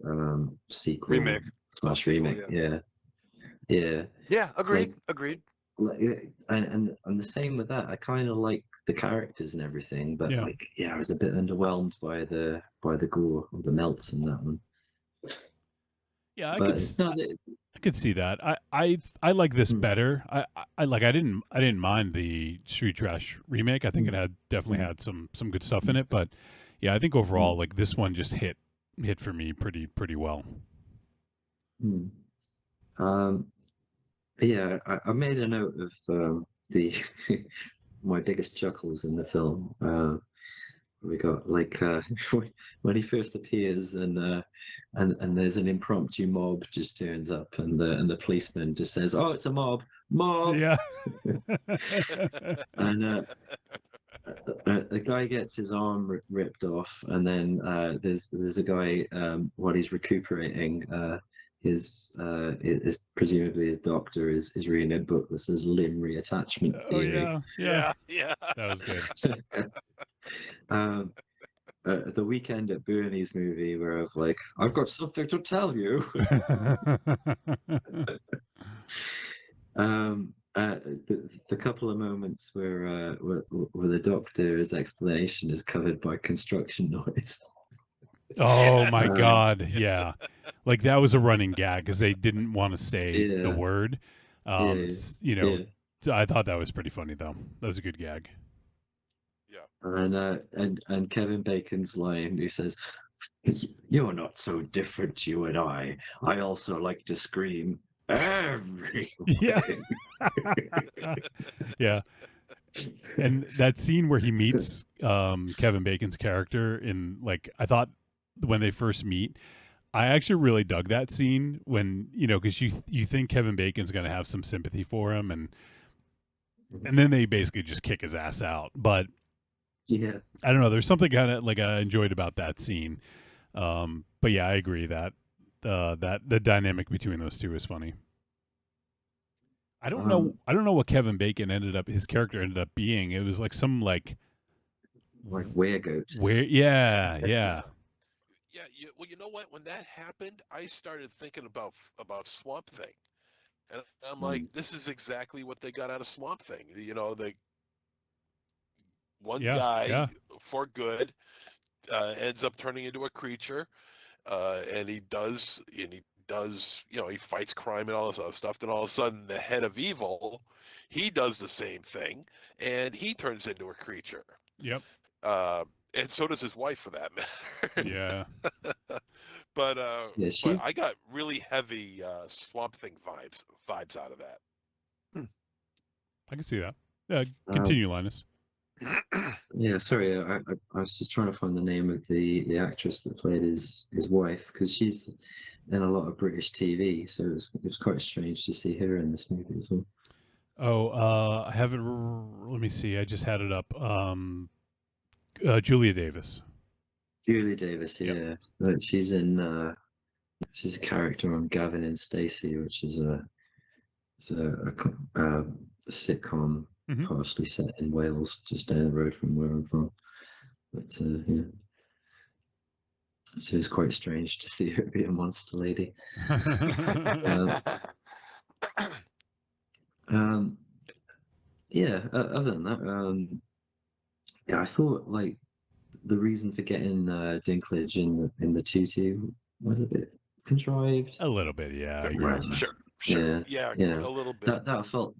sequel Remake. / remake. Yeah, yeah. Yeah, agreed. Like- Agreed. And the same with that. I kind of like the characters and everything, but Yeah. like, yeah, I was a bit underwhelmed by the gore or the melts in that one. Yeah, I But could it's not. I could see that. I like this better. I didn't mind the Street Trash remake. I think it had definitely had some good stuff in it, but yeah, I think overall like this one just hit for me pretty well. Hmm. Yeah, I made a note of the my biggest chuckles in the film. We got like when he first appears and there's an impromptu mob just turns up and the policeman just says, "Oh, it's a mob." Yeah. And the guy gets his arm ripped off, and then there's a guy while he's recuperating. His presumably his doctor is reading a book that says limb reattachment Oh theory. yeah. Yeah. That was good. The Weekend at Bernie's movie where I've got something to tell you. The couple of moments where the doctor's explanation is covered by construction noise. Oh my God, yeah. Like that was a running gag because they didn't want to say the Yeah. word. Yeah, You know, yeah. so I thought that was pretty funny though. That was a good gag. And Kevin Bacon's line, who says, "You're not so different, you and I. I also like to scream every." Yeah. Yeah. And that scene where he meets Kevin Bacon's character in I thought when they first meet, I actually really dug that scene when, because you think Kevin Bacon's going to have some sympathy for him and then they basically just kick his ass out. But Yeah. I don't know. There's something kind of I enjoyed about that scene. But yeah, I agree that that the dynamic between those two is funny. I don't know. I don't know what Kevin Bacon his character ended up being. It was some weregoat. Yeah. Yeah. Well, you know what? When that happened, I started thinking about Swamp Thing, and I'm like, this is exactly what they got out of Swamp Thing. One guy for good ends up turning into a creature, and he fights crime and all this other stuff. Then all of a sudden, the head of evil, he does the same thing, and he turns into a creature. Yep. And so does his wife, for that matter. Yeah. But she's- I got really heavy Swamp Thing vibes out of that. I can see that. Continue, Linus. Yeah, sorry, I was just trying to find the name of the actress that played his wife, because she's in a lot of British TV, so it was quite strange to see her in this movie as well. Oh, I have it. Let me see. I just had it up. Julia Davis. Julia Davis, yeah. She's in. She's a character on Gavin and Stacey, which is a sitcom, partially set in Wales, just down the road from where I'm from. But yeah, so it's quite strange to see her be a monster lady. Yeah. Other than that, yeah, I thought like the reason for getting Dinklage in the tutu was a bit contrived. A little bit, yeah. I agree. Right. Sure. Yeah. Yeah, a little bit. That felt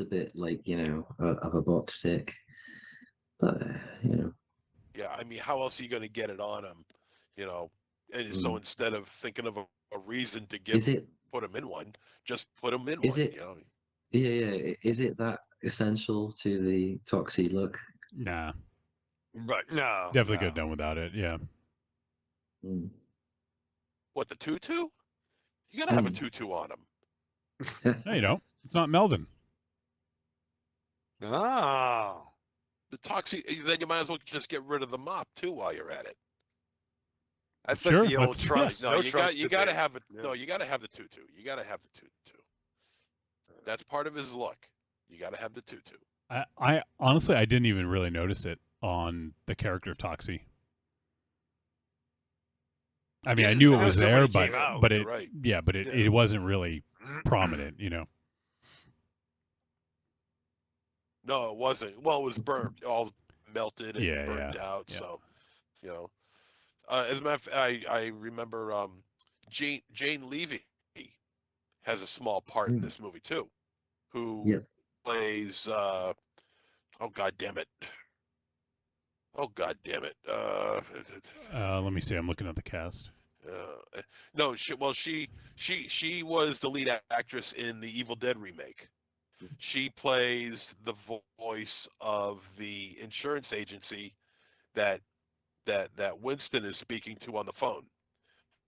a bit like of a box tick, but Yeah, I mean, how else are you going to get it on him? And so instead of thinking of a reason to put him in one, just put him in Is one. it? Yeah. Is it that essential to the Toxie look? Nah. Right. No. Definitely could have done without it. Yeah. What, the tutu? You got to have a tutu on him. No, you don't. It's not Melvin. Oh. The Toxie, then you might as well just get rid of the mop too while you're at it. That's Sure, like the old let's- trunks. No, No you trunks got to debate. have it. Yeah. No, you got to have the tutu. You got to have the tutu. That's part of his look. You got to have the tutu. I honestly, I didn't even really notice it on the character of Toxie. I mean, I knew it was when there, it came out, but you're it, right. yeah, but it wasn't really prominent, No, it wasn't. Well, it was burnt, all melted and Yeah, burnt yeah, out. yeah. So, as a matter of fact, I remember Jane Levy has a small part in this movie too, who plays. Oh God damn it! Oh God damn it! Let me see. I'm looking at the cast. No, she was the lead actress in the Evil Dead remake. She plays the voice of the insurance agency that Winston is speaking to on the phone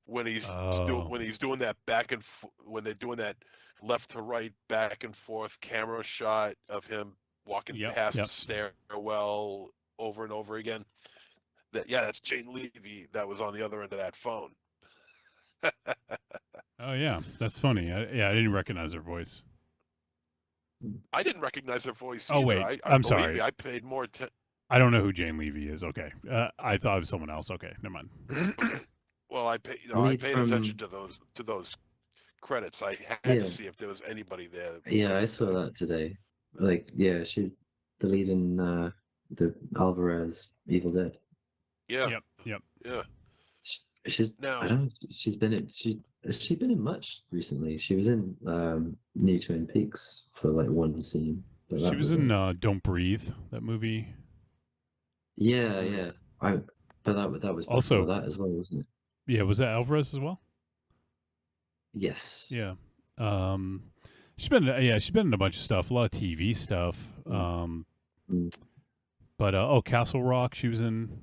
when he's doing that when they're doing that left to right back and forth camera shot of him walking past the stairwell over and over again. That's Jane Levy that was on the other end of that phone. Oh yeah, that's funny. I didn't recognize her voice. I didn't recognize her voice. Oh, either. wait, I'm I'm sorry. sorry. I paid more attention. I don't know who Jane Levy is. Okay, I thought it was someone else. Okay, never mind. Well, I paid Read attention to those credits. I had to see if there was anybody there. Yeah, I saw that today. Like, yeah, she's the lead in the Alvarez Evil Dead. Yeah. Yep. Yeah. She's I don't know. Has she been in much recently? She was in New Twin Peaks for like one scene. But She that was in Don't Breathe, that movie. Yeah. But that was Also- before that as well, wasn't it? Yeah, was that Alvarez as well? Yes. Yeah. She's been in a bunch of stuff, a lot of TV stuff. But Castle Rock, she was in.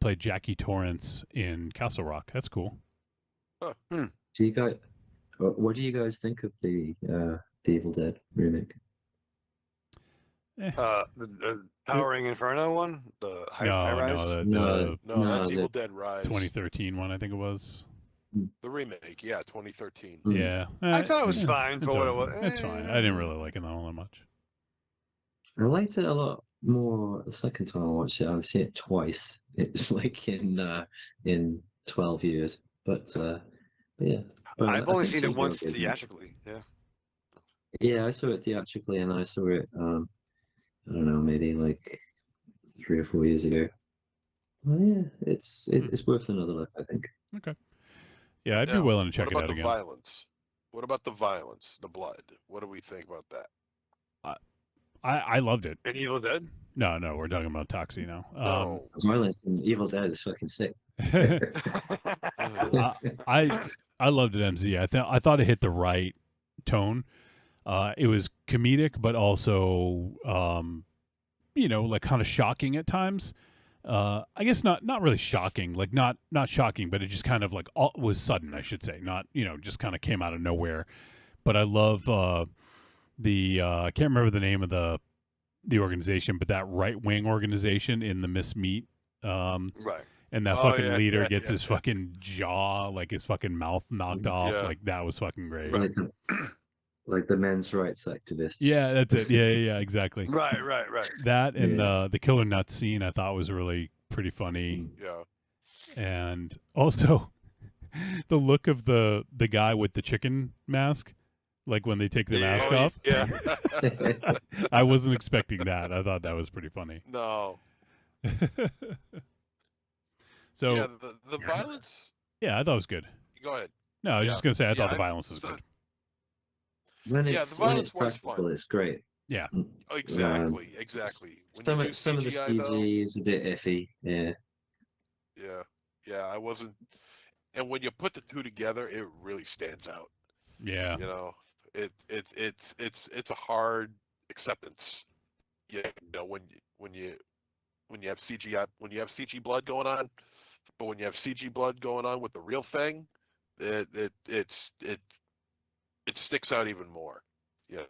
Played Jackie Torrance in Castle Rock. That's cool. Do you guys? What do you guys think of the Evil Dead remake? The Towering Inferno one, the high rise. No, that's Evil Dead Rise. 2013 one, I think it was. The remake, 2013. Yeah, I thought it was fine for what it was. It's fine. I didn't really like it all that much. I liked it a lot more the second time I watched it. I've seen it twice. It's like in 12 years. But yeah. But I've I only think seen she it once did good. theatrically. Yeah. Yeah, I saw it theatrically, and I saw it. I don't know, maybe like 3 or 4 years ago. Well, yeah, it's worth another look, I think. Okay. Yeah, I'd be willing to check it What out about the again. violence? What about the violence, the blood? What do we think about that? I loved it. In Evil Dead? No, we're talking about Toxie now. Violence in Evil Dead is fucking sick. I loved it, MZ. I thought it hit the right tone. It was comedic, but also, like kind of shocking at times. I guess not really shocking, like not shocking, but it just kind of like was sudden, I should say. Not, just kind of came out of nowhere. But I love I can't remember the name of the organization, but that right wing organization in the Miss Meat. Right. And that fucking leader gets his fucking jaw, like his fucking mouth knocked off. Yeah. Like that was fucking great. Like the men's rights activists. Yeah, that's it. Yeah, exactly. Right. That and the killer nuts scene I thought was really pretty funny. Yeah. And also the look of the guy with the chicken mask, Like when they take the Yeah, mask oh, off. yeah. I wasn't expecting that. I thought that was pretty funny. No. So yeah, the violence. yeah, I thought it was good. Go ahead. No, I was Yeah. just gonna say I thought Yeah, the violence was good. When Yeah, it's the when violence it's was practical, fun. it's great. Yeah. Exactly. Exactly. When Some you do of some of the CGI, though, CG is a bit iffy. Yeah. yeah, I wasn't. And when you put the two together, it really stands out. Yeah. You know, it's a hard acceptance. Yeah, you know, when you have CGI, when you have CG blood going on, but when you have CG blood going on with the real thing, it sticks out even more. Yeah.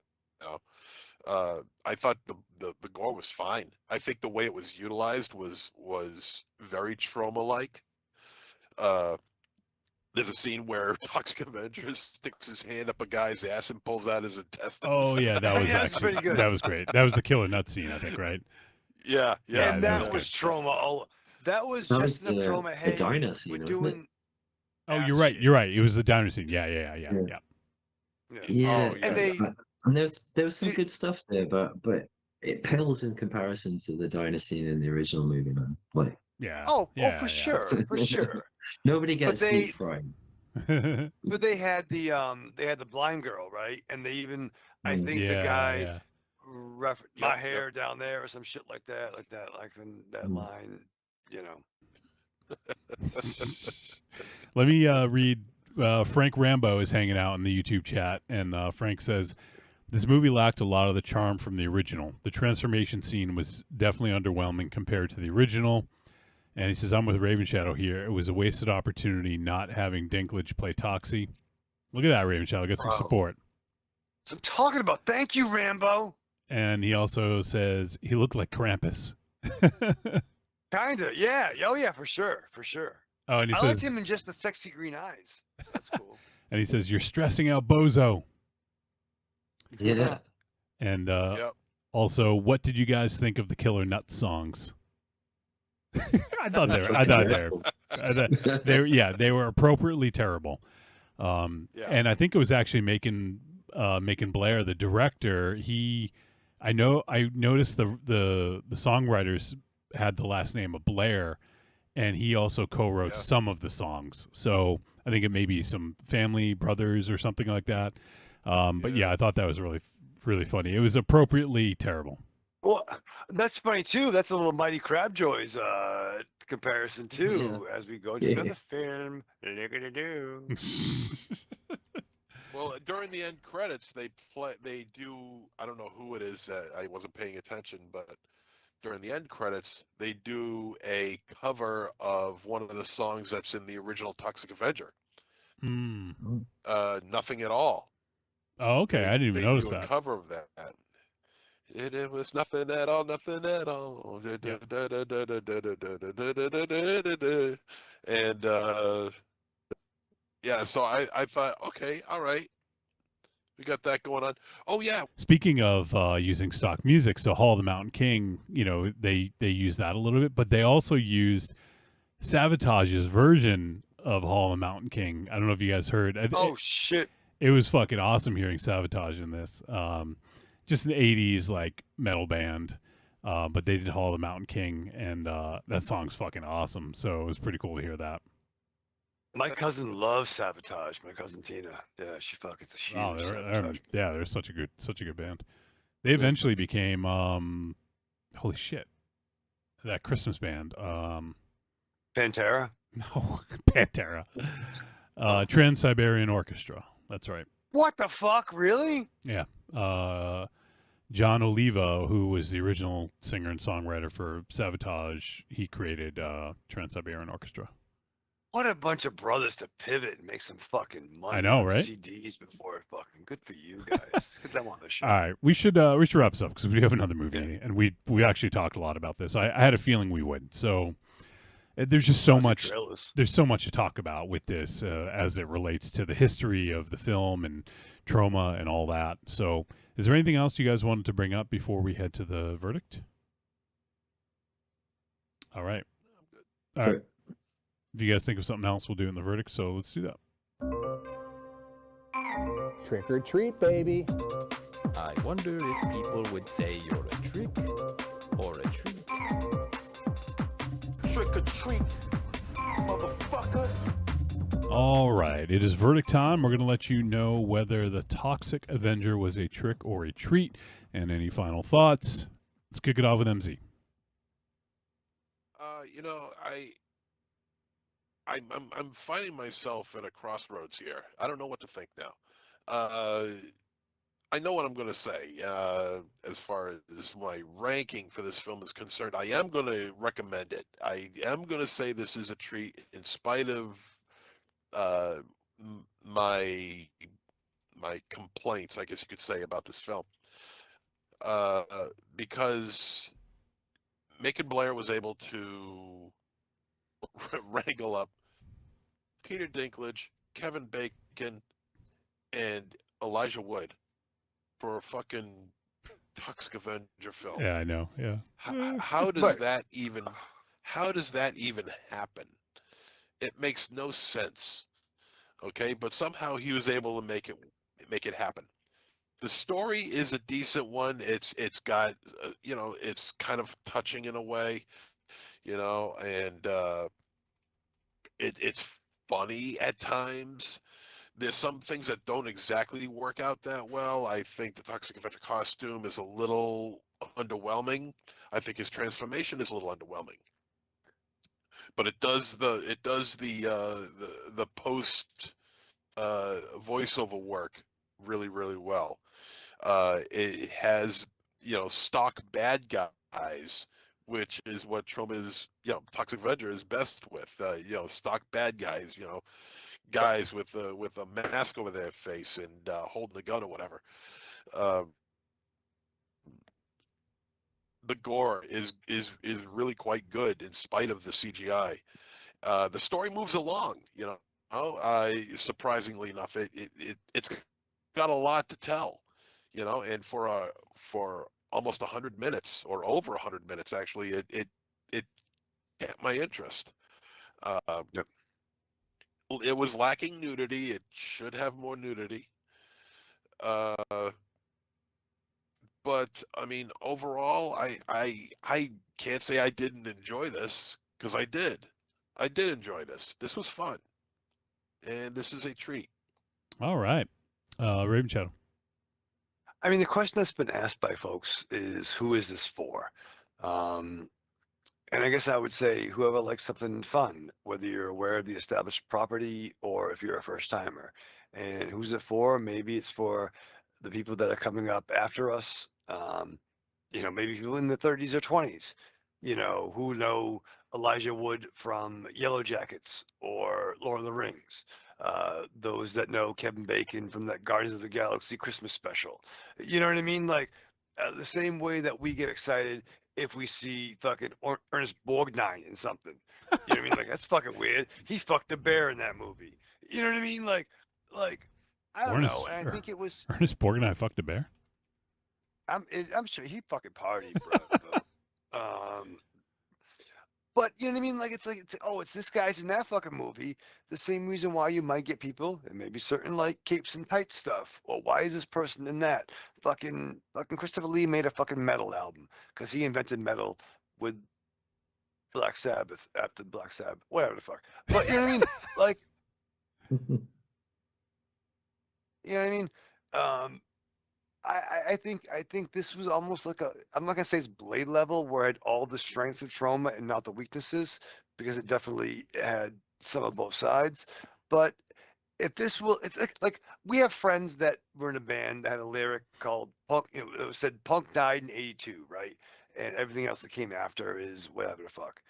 You know, I thought the gore was fine. I think the way it was utilized was very trauma-like. There's a scene where Toxic Avenger sticks his hand up a guy's ass and pulls out his intestines. Oh yeah, that was Yeah, that's actually pretty good. that was great. That was the killer nut scene, I think, right? Yeah, yeah. And that that was was trauma. That was That just was enough the- trauma. the Hey, diner we're scene, wasn't it? doing. Oh, ass you're right. shit. You're right. It was the diner scene. Yeah. Yeah. Yeah. Yeah, Oh, yeah. And they. and there was some Dude. good stuff there, but it pales in comparison to the diner scene in the original movie, man. Like Yeah. Oh, yeah, for yeah. sure, for sure. nobody gets they- deep fried. But they had the blind girl, right? And they even, I think the Yeah, guy, yeah. my Yep, hair down there or some shit like that, like in that line, you know. Let me read. Frank Rambo is hanging out in the YouTube chat, and Frank says, this movie lacked a lot of the charm from the original. The transformation scene was definitely underwhelming compared to the original. And he says, I'm with Raven Shadow here. It was a wasted opportunity not having Dinklage play Toxie. Look at that, Raven Shadow. Get some Bro. support. So I'm talking about. Thank you, Rambo. And he also says he looked like Krampus. Kinda, yeah. Oh yeah, for sure, for sure. Oh, and he I says, liked him in just the sexy green eyes. That's cool. and he says, you're stressing out Bozo. Yeah. And Yep. also, what did you guys think of the Killer Nuts songs? I thought they were appropriately terrible. Yeah. And I think it was actually Macon Blair, the director. I noticed the songwriters had the last name of Blair, and he also co-wrote some of the songs. So I think it may be some family brothers or something like that. But yeah, I thought that was really, really funny. It was appropriately terrible. Well, that's funny too. That's a little Mighty Crabjoy's comparison too. As we go through the film, do. Well, during the end credits, they do. I don't know who it is that I wasn't paying attention, but during the end credits, they do a cover of one of the songs that's in the original Toxic Avenger. Nothing at all. Oh, okay. I didn't even notice do a that. cover of that. It was nothing at all, nothing at all. And yeah, so I thought, okay, all right, we got that going on. Oh yeah. Speaking of using stock music, so Hall of the Mountain King, they used that a little bit, but they also used Savage's version of Hall of the Mountain King. I don't know if you guys heard. Oh shit! It was fucking awesome hearing Savatage in this. Just an 80s like metal band, but they did Hall of the Mountain King, and that song's fucking awesome. So it was pretty cool to hear that. My cousin loves Sabotage. My cousin Tina. Yeah, she fucking huge. Oh, Sabotage. they're such a good band. They eventually became holy shit, that Christmas band. Pantera. No, Pantera. Trans-Siberian Orchestra. That's right. What the fuck? Really? Yeah. John Oliva, who was the original singer and songwriter for Savatage, he created Trans-Siberian Orchestra. What a bunch of brothers to pivot and make some fucking money. I know, on right? CDs before fucking. Good for you guys. Get them on the show. All right, we should wrap this up because we have another movie, and we actually talked a lot about this. I had a feeling we would. So there's just so much. There's so much to talk about with this as it relates to the history of the film and trauma and all that. So, is there anything else you guys wanted to bring up before we head to the verdict? All right. All right. If you guys think of something else, we'll do it in the verdict. So let's do that. Trick or treat, baby. I wonder if people would say you're a trick or a treat. Trick or treat, motherfucker. All right, it is verdict time. We're going to let you know whether the Toxic Avenger was a trick or a treat, and any final thoughts. Let's kick it off with MZ. You know, I'm finding myself at a crossroads here. I don't know what to think now. I know what I'm going to say as far as my ranking for this film is concerned. I am going to recommend it. I am going to say this is a treat in spite of my complaints, I guess you could say, about this film. Because Macon Blair was able to wrangle up Peter Dinklage, Kevin Bacon, and Elijah Wood for a fucking Toxic Avenger film. Yeah, I know. Yeah. How does that even happen? It makes no sense. Okay, but somehow he was able to make it happen. The story is a decent one. It's got it's kind of touching in a way, and it's funny at times. There's some things that don't exactly work out that well. I think the Toxic Avenger costume is a little underwhelming. I think his transformation is a little underwhelming. But it does the post voiceover work really, really well. It has stock bad guys, which is what Troma is Toxic Avenger is best with. Stock bad guys. Guys with a mask over their face and holding a gun or whatever. The gore is really quite good in spite of the CGI. The story moves along, surprisingly enough, it's got a lot to tell, and for almost 100 minutes or over 100 minutes, actually, it kept my interest. Yep. It was lacking nudity. It should have more nudity. But I mean, overall, I can't say I didn't enjoy this, because I did. I did enjoy this. This was fun, and this is a treat. All right, Raven Shadow. I mean, the question that's been asked by folks is, who is this for? And I guess I would say whoever likes something fun, whether you're aware of the established property or if you're a first timer. And who's it for? Maybe it's for the people that are coming up after us. Maybe people in the 30s or 20s, who know Elijah Wood from Yellow Jackets or Lord of the Rings. Those that know Kevin Bacon from that Guardians of the Galaxy Christmas special. You know what I mean? Like the same way that we get excited if we see fucking Ernest Borgnine in something. You know what I mean? Like, that's fucking weird. He fucked a bear in that movie. You know what I mean? Like I don't know. And I think it was Ernest Borgnine fucked a bear. I'm sure he fucking partied, bro. But you know what I mean? Like it's this guy's in that fucking movie. The same reason why you might get people, and maybe certain like capes and tights stuff. Or why is this person in that? Fucking Christopher Lee made a fucking metal album because he invented metal with Black Sabbath after Black Sabbath, whatever the fuck. But you know what I mean? Like, you know what I mean? I think this was almost like I'm not gonna say it's Blade level where it had all the strengths of Troma and not the weaknesses, because it definitely had some of both sides. But if this will, it's like we have friends that were in a band that had a lyric called Punk. It said Punk died in '82, right? And everything else that came after is whatever the fuck,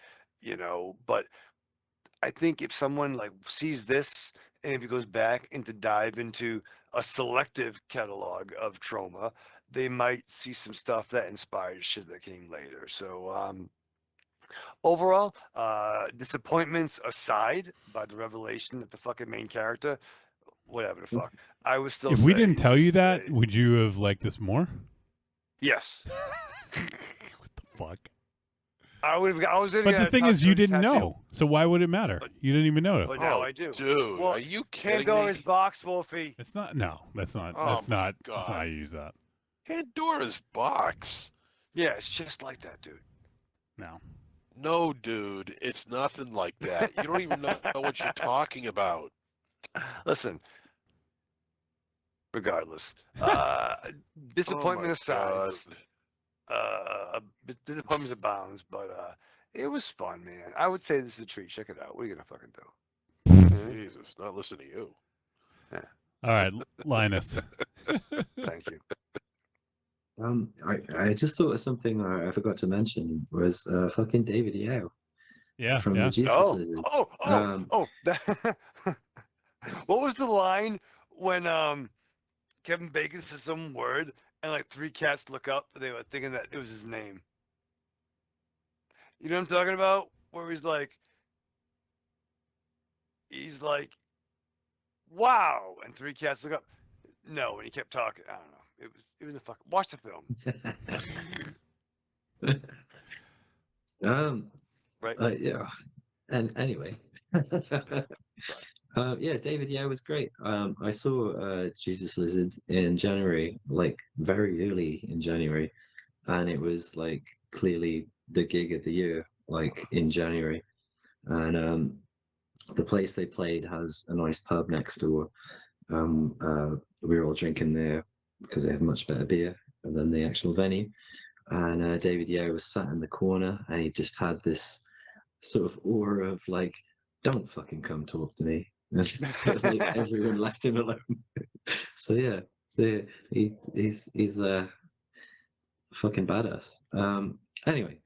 But I think if someone like sees this, and if he goes back and to dive into a selective catalog of Troma, they might see some stuff that inspired shit that came later. So overall, disappointments aside by the revelation that the fucking main character, whatever the fuck, I was still. If we didn't tell you that, would you have liked this more? Yes. What the fuck? I was in. But the thing is, you didn't know, so why would it matter? You didn't even know it. But now I do. Dude, Well, are you kidding me? Pandora's box, Wolfie. It's not. No, that's not. Oh That's my not. That's God. not how you use that. Pandora's box. Yeah, it's just like that, dude. No. No, dude, it's nothing like that. You don't even know what you're talking about. Listen. Regardless, disappointment aside, disappointments abounds, but it was fun, man. I would say this is a treat. Check it out. What are you gonna fucking do? Jesus, not listen to you. Yeah. All right, Linus. Thank you. I just thought of something I forgot to mention was fucking David Yao. Yeah, from yeah. the Jesus Lizard. That, what was the line when Kevin Bacon said some word and like three cats look up and they were thinking that it was his name? You know what I'm talking about? Where he's like, wow, and three cats look up. No, and he kept talking. I don't know. It was a fucking. Watch the film. Right. Yeah. And anyway. Yeah, David Yao was great. I saw Jesus Lizard in January, like very early in January, and it was like clearly the gig of the year, like in January. And the place they played has a nice pub next door. We were all drinking there because they have much better beer than the actual venue. And David Yao was sat in the corner, and he just had this sort of aura of like, "Don't fucking come talk to me." And so, like, everyone left him alone. So yeah, he's a fucking badass. Anyway,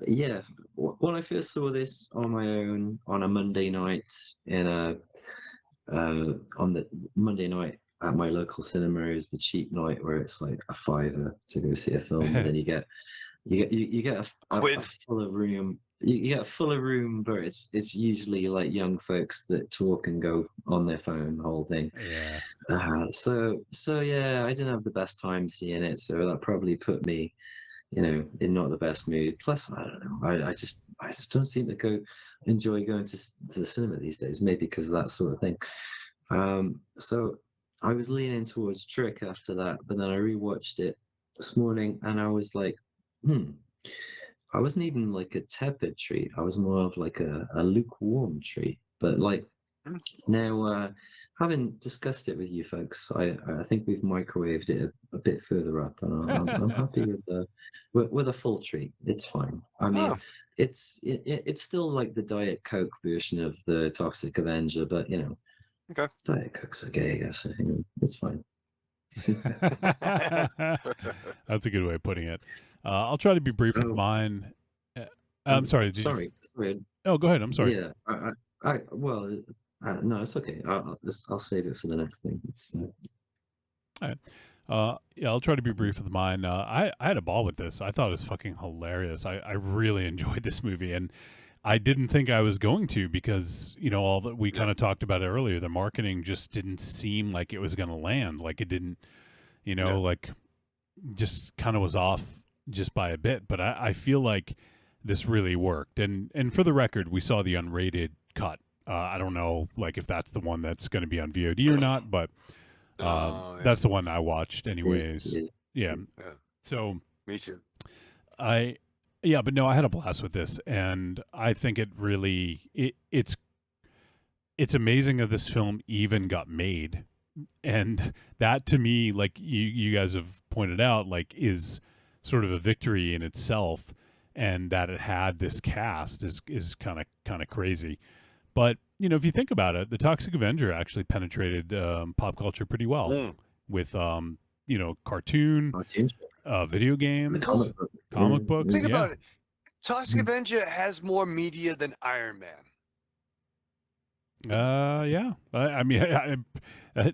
yeah, when I first saw this on my own on a Monday night on the Monday night at my local cinema is the cheap night where it's like a $5 to go see a film, and then you get a fuller room. You get a fuller room, but it's usually like young folks that talk and go on their phone, the whole thing. Yeah. So yeah, I didn't have the best time seeing it, so that probably put me, in not the best mood. Plus, I don't know, I just don't seem to enjoy going to the cinema these days. Maybe because of that sort of thing. So I was leaning towards Trick after that, but then I rewatched it this morning, and I was like, I wasn't even like a tepid treat. I was more of like a lukewarm treat. But like now, having discussed it with you folks, I think we've microwaved it a bit further up, and I'm happy with a full treat. It's fine. I mean, it's still like the Diet Coke version of the Toxic Avenger, but okay. Diet Coke's okay, I guess. It's fine. That's a good way of putting it. I'll try to be brief with mine. I'm sorry. Sorry. Oh, go ahead. I'm sorry. Yeah. No, it's okay. I'll save it for the next thing. All right. Yeah, I'll try to be brief with mine. I had a ball with this. I thought it was fucking hilarious. I really enjoyed this movie, and I didn't think I was going to because, all that we kind of talked about it earlier, the marketing just didn't seem like it was going to land. Like it didn't, like just kind of was off just by a bit. But I feel like this really worked. And for the record, we saw the unrated cut. I don't know, like if that's the one that's going to be on VOD or not, but that's the one I watched anyways. Yeah. So me too. But no, I had a blast with this, and I think it really it's amazing that this film even got made, and that to me, like you guys have pointed out, like is sort of a victory in itself, and that it had this cast is kind of crazy. But if you think about it, the Toxic Avenger actually penetrated pop culture pretty well with cartoon, video games, comic books. Think about it. Toxic Avenger has more media than Iron Man. Yeah. I mean,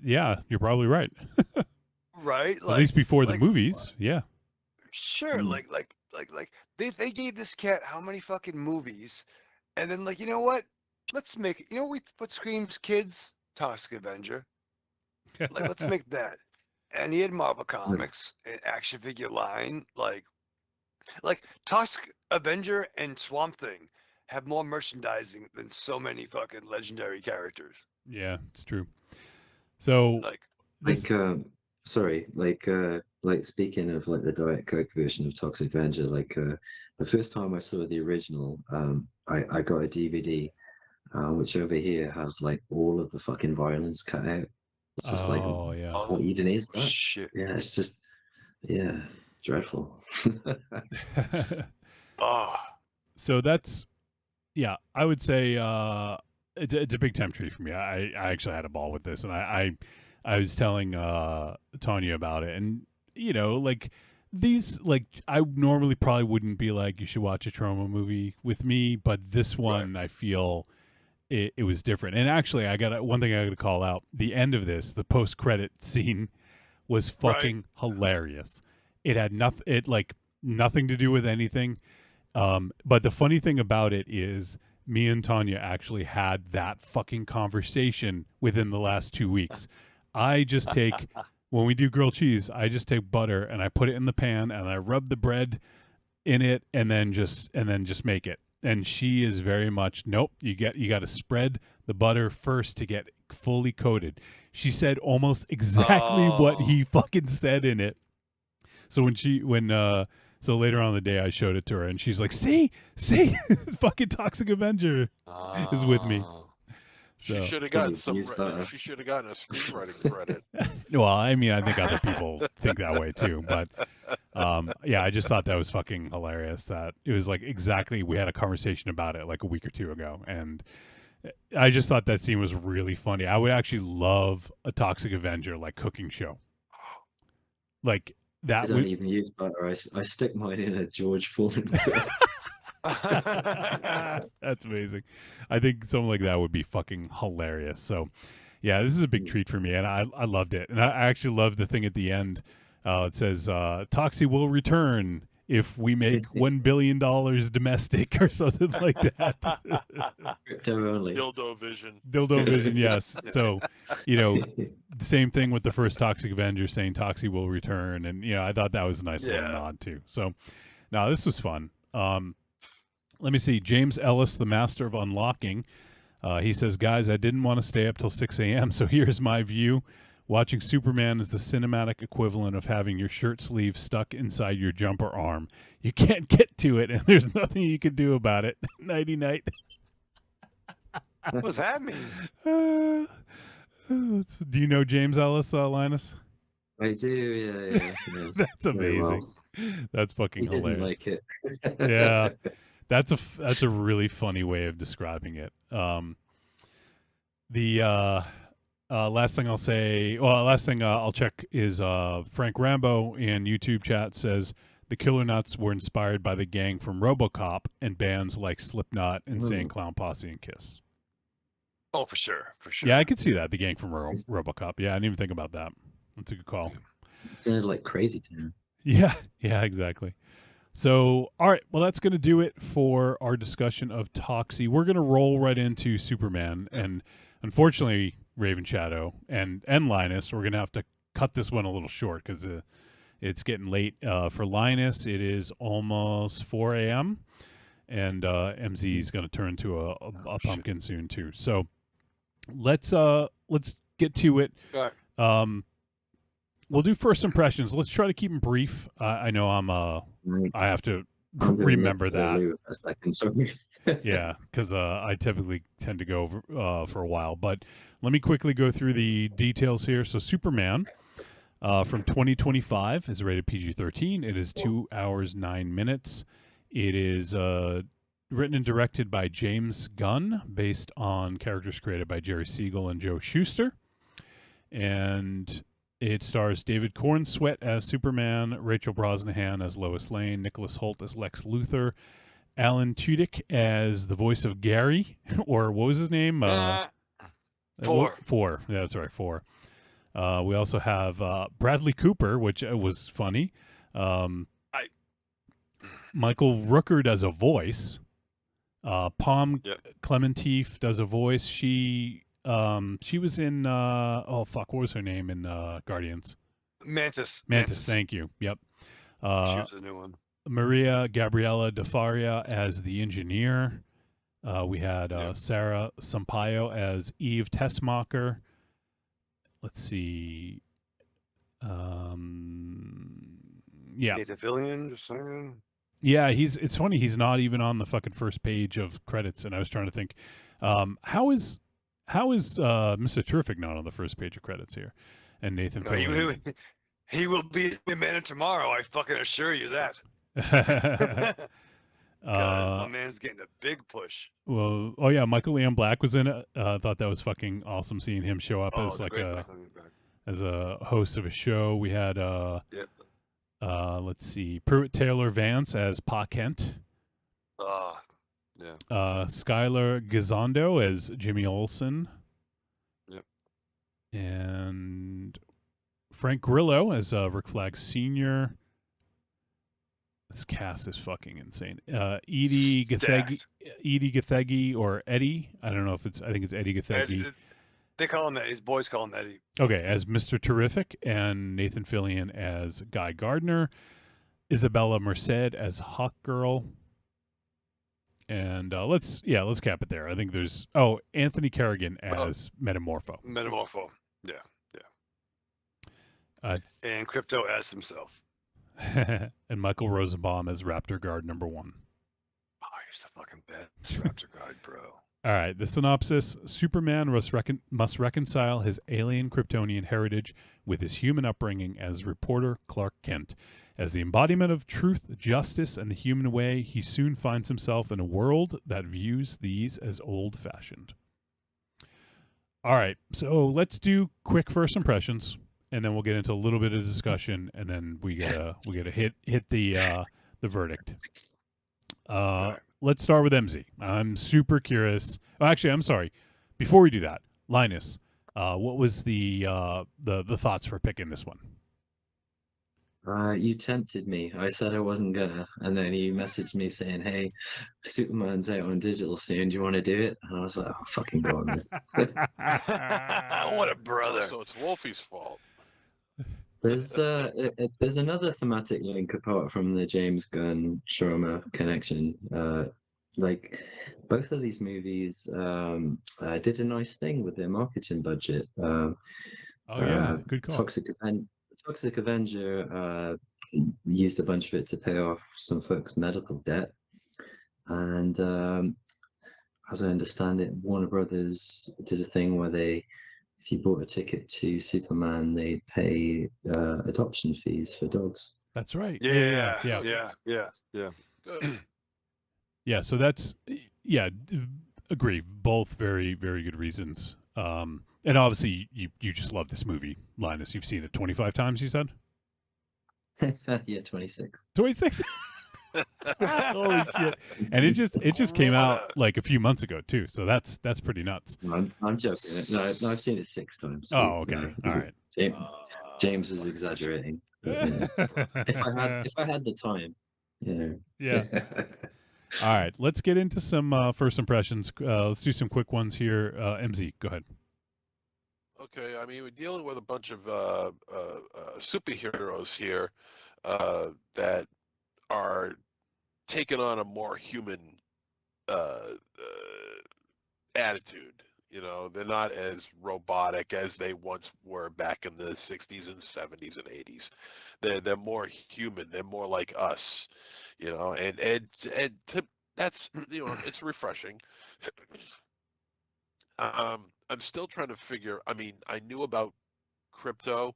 yeah, you're probably right. Right? At least before the movies, yeah. Sure, like they gave this cat how many fucking movies, and then like, you know what? Let's make it. What screams kids? Toxic Avenger. Like, let's make that. And he had Marvel Comics, an action figure line. Like, Like Toxic Avenger and Swamp Thing have more merchandising than so many fucking legendary characters. Yeah, it's true. So Like, sorry, like speaking of like the Diet Coke version of Toxic Avenger, like the first time I saw the original, I got a DVD, which over here have like all of the fucking violence cut out. It's just like, yeah. what even is that? Shit. Yeah, it's just, yeah, dreadful. Oh. So that's, yeah, I would say it's a big temp treat for me. I actually had a ball with this, and I was telling Tanya about it, and you know, like these, like I normally probably wouldn't be like, you should watch a Trauma movie with me, but this one I feel it was different. And actually, I got one thing I got to call out: the end of this, the post credit scene, was fucking hilarious. It had nothing to do with anything. But the funny thing about it is me and Tanya actually had that fucking conversation within the last 2 weeks. I just take, when we do grilled cheese, I just take butter and I put it in the pan and I rub the bread in it and then just make it. And she is very much, nope, you got to spread the butter first to get fully coated. She said almost exactly what he fucking said in it. So so later on in the day, I showed it to her, and she's like, "See, fucking Toxic Avenger is with me." So, she should have gotten She should have gotten a screenwriting credit. Well, I mean, I think other people think that way too, but yeah, I just thought that was fucking hilarious. That it was like exactly, we had a conversation about it like a week or two ago, and I just thought that scene was really funny. I would actually love a Toxic Avenger like cooking show, like. I don't even use butter. I stick mine in a George Foreman. That's amazing. I think something like that would be fucking hilarious. So, yeah, this is a big treat for me, and I loved it. And I actually loved the thing at the end. It says, Toxie will return if we make $1 billion domestic or something like that. Crypto only. Dildo Vision. Dildo Vision, yes. So, you know, the same thing with the first Toxic Avenger saying Toxie will return. And, you know, I thought that was a nice little nod, too. So, no, this was fun. Let me see. James Ellis, the master of unlocking. He says, guys, I didn't want to stay up till 6 a.m., so here's my view. Watching Superman is the cinematic equivalent of having your shirt sleeve stuck inside your jumper arm. You can't get to it, and there's nothing you can do about it. Nighty-night. What does that mean? Do you know James Ellis, Linus? I do, yeah. That's amazing. Well. That's fucking hilarious. Like it. Yeah, that's a really funny way of describing it. Last thing I'll check is Frank Rambo in YouTube chat says the Killer Nuts were inspired by the gang from RoboCop and bands like Slipknot, Insane Clown Posse, and Kiss. Oh, for sure. Yeah, I could see that, the gang from RoboCop. Yeah, I didn't even think about that. That's a good call. It sounded like Crazy Town. Yeah, exactly. So, all right, well, that's going to do it for our discussion of Toxie. We're going to roll right into Superman, and unfortunately, Raven Shadow and Linus, we're going to have to cut this one a little short because it's getting late. For Linus, it is almost 4 a.m., and MZ is going to turn to a pumpkin soon, too. So, let's get to it. All right. We'll do first impressions. Let's try to keep them brief. I know I have to remember that. Yeah, because I typically tend to go for a while. But let me quickly go through the details here. So Superman from 2025 is rated PG-13. It is 2 hours, 9 minutes. It is written and directed by James Gunn, based on characters created by Jerry Siegel and Joe Shuster. And it stars David Cornsweet as Superman, Rachel Brosnahan as Lois Lane, Nicholas Hoult as Lex Luthor, Alan Tudyk as the voice of Gary, or what was his name? Four. Yeah, that's right, Four. We also have Bradley Cooper, which was funny. Michael Rooker does a voice. Pom Clementif does a voice. She was in what was her name in Guardians? Mantis. Thank you. Yep. She was a new one. Maria Gabriela De Faria as the engineer. We had Sarah Sampaio as Eve Tessmacher. Let's see. Yeah. Nathan Fillion, just saying. Yeah, it's funny, he's not even on the fucking first page of credits, and I was trying to think, how is Mr. Terrific not on the first page of credits here? And Nathan Fillion. He will be the man tomorrow, I fucking assure you that. My man's getting a big push. Well, oh yeah, Michael Ian Black was in it. I thought that was fucking awesome seeing him show up as like as a host of a show. We had let's see, Pruitt Taylor Vance as Pa Kent. Skylar Gizondo as Jimmy Olsen. Yep. And Frank Grillo as Rick Flag Sr. This cast is fucking insane. Edie Gathegi or Eddie. I don't know if it's. I think it's Eddie Gathegi. They call him. His boys call him Eddie. Okay, as Mr. Terrific, and Nathan Fillion as Guy Gardner, Isabella Merced as Hawk Girl, and let's cap it there. I think there's Anthony Kerrigan as Metamorpho. Yeah. And Crypto as himself. And Michael Rosenbaum as Raptor Guard #1. Oh, you're the fucking best Raptor Guard, bro. All right, the synopsis: Superman must reconcile his alien Kryptonian heritage with his human upbringing as reporter Clark Kent. As the embodiment of truth, justice, and the human way, he soon finds himself in a world that views these as old-fashioned. All right, so let's do quick first impressions, and then we'll get into a little bit of discussion, and then we gotta hit the verdict. Let's start with MZ. I'm super curious. Oh, actually, I'm sorry. Before we do that, Linus, what was the thoughts for picking this one? You tempted me. I said I wasn't gonna, and then you messaged me saying, "Hey, Superman's out on digital soon. Do you want to do it?" And I was like, "Oh, fucking go on." What a brother! So it's Wolfie's fault. There's another thematic link apart from the James Gunn Sharma connection. Like both of these movies did a nice thing with their marketing budget. Good call. Toxic Avenger used a bunch of it to pay off some folks' medical debt, and as I understand it, Warner Brothers did a thing where if you bought a ticket to Superman, they pay adoption fees for dogs. That's right. Yeah. Yeah, so that's agree. Both very, very good reasons. And obviously, you just love this movie, Linus. You've seen it 25 times, you said? Yeah, 26. 26? Holy shit! And it just came out like a few months ago too, so that's pretty nuts. I'm joking. No, I've seen it 6 times. Oh, okay, all right. James was exaggerating. If I had the time, Yeah. All right, let's get into some first impressions. Let's do some quick ones here. MZ, go ahead. Okay, I mean, we're dealing with a bunch of superheroes here that are taking on a more human attitude. You know, they're not as robotic as they once were back in the 60s and 70s and 80s. They're more human. They're more like us. You know, and that's, you know, it's refreshing. I'm still trying to figure. I mean, I knew about Crypto,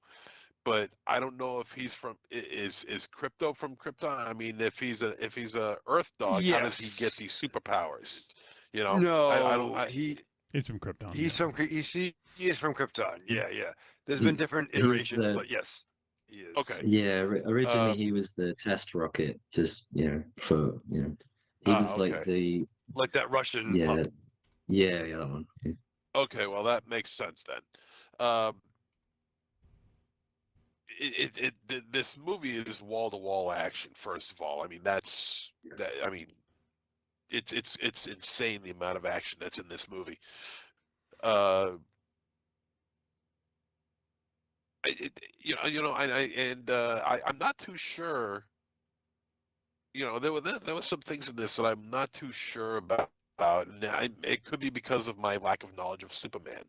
but I don't know if he's from is Crypto from Krypton. I mean, if he's a Earth dog, how does he get these superpowers? You know, no, he's from Krypton. He is from Krypton. Yeah. There's been different iterations, but yes, he is. Okay. Yeah, originally he was the test rocket, just he was like that Russian. Yeah, pup. yeah, that one. Yeah. Okay, well that makes sense then. This movie is wall-to-wall action. First of all, I mean it's insane the amount of action that's in this movie. I'm not too sure there was some things in this that I'm not too sure about. And it could be because of my lack of knowledge of Superman,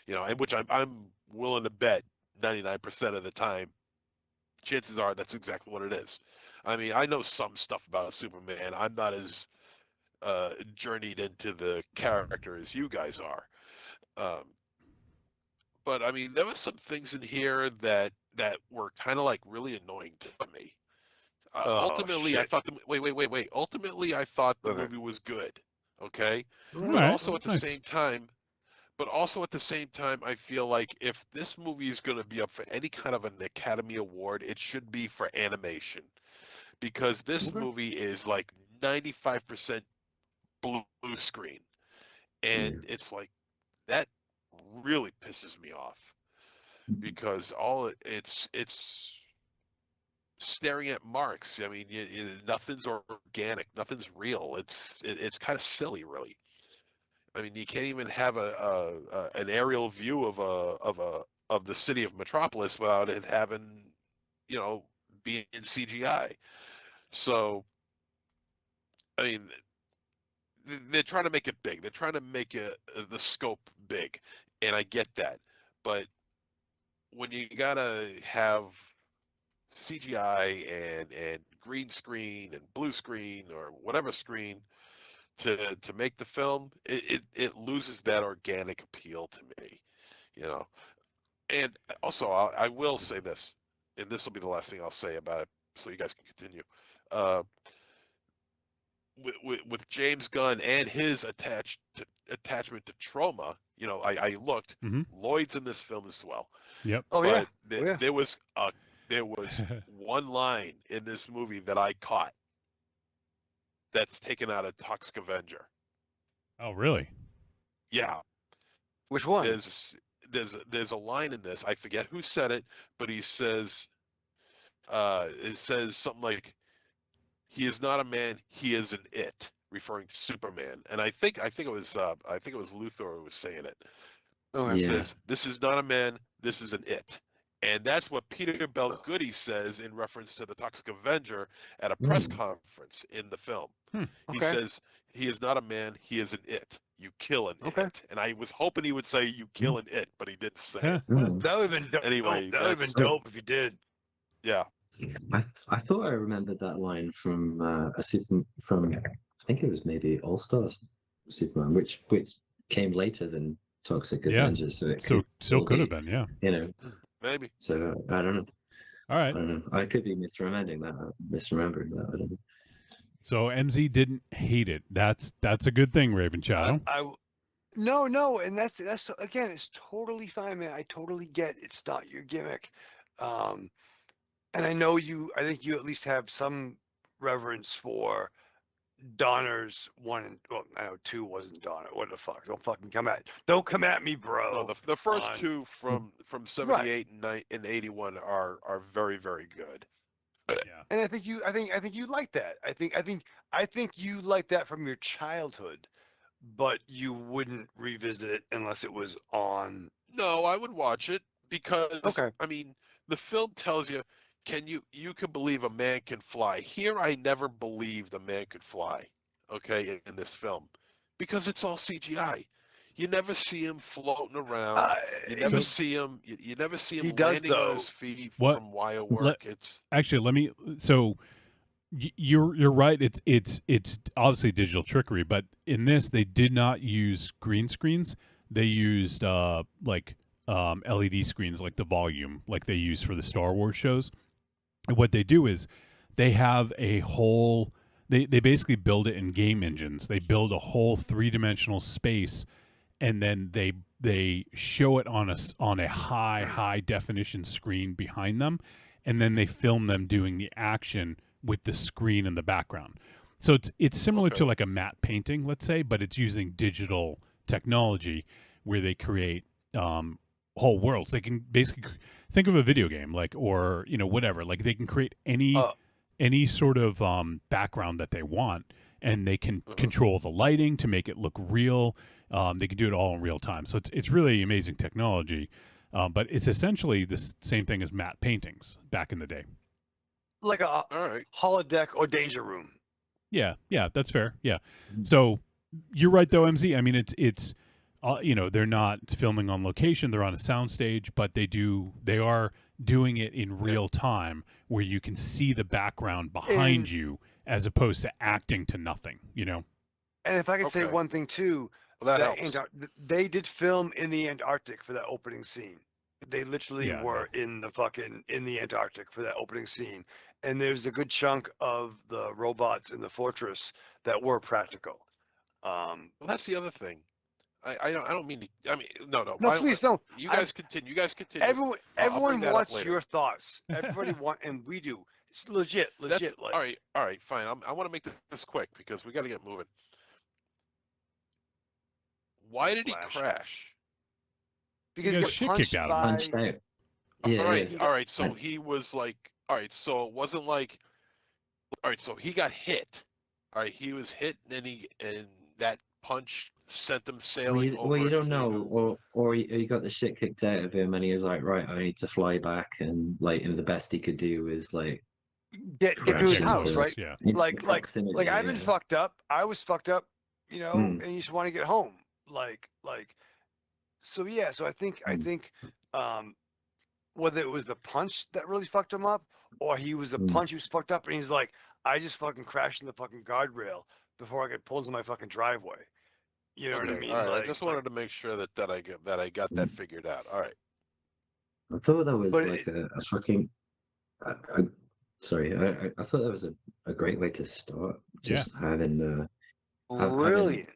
and which I'm willing to bet 99% of the time, chances are that's exactly what it is. I mean, I know some stuff about Superman. I'm not as journeyed into the character as you guys are. But I mean, there was some things in here that were kind of like really annoying to me. Ultimately, I thought wait. Ultimately, I thought the movie was good. Okay, but also at the same time, I feel like if this movie is going to be up for any kind of an Academy Award, it should be for animation, because this movie is like 95% blue screen, and it's like that really pisses me off, because it's staring at marks. I mean, nothing's organic, nothing's real. It's kind of silly, really. I mean, you can't even have an aerial view of the city of Metropolis without it having, being in CGI. So, I mean, they're trying to make it big. They're trying to make the scope big, and I get that. But when you gotta have CGI and green screen and blue screen or whatever screen to make the film, it loses that organic appeal to me, And also, I will say this, and this will be the last thing I'll say about it, so you guys can continue. With James Gunn and his attachment to Troma, I looked. Lloyd's in this film as well. Yep. But there was one line in this movie that I caught that's taken out of Toxic Avenger. Oh, really? Yeah. Which one? There's a line in this. I forget who said it, but it says something like, "He is not a man, he is an it," referring to Superman. And I think it was Luthor who was saying it. It says, "This is not a man, this is an it." And that's what Peter Bell Goody says in reference to the Toxic Avenger at a press conference in the film. He says, "He is not a man, he is an it. You kill an it." And I was hoping he would say, "You kill an it," but he didn't say it. That would have been dope. Anyway, that would have been dope if you did. Yeah. I thought I remembered that line from I think it was maybe All Stars Superman, which came later than Toxic Avenger, so it could have been, yeah. Maybe. So I don't know. All right. I don't know. I could be misremembering that. I don't know. So MZ didn't hate it. That's a good thing, Raven Shadow. No, and that's again, it's totally fine, man. I totally get it's not your gimmick. And I know I think you at least have some reverence for Donner's 1 and, well, I know 2 wasn't Donner. What the fuck? Don't come at me, bro. No, the first two from 78 and 81 are very, very good. Yeah. And I think you like that. I think you like that from your childhood, but you wouldn't revisit it unless it was on. No, I would watch it because I mean, the film tells you, you can believe a man can fly. Here, I never believed a man could fly. Okay, in this film, because it's all CGI. You never see him floating around. You never see him. You never see him landing on his feet from wire work. You're right. It's obviously digital trickery, but in this they did not use green screens. They used LED screens, like the volume, like they use for the Star Wars shows. And what they do is they have a whole. They basically build it in game engines. They build a whole 3-dimensional space, and then they show it on a high definition screen behind them, and then they film them doing the action with the screen in the background. So it's similar to like a matte painting, let's say, but it's using digital technology where they create whole worlds. They can basically think of a video game, or whatever. Like they can create any sort of background that they want, and they can control the lighting to make it look real. They can do it all in real time. So it's really amazing technology, but it's essentially the same thing as matte paintings back in the day. like a holodeck or danger room. Yeah, that's fair. Yeah. So you're right though, MZ. I mean, it's you know, they're not filming on location; they're on a soundstage, but they are doing it in real time, where you can see the background behind you, as opposed to acting to nothing. You know. And if I could say one thing too, well, that helps. They did film in the Antarctic for that opening scene. They literally were in the Antarctic for that opening scene, and there's a good chunk of the robots in the fortress that were practical. Well, that's the other thing. I don't mean to. I mean, no. No, please don't. You guys continue. You guys continue. Everyone wants your thoughts. Everybody and we do. It's legit. Like, all right, fine. I want to make this quick because we got to get moving. Why did he crash? Because he got shit kicked out of him. Punched out. Yeah, all right. So he was like, all right. So it wasn't like, all right. So he got hit. All right, he was hit, and that punch sent him sailing over. Well, you don't know, or he got the shit kicked out of him, and he was like, right, I need to fly back, and like, the best he could do is like get to his house, right? Yeah. Like I've been fucked up. I was fucked up, you know, and you just want to get home, like. So yeah, so I think whether it was the punch that really fucked him up, or he was he was fucked up, and he's like, I just fucking crashed in the fucking guardrail before I get pulled into my fucking driveway. You know what I mean? All right. I just wanted to make sure that I got that figured out. All right. I thought that was a fucking. Sorry, I thought that was a great way to start. Just having brilliant.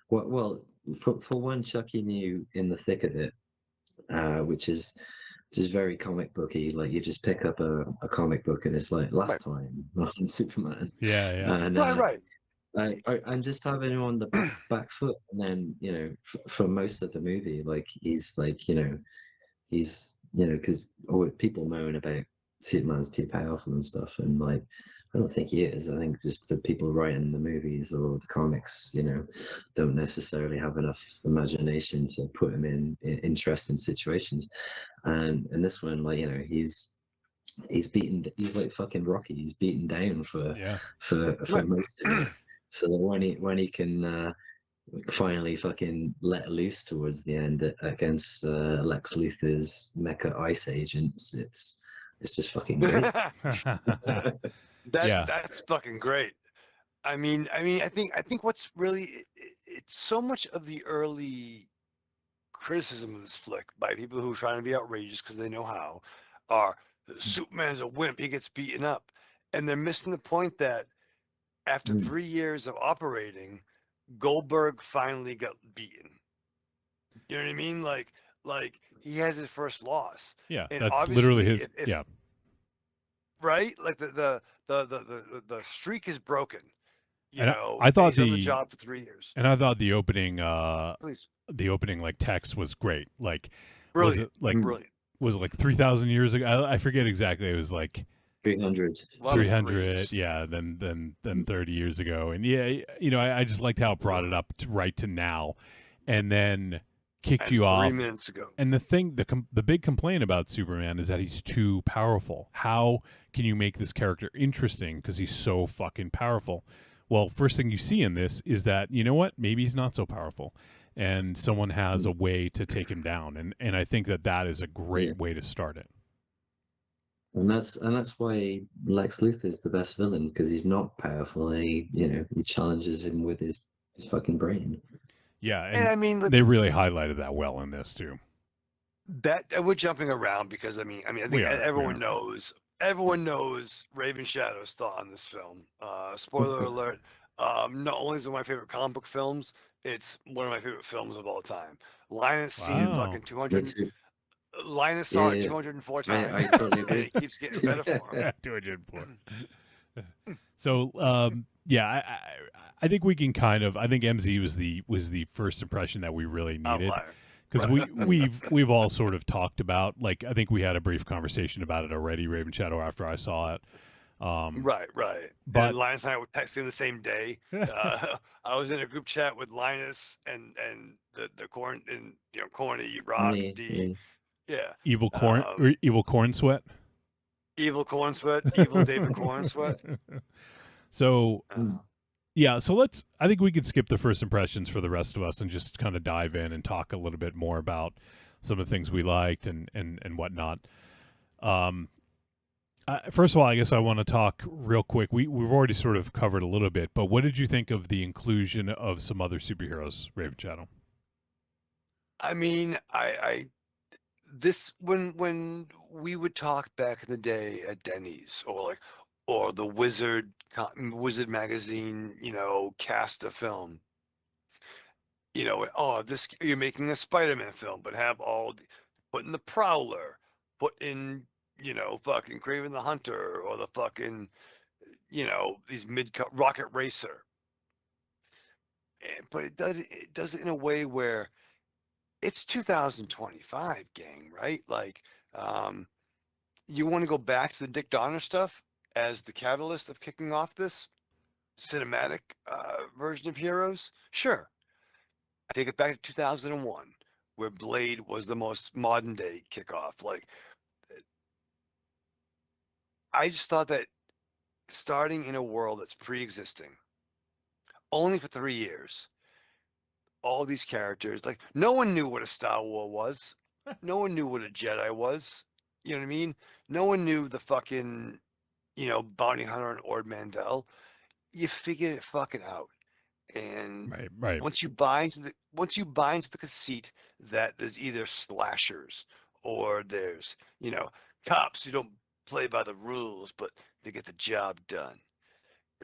Well, for one, Chucky knew in the thick of it, which is very comic booky. Like, you just pick up a comic book and it's like last time on Superman. Yeah. And, right. I'm just having him on the back foot, and then, you know, for most of the movie, like, he's like, you know, because people moan about Superman's too powerful and stuff, and like, I don't think he is. I think just the people writing the movies or the comics, you know, don't necessarily have enough imagination to put him in interesting situations. And in this one, like, you know, he's like fucking Rocky. He's beaten down for most of it. So that when he can finally fucking let loose towards the end against Lex Luthor's mecha ice agents, it's just fucking great. That's fucking great. I mean, I think what's really it's so much of the early criticism of this flick by people who are trying to be outrageous because they know how are Superman's a wimp, he gets beaten up, and they're missing the point that after 3 years of operating, Goldberg finally got beaten. You know what I mean? Like he has his first loss. Yeah, and that's literally his. Right? Like the streak is broken. You know, I thought he's on the job for 3 years. And I thought the opening, Please. The opening like text was great. Like, brilliant. Was it like 3,000 years ago? I forget exactly. It was like 300. 300. Yeah. Then 30 years ago. And yeah, you know, I just liked how it brought it up right to now, and then kicked you off 3 minutes ago. And the big complaint about Superman is that he's too powerful. How can you make this character interesting because he's so fucking powerful? Well, first thing you see in this is that, you know what, maybe he's not so powerful, and someone has a way to take him down, and I think that is a great way to start it. And that's why Lex Luthor is the best villain, because he's not powerful, and he challenges him with his fucking brain. Yeah, and I mean, they really highlighted that well in this too. That we're jumping around because I think everyone knows Raven Shadow's thought on this film. Spoiler alert! Not only is it one of my favorite comic book films, it's one of my favorite films of all time. Linus seen fucking 200. Linus saw it 204 times. I totally agree. And it keeps getting better for him. 204. So I think we can I think MZ was the first impression that we really needed, because we've all sort of talked about, like, I think we had a brief conversation about it already, Raven Shadow, after I saw it. Right. But Linus and I were texting the same day. I was in a group chat with Linus and the Corn and Corny, Rock, D. Yeah. Evil Corn Sweat. Evil Corn Sweat, evil David Corn Sweat. So, yeah, so I think we could skip the first impressions for the rest of us and just kind of dive in and talk a little bit more about some of the things we liked and whatnot. First of all, I guess I want to talk real quick. We've already sort of covered a little bit, but what did you think of the inclusion of some other superheroes, Raven Shadow? I mean, when we would talk back in the day at Denny's or the Wizard magazine, cast a film. You're making a Spider-Man film, but have put in the Prowler, put in fucking Kraven the Hunter or the fucking these mid-cut Rocket Racer. But it does it in a way where it's 2025, gang, right? Like, you want to go back to the Dick Donner stuff as the catalyst of kicking off this cinematic version of Heroes? Sure. I take it back to 2001, where Blade was the most modern day kickoff. Like, I just thought that starting in a world that's pre-existing, only for 3 years, all these characters, like, no one knew what a Star Wars was. No one knew what a Jedi was. You know what I mean? No one knew the fucking, bounty hunter and Ord Mantell. You figured it fucking out. And right. Once you buy into the conceit that there's either slashers or there's, cops who don't play by the rules, but they get the job done,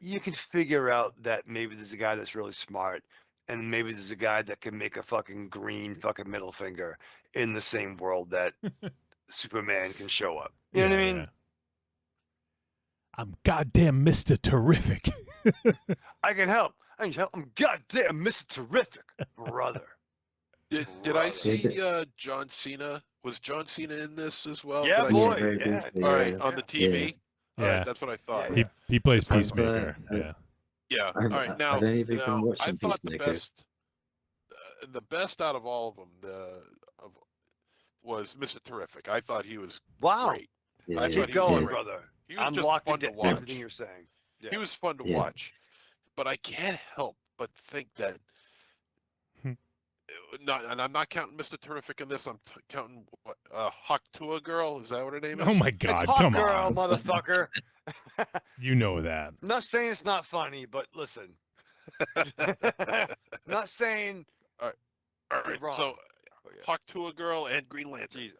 you can figure out that maybe there's a guy that's really smart, and maybe there's a guy that can make a fucking green fucking middle finger in the same world that Superman can show up. You know what I mean? Yeah. I'm goddamn Mr. Terrific. I can help. I'm goddamn Mr. Terrific, brother. Did I see John Cena? Was John Cena in this as well? Yeah, Did I boy. see- Yeah. All right, on the TV. All Yeah. right, that's what I thought. He plays I've, Peacemaker. Yeah. Yeah. All I've, right. Now, I've only been I watching thought Peacemaker. the best out of all of them, was Mr. Terrific. I thought he was Wow. great. Yeah, I yeah, thought Keep he was going, great. brother. He was I'm just locked fun into to watch. everything you're saying. Yeah. He was fun to Yeah. watch, but I can't help but think that. And I'm not counting Mr. Terrific in this. I'm counting Hawk Tua Girl. Is that what her name is? Oh my It's God! Hawk Come Girl, on. motherfucker. You know that. I'm not saying it's not funny, but listen. Not saying. All you're right. wrong. So, Oh, yeah. Hawk Tua Girl and Green Lantern. Jeez,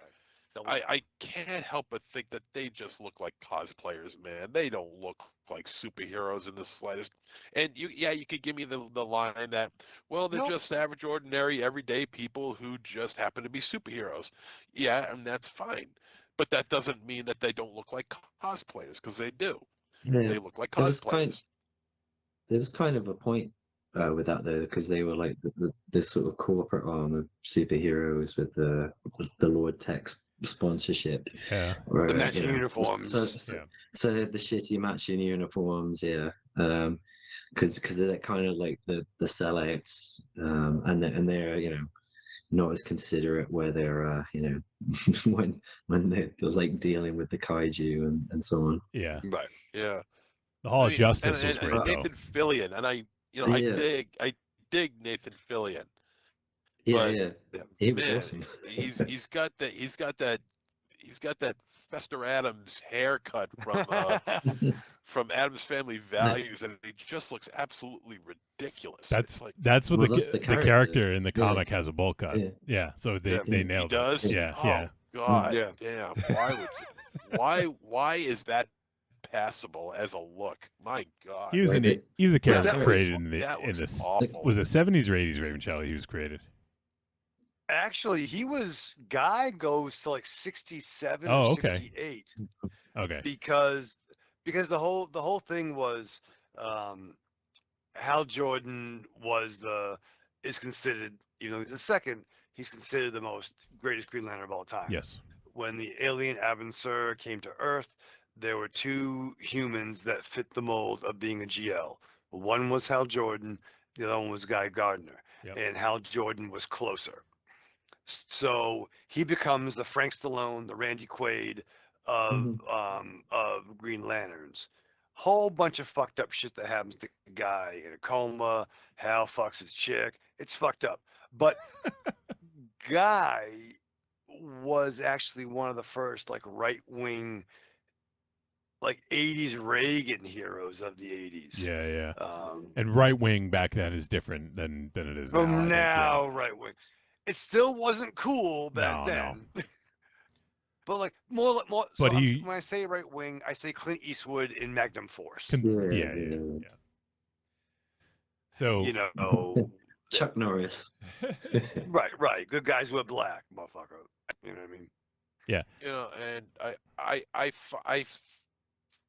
I can't help but think that they just look like cosplayers, man. They don't look like superheroes in the slightest. And you could give me the line that, well, they're Nope. just average, ordinary, everyday people who just happen to be superheroes. Yeah, and that's fine. But that doesn't mean that they don't look like cosplayers, because they do. Yeah. They look like There was cosplayers. there was kind of a point with that though, because they were like the sort of corporate arm of superheroes with the Lord Tech sponsorship. Yeah. Where, The matching you know, uniforms. So the shitty matching uniforms, yeah. Because they're kind of like the sellouts, and they're not as considerate where they're when they're like dealing with the kaiju and so on. Yeah. Right. Yeah. The Hall I of mean, Justice and, was and, great and though. Nathan Fillion, and I dig Nathan Fillion. Yeah, But, he was man, awesome. he's got that Fester Adams haircut from Adams Family Values, and he just looks absolutely ridiculous. That's It's like, that's what Well, that's the the character in the Yeah. comic has a bowl cut. Yeah. Yeah. So they he nailed does. it. Yeah. Oh, Yeah. God Yeah. damn! Why is that passable as a look? My God. He was Right, he was a character that was- created in that was this awful. was it 70s or 80s Raven Shadow he was created. Actually, Guy goes to like 67 Oh, or okay. 68 Okay. because the whole thing was Hal Jordan is considered, even though he's the second, he's considered the greatest Green Lantern of all time. Yes. When the alien Abin Sur came to Earth, there were two humans that fit the mold of being a GL. One was Hal Jordan, the other one was Guy Gardner, Yep. and Hal Jordan was closer. So he becomes the Frank Stallone, the Randy Quaid of Green Lanterns. Whole bunch of fucked up shit that happens to the guy in a coma. Hal fucks his chick. It's fucked up. But Guy was actually one of the first like right wing, like 80s Reagan heroes of the 80s. Yeah, yeah. And right wing back then is different than it is now. I From think, now, yeah. right wing. It still wasn't cool back No, then. But like more. But So he- when I say right wing, I say Clint Eastwood in Magnum Force. Yeah. So You know, Chuck Norris. right. Good guys wear black, motherfucker. You know what I mean? Yeah. You know, and I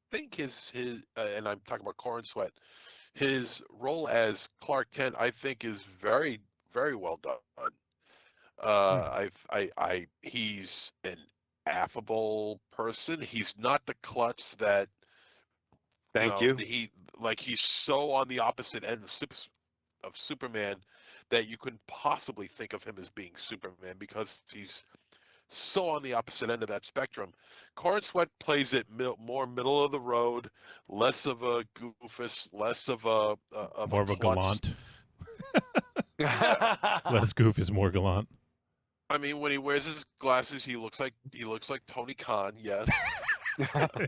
think his and I'm talking about Corn Sweat, his role as Clark Kent, I think, is very, very well done. He's an affable person. He's not the klutz that. Thank you. He's so on the opposite end of Superman that you couldn't possibly think of him as being Superman because he's so on the opposite end of that spectrum. Corn Sweat plays it more middle of the road, less of a goofus, less of a more of a klutz. gallant. Less goof is more gallant. I mean, when he wears his glasses, he looks like Tony Khan. Yes.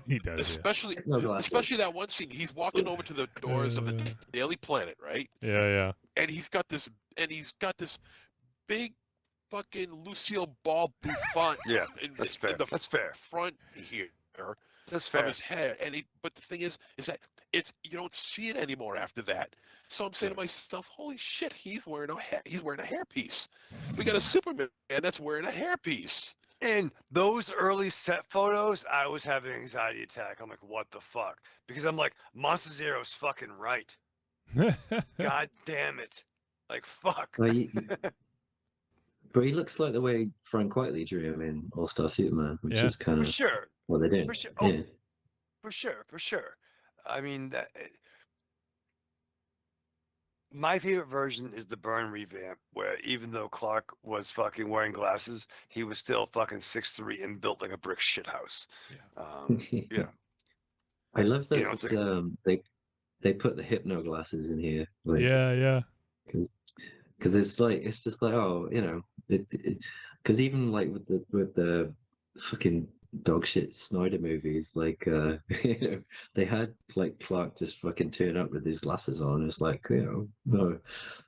He does. Especially that one scene. He's walking over to the doors of the Daily Planet, right? Yeah. And he's got this big fucking Lucille Ball bouffant. Yeah, that's fair. That's fair. Front here. That's fair. Of his hair, but the thing is that you don't see it anymore after that. So I'm saying to myself, holy shit, he's wearing a hairpiece. We got a Superman that's wearing a hairpiece. And those early set photos, I was having an anxiety attack. I'm like, what the fuck? Because I'm like, Monster Zero's fucking right. God damn it. Like, fuck. But he looks like the way Frank Whiteley drew him in All-Star Superman, which is kind For of sure. what they did. For sure. Yeah. For sure. I mean, my favorite version is the Byrne revamp, where even though Clark was fucking wearing glasses, he was still fucking 6'3" and built like a brick shithouse. Yeah. I love that You know, it's they put the hypno glasses in here. Like, yeah. Because it's just like, oh, you know, because even like with the fucking dog shit Snyder movies, like you know, they had like Clark just fucking turn up with his glasses on. It's like, you know, no,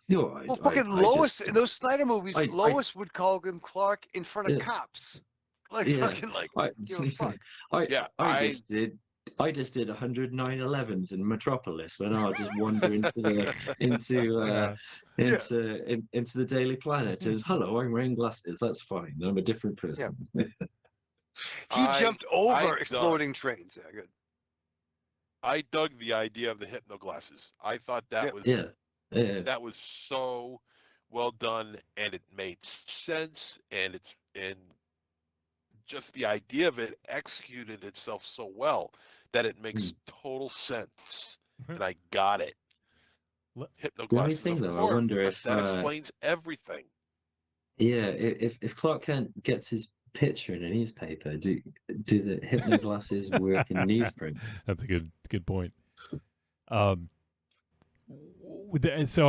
you're right. Well, fucking Lois in those Snyder movies, Lois would call him Clark in front of cops. Like fucking give a fuck. I just did 109/11s in Metropolis when I was just wandering into the Daily Planet. And, hello, I'm wearing glasses. That's fine. I'm a different person. He jumped over exploding trains. Yeah, good. I dug the idea of the hypno glasses. I thought that was that was so well done, and it made sense, and just the idea of it executed itself so well that it makes total sense, and I got it. Hypno The only glasses, thing, of though, course, I wonder if that explains everything. Yeah, if Clark Kent gets his picture in a newspaper, do the hypno glasses work in newsprint? That's a good point. So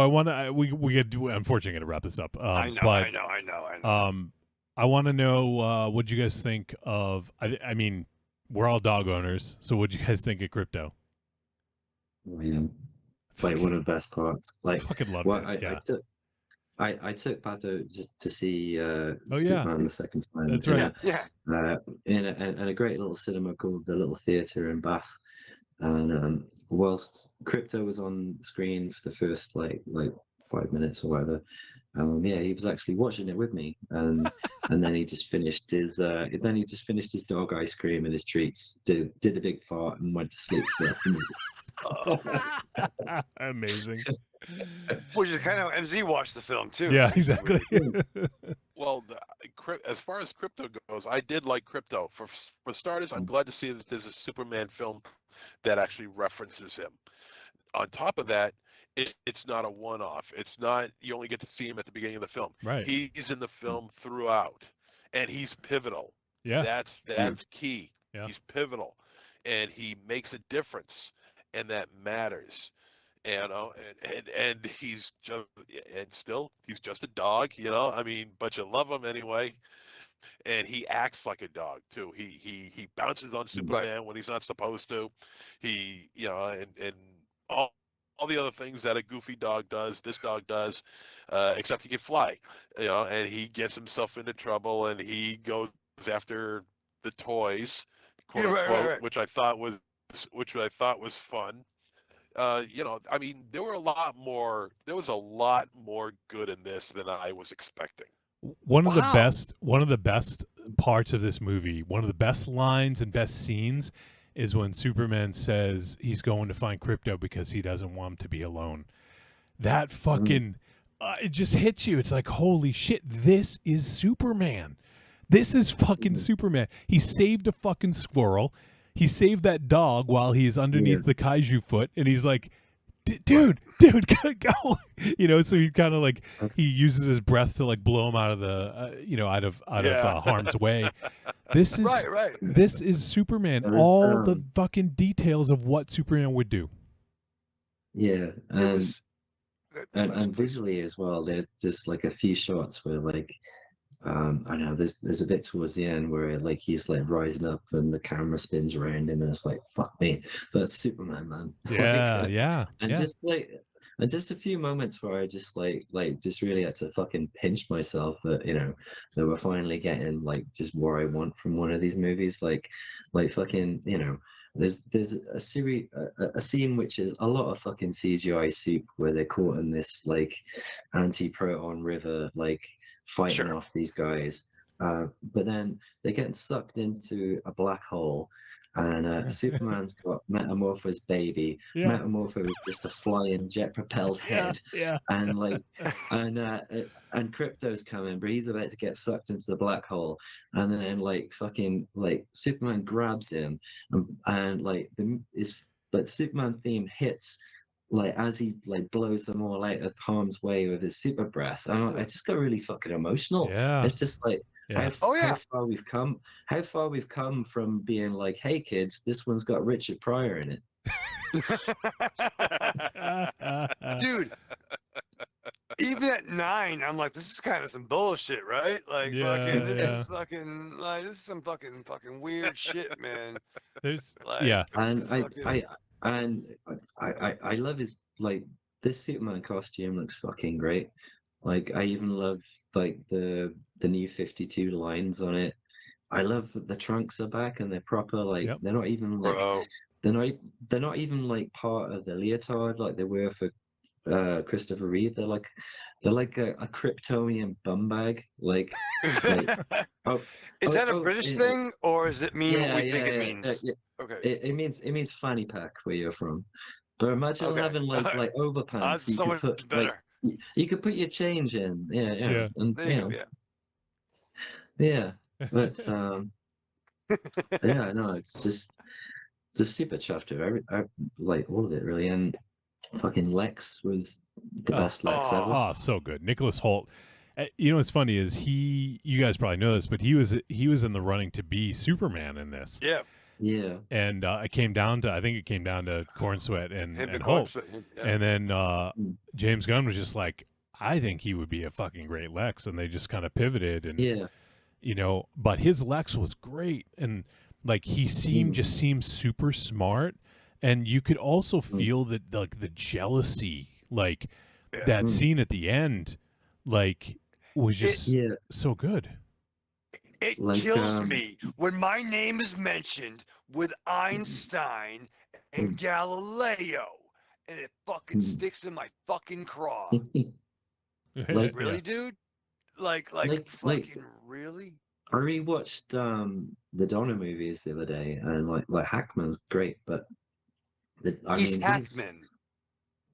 I want to we get unfortunately going to wrap this up. I know. I want to know what you guys think of. I mean, we're all dog owners, so what do you guys think of Crypto? Yeah, like one of the best parts. Like, fucking loved it. I took Pato just to see Oh, Superman the second time. That's right. In a great little cinema called the Little Theatre in Bath. And whilst Crypto was on screen for the first like 5 minutes or whatever, he was actually watching it with me, and then he just finished his dog ice cream and his treats, did a big fart, and went to sleep for the rest of the movie. Amazing. Which is kind of how MZ watched the film too. Yeah, exactly. Well, as far as Crypto goes, I did like Crypto. For starters, I'm glad to see that there's a Superman film that actually references him. On top of that, it's not a one-off. It's not you only get to see him at the beginning of the film. Right. He's in the film throughout, and he's pivotal. Yeah. That's key. Yeah. He's pivotal, and he makes a difference, and that matters. And he's just he's just a dog, I mean, but you love him anyway. And he acts like a dog too. He bounces on Superman when he's not supposed to. He and all the other things that a goofy dog does, this dog does, except he can fly. And he gets himself into trouble, and he goes after the toys, quote unquote, right. which I thought was fun. I mean, there was a lot more good in this than I was expecting. One of the best parts of this movie, one of the best lines and best scenes is when Superman says he's going to find Krypto because he doesn't want him to be alone. That fucking it just hits you. It's like, holy shit, this is Superman. This is fucking Superman. He saved a fucking squirrel. He saved that dog while he's underneath the kaiju foot, and he's like, dude, go. So he kind of like, he uses his breath to like blow him out of the, out of harm's way. This is right. This is Superman. All the fucking details of what Superman would do. Yeah, and visually as well. There's just like a few shots where like, I know there's a bit towards the end where like he's like rising up and the camera spins around him and it's like, fuck me, that's Superman, man. And just a few moments where I just like just really had to fucking pinch myself that that we're finally getting like just what I want from one of these movies, like fucking there's a scene which is a lot of fucking CGI soup where they're caught in this like anti-proton river like fighting off these guys, but then they're getting sucked into a black hole, and Superman's got Metamorpho's baby. Metamorpho is just a flying jet-propelled head, and and Krypto's coming, but he's about to get sucked into the black hole, and then like fucking like Superman grabs him, and like the Superman theme hits. Like as he like blows them all out of harm's way with his super breath, and I just got really fucking emotional. It's just like how far we've come. How far we've come from being like, hey kids, this one's got Richard Pryor in it. Dude, even at 9, I'm like, this is kind of some bullshit, right? Like, this is fucking like this is some fucking weird shit, man. There's And I love his like this Superman costume looks fucking great. Like I even love like the new 52 lines on it. I love that the trunks are back and they're proper. Like they're not even like they're not even like part of the leotard like they were for Christopher Reeve. They're like a Kryptonian bum bag. Like is that a British thing or does it mean what we think it means? Okay. It means fanny pack where you're from. But imagine having like overpants. You so could put better. Like, you could put your change in. Yeah. And But it's just super chuffed with I like all of it really. And fucking Lex was the best Lex ever. Oh, so good. Nicholas Hoult. What's funny is you guys probably know this, but he was in the running to be Superman in this. Yeah. And I think it came down to Corn Sweat and Holt. And then James Gunn was just like, I think he would be a fucking great Lex, and they just kind of pivoted and but his Lex was great, and like he seemed super smart, and you could also feel that like the jealousy, like that scene at the end, like was just so good. It kills me when my name is mentioned with Einstein and Galileo, and it fucking sticks in my fucking craw. Really, dude? Like fucking really? I rewatched the Donner movies the other day, and like Hackman's great, but he's Hackman.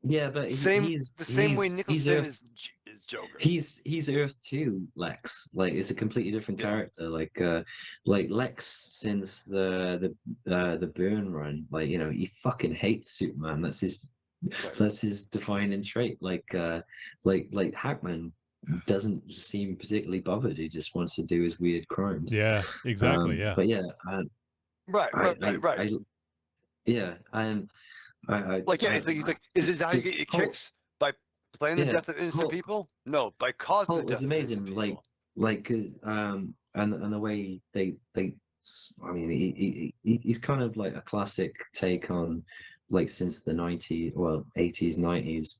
Yeah, but he's the same way Nicholson is Joker. He's Earth 2 Lex. Like it's a completely different character. Like Lex since the Byrne run. Like he fucking hates Superman. That's his defining trait. Like Hackman doesn't seem particularly bothered. He just wants to do his weird crimes. Yeah, exactly. But Right. Yeah, Like, yeah, he's like, is this how you get your kicks? By playing the death of innocent people? No, by causing the Hulk death was of innocent amazing. people. Cause and the way they I mean he's kind of like a classic take on like since the 90s, well 80s 90s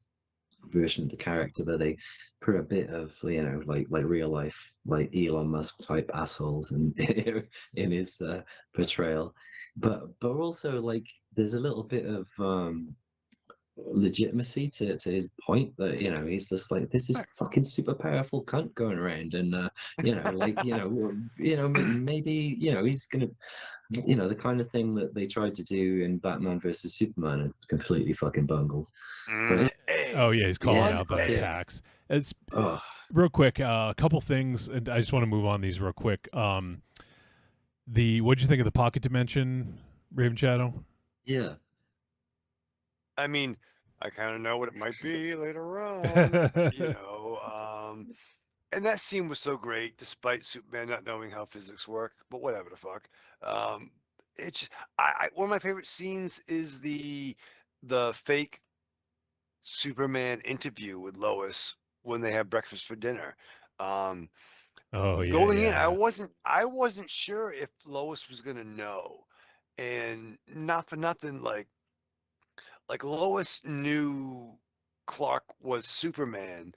version of the character, where they put a bit of like real life like Elon Musk type assholes in in his portrayal, but also like there's a little bit of legitimacy to his point that he's just like, this is fucking super powerful cunt going around, and maybe he's gonna the kind of thing that they tried to do in Batman versus Superman and completely fucking bungled. But Oh yeah, he's calling out the attacks. It's real quick. A couple things, and I just want to move on these real quick. What'd you think of the pocket dimension, Raven Shadow? Yeah. I mean, I kind of know what it might be later on, and that scene was so great, despite Superman not knowing how physics work. But whatever the fuck. It's one of my favorite scenes is the fake Superman interview with Lois when they have breakfast for dinner. Oh yeah. Going in, yeah. I wasn't sure if Lois was gonna know, and not for nothing, like Lois knew Clark was Superman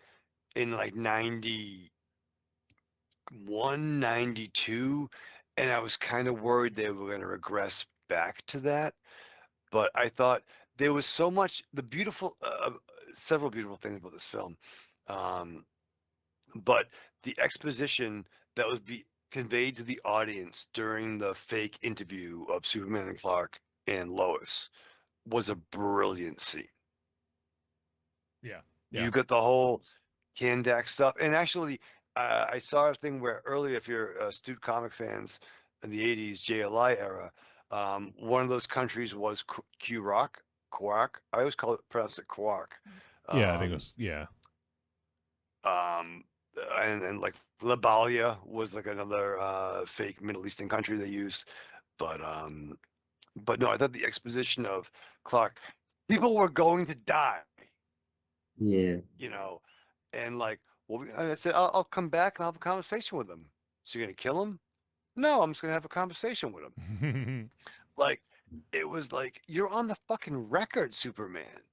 in like 91, 92, and I was kind of worried they were going to regress back to that. But I thought there was so much, several beautiful things about this film. But the exposition that was conveyed to the audience during the fake interview of Superman and Clark and Lois was a brilliant scene. Yeah. You got the whole Kandak stuff. And actually, I saw a thing where earlier, if you're astute comic fans in the 80s JLI era, one of those countries was Quark. I always pronounce it Quark. Yeah, I think it was, yeah. And like Labalia was like another fake Middle Eastern country they used. But no, I thought the exposition of Clark, people were going to die. Yeah. And like, well, I said, I'll come back and I'll have a conversation with him. So you're going to kill him? No, I'm just going to have a conversation with him. Like, it was like, you're on the fucking record, Superman.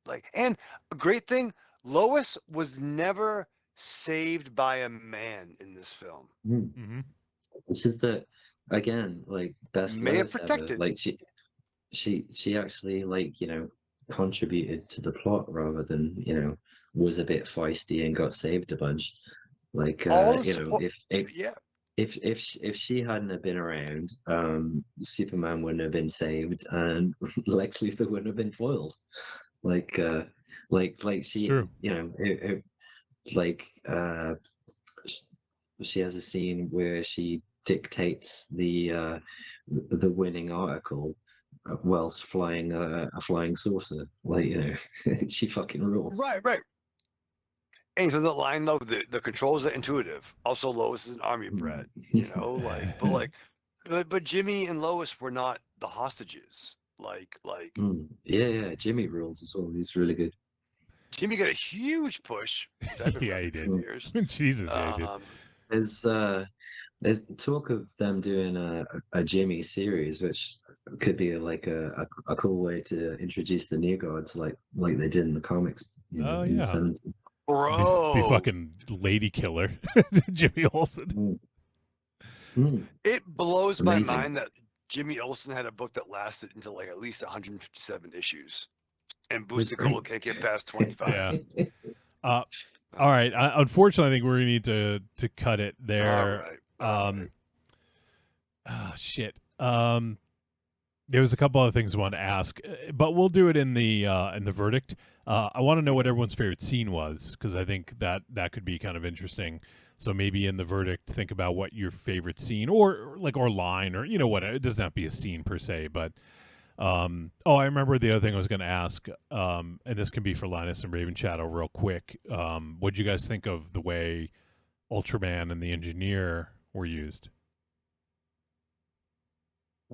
Like, and a great thing, Lois was never saved by a man in this film. Mm-hmm. This is again, like, best May have Lois ever. protected. Like, she actually, like, contributed to the plot rather than, was a bit feisty and got saved a bunch. Like, if she hadn't have been around, Superman wouldn't have been saved, and Lex Luthor wouldn't have been foiled. Like she, she has a scene where she dictates the winning article whilst flying a flying saucer. Like, she fucking rules. Right. And so the line though, the controls are intuitive. Also, Lois is an army brat, but Jimmy and Lois were not the hostages. Yeah, Jimmy rules as well. He's really good. Jimmy got a huge push. Yeah, he did. Years. Jesus, yeah, he did. There's talk of them doing a Jimmy series, which could be like a cool way to introduce the New Gods, like they did in the comics. In the 70s. Bro, be fucking lady killer, Jimmy Olsen. It blows my mind that Jimmy Olsen had a book that lasted until like at least 157 issues, and Booster Gold can't get past 25. Yeah. All right. Unfortunately, I think we're gonna need to cut it there. All right. Oh, shit. There was a couple other things I wanted to ask, but we'll do it in the verdict. I want to know what everyone's favorite scene was, because I think that could be kind of interesting. So maybe in the verdict, think about what your favorite scene or line or what. It doesn't have to be a scene per se, but I remember the other thing I was going to ask, and this can be for Linus and Raven Shadow real quick. What'd you guys think of the way Ultraman and the Engineer were used?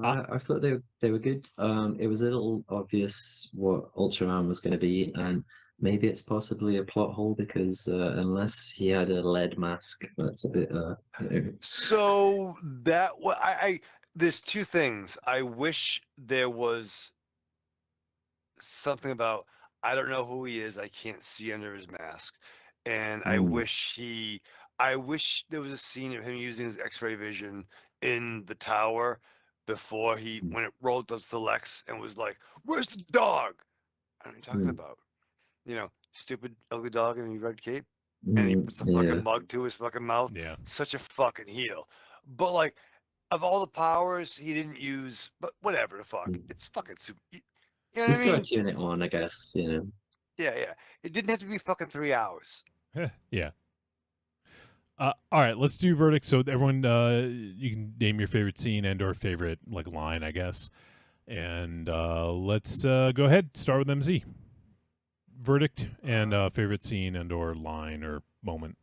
I thought they were good. It was a little obvious what Ultraman was going to be, and maybe it's possibly a plot hole because unless he had a lead mask, that's a bit. So that I there's two things. I wish there was something about I don't know who he is. I can't see under his mask, and I wish there was a scene of him using his X-ray vision in the tower before when it rolled up to Lex and was like, "Where's the dog?" I don't know what you're talking about. You know, stupid ugly dog in a red cape, and he puts a fucking mug to his fucking mouth. Yeah, such a fucking heel. But like, of all the powers he didn't use, but whatever the fuck, it's fucking super. You know what He's I mean? got to tune it on, I guess. You know. Yeah. It didn't have to be fucking 3 hours. Yeah. All right, let's do verdict. So everyone, you can name your favorite scene and/or favorite like line, I guess. And let's go ahead. Start with MZ. Verdict and favorite scene and/or line or moment.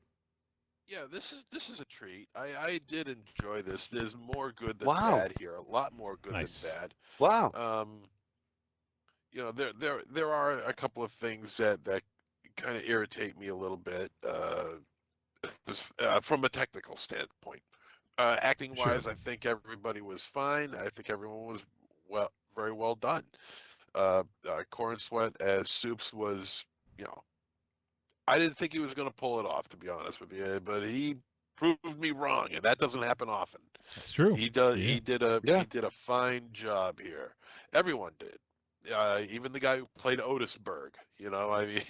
Yeah, this is a treat. I did enjoy this. There's more good than Wow. bad here. A lot more good Nice. than bad. Wow. You know, there are a couple of things that kind of irritate me a little bit. From a technical standpoint, acting wise, I think everybody was fine. I think everyone was very well done. Corin Sweat as Soups was, you know, I didn't think he was going to pull it off, to be honest with you, but he proved me wrong, and that doesn't happen often. That's true. He does. Yeah. He did a fine job here. Everyone did. Even the guy who played Otisburg. You know, I mean,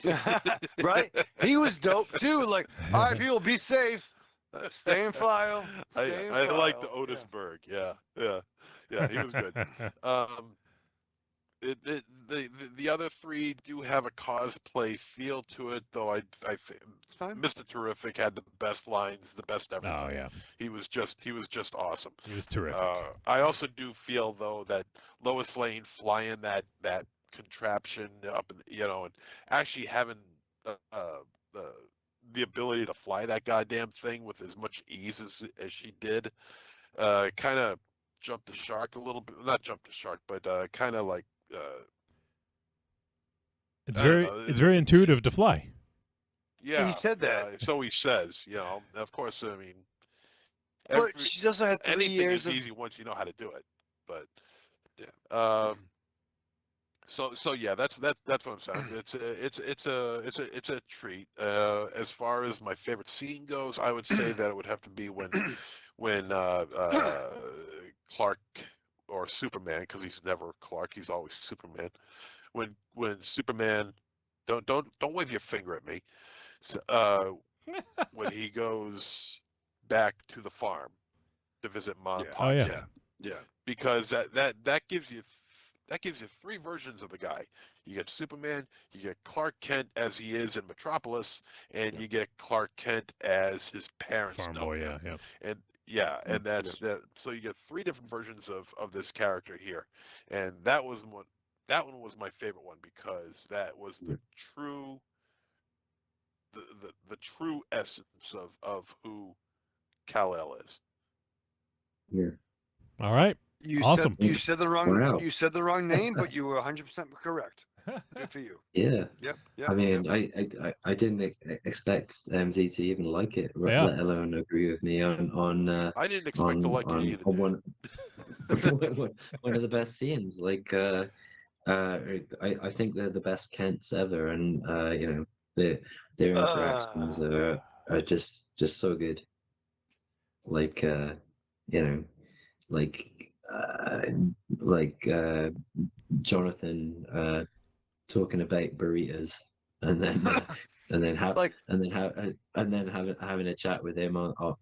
right? He was dope too. Like, all right, people, be safe. Stay in file. I liked Otisburg. Yeah. He was good. The other three do have a cosplay feel to it, though. I think Mr. Terrific had the best lines, the best everything. Oh yeah, he was just awesome. He was terrific. I also do feel though that Lois Lane flying that contraption up, and actually having the ability to fly that goddamn thing with as much ease as she did, kind of jumped the shark a little bit. Not jumped the shark, but kind of like. It's very intuitive to fly. Yeah, he said that. So he says, Of course, I mean. But she also had 3 anything years is easy once you know how to do it. But yeah. So yeah, that's what I'm saying. It's a treat. As far as my favorite scene goes, I would say that it would have to be when Clark or Superman, because he's never Clark, he's always Superman. When Superman, don't wave your finger at me. When he goes back to the farm to visit Mom. Oh yeah. Yeah. Because that gives you 3 versions of the guy. You get Superman, you get Clark Kent as he is in Metropolis, and you get Clark Kent as his parents Farm know boy, him. yeah. And that's that. So you get 3 different versions of this character here, and that one was my favorite one because that was the true the true essence of who Kal-El is. Yeah. All right. Awesome. You said the wrong. Wow. You said the wrong name, but you were 100% correct. Good for you. Yeah. Yep. I mean, I didn't expect MZ to even like it, let alone agree with me on. I didn't expect to like it either. On one of the best scenes. Like, I think they're the best Kents ever, and their interactions are just so good. Like, Jonathan talking about burritos, and then having a chat with him out on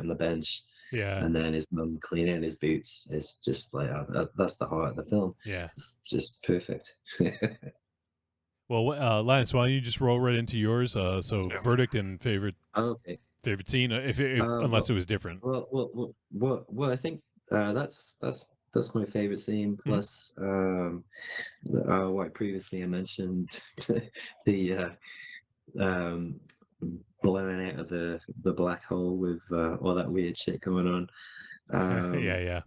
the bench. Yeah. And then his mum cleaning his boots. It's just like that's the heart of the film. Yeah. It's just perfect. Well, Linus, why don't you just roll right into yours? So verdict and favorite. Okay. Favorite scene, if unless it was different. Well, I think that's my favorite scene. Plus, what previously I mentioned, the blowing out of the black hole with all that weird shit going on. Yeah.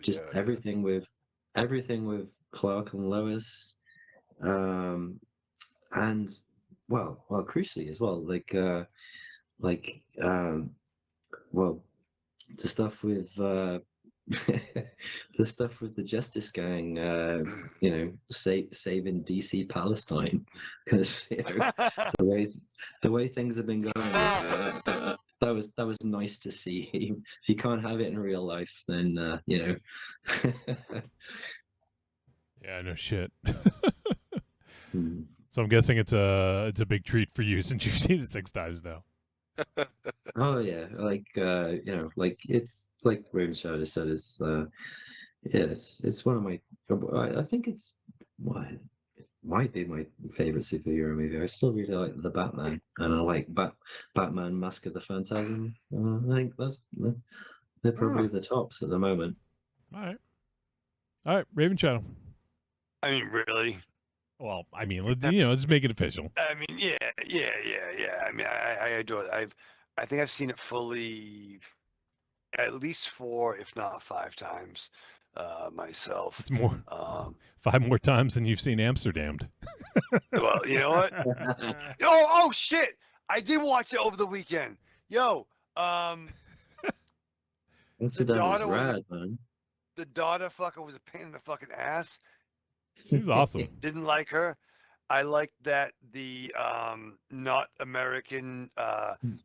Just everything with Clark and Lois, and crucially as well, well, the stuff with the stuff with the Justice Gang, saving DC Palestine, because the way things have been going. That was nice to see. If you can't have it in real life, then Yeah, no shit. So I'm guessing it's a big treat for you since you've seen it 6 times now. Oh yeah, it's like Raven Shadow said, it's one of my. I think it might be my favorite superhero movie. I still really like The Batman, and I like Batman: Mask of the Phantasm. I think they're probably the tops at the moment. All right, Raven Shadow. I mean, really? Well, I mean, let's make it official. I mean, yeah. I mean, I adore it. I think I've seen it fully at least 4, if not 5 times myself. It's more 5 more times than you've seen Amsterdam. Well, you know what? oh shit! I did watch it over the weekend. Yo, Amsterdam is rad, man. The daughter fucker was a pain in the fucking ass. She was awesome. Didn't like her. I liked that the not American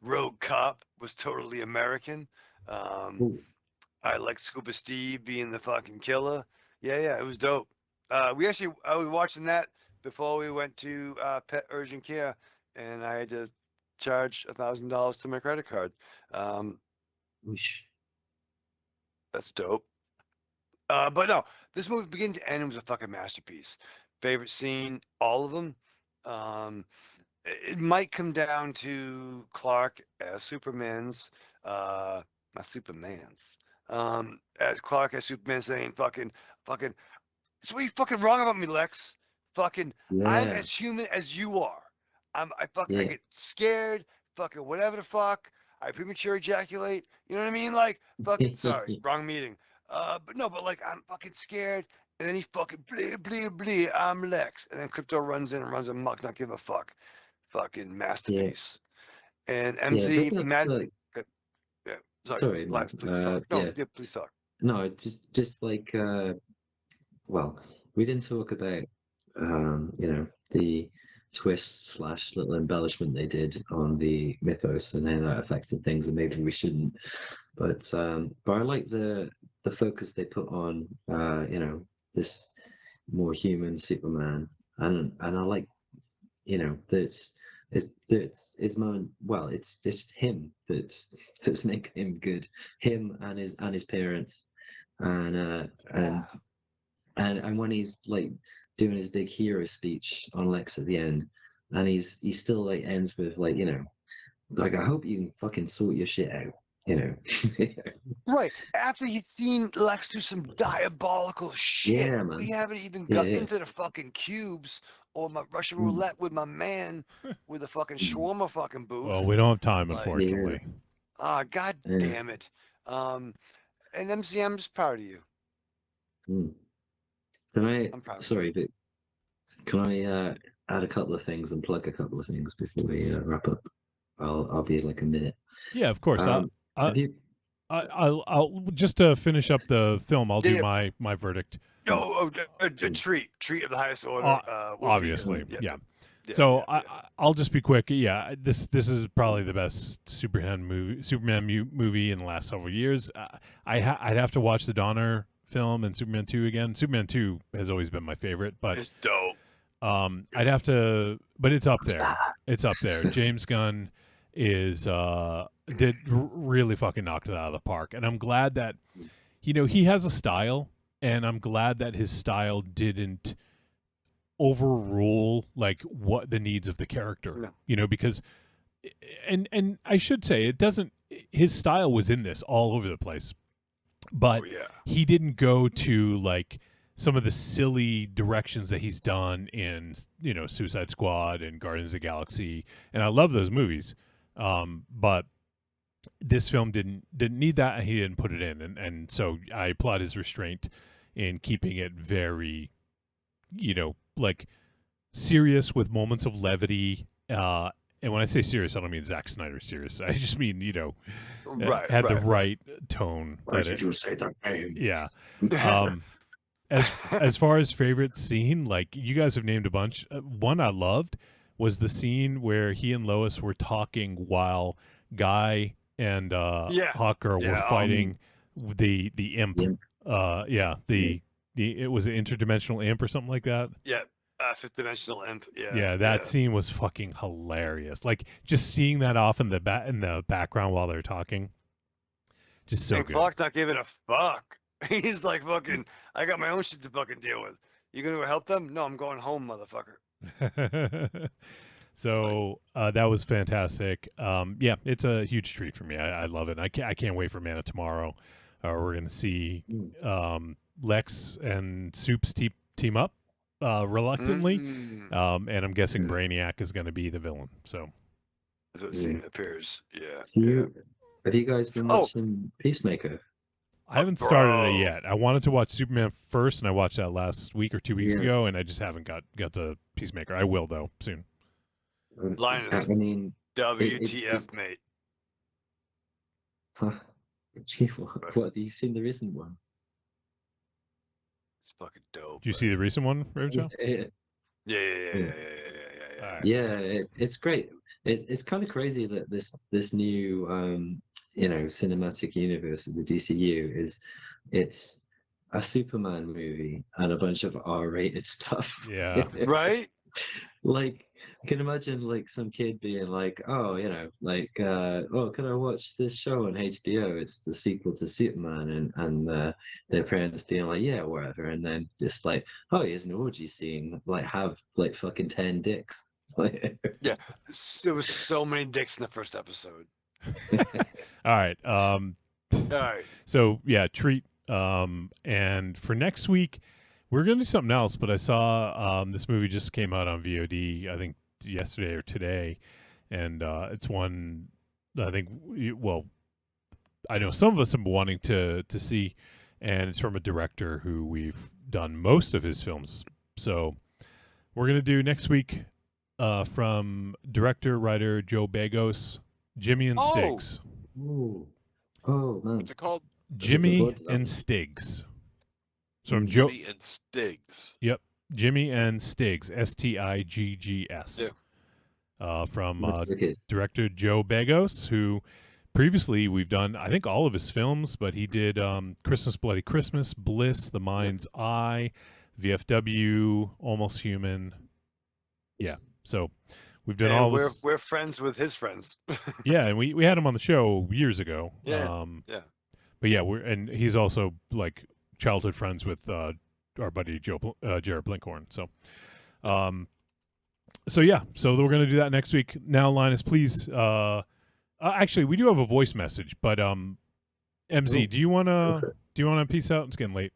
rogue cop was totally American. I liked Scuba Steve being the fucking killer. Yeah, it was dope. I was watching that before we went to Pet Urgent Care, and I had to charge $1,000 to my credit card. That's dope. But no, this movie beginning to end was a fucking masterpiece. Favorite scene, all of them. It might come down to Clark as Superman's, not Superman's. As Clark as Superman saying, "Fucking, so what are you fucking wrong about me, Lex? Fucking, I'm as human as you are. I get scared. Fucking whatever the fuck. I premature ejaculate. You know what I mean? Like, fucking, sorry, wrong meeting. But I'm fucking scared." And then he fucking blee, I'm Lex. And then Crypto runs in and runs amok, not give a fuck. Fucking masterpiece. And MZ, sorry. Please talk. Please talk. No, it's just like, we didn't talk about, the twist / little embellishment they did on the mythos and how that affected things, and maybe we shouldn't. But I like the focus they put on, this more human Superman, and I like, it's him that's making him good, him and his parents, and when he's like doing his big hero speech on Lex at the end, and he's still like ends with like, I hope you can fucking sort your shit out. Right after he'd seen Lex do some diabolical shit. Yeah, man. We haven't even got into the fucking cubes or my Russian roulette with my man with the fucking shawarma fucking booth. Well, we don't have time, unfortunately. God damn it. And MCM, I'm just proud of you. I'm proud. Sorry, but can I add a couple of things and plug a couple of things before we wrap up? I'll be like a minute. Yeah, of course. I'll just to finish up the film. I'll do my verdict. A treat of the highest order. Obviously, yeah. So I'll just be quick. Yeah, this is probably the best Superman movie in the last several years. I'd have to watch the Donner film and Superman 2 again. Superman 2 has always been my favorite, but it's dope. I'd have to, but it's up there. It's up there. James Gunn did really fucking knocked it out of the park, and I'm glad that he has a style, and I'm glad that his style didn't overrule like what the needs of the character. Because and I should say it doesn't. His style was in this all over the place, but he didn't go to like some of the silly directions that he's done in Suicide Squad and Guardians of the Galaxy, and I love those movies. But this film didn't need that, and he didn't put it in, and so I applaud his restraint in keeping it very, like serious with moments of levity. And when I say serious, I don't mean Zack Snyder serious. I just mean, had the right tone. Why did you say that name? Yeah. As far as favorite scene, like you guys have named a bunch. One I loved was the scene where he and Lois were talking while Guy and Hawker were fighting the imp. It was an interdimensional imp or something like that. Yeah. Fifth dimensional imp. Yeah, that scene was fucking hilarious. Like just seeing that off in the background while they're talking, just so and good. Clark not giving a fuck. He's like, fucking, I got my own shit to fucking deal with. You gonna help them? No, I'm going home, motherfucker. So that was fantastic. Yeah, it's a huge treat for me. I love it. I can't wait for Man of Tomorrow. We're gonna see Lex and Soups team up. Reluctantly, and I'm guessing Brainiac is going to be the villain. So, as it appears, yeah. Have you guys been watching Peacemaker? I haven't started it yet. I wanted to watch Superman first, and I watched that last week or 2 weeks ago, and I just haven't got to Peacemaker. I will though soon. Linus, I mean, WTF, mate? What? You seen the recent one? It's fucking dope. Do you see the recent one, Ravenshell? Yeah, it's great. It's kind of crazy that this new cinematic universe of the DCU it's a Superman movie and a bunch of R-rated stuff. Yeah. Right? Like, I can imagine like some kid being like, oh, can I watch this show on HBO? It's the sequel to Superman, and their parents being like, yeah, whatever, and then just like, oh, here's an orgy scene, like have like fucking 10 dicks. Yeah, there was so many dicks in the first episode. All right. All right. So yeah, treat. And for next week, we're gonna do something else. But I saw this movie just came out on VOD. I think yesterday or today, and it's one I think. Well, I know some of us have been wanting to see, and it's from a director who we've done most of his films. So we're gonna do next week from director-writer Joe Begos, Jimmy and Stiggs. Oh man, what's it called? Jimmy and Stiggs. So from Jimmy and Stiggs. Yep, Jimmy and Stiggs, Stiggs. Yeah. From director Joe Begos, who previously we've done, I think, all of his films, but he did Christmas, Bloody Christmas, Bliss, The Mind's Eye, VFW, Almost Human. Yeah, so we've done all this. We're friends with his friends. Yeah, and we had him on the show years ago. Yeah. But yeah, and he's also like childhood friends with our buddy Jared Blinkhorn. So, so we're gonna do that next week. Now, Linus, please. Actually, we do have a voice message, but MZ, do you wanna peace out? It's getting late.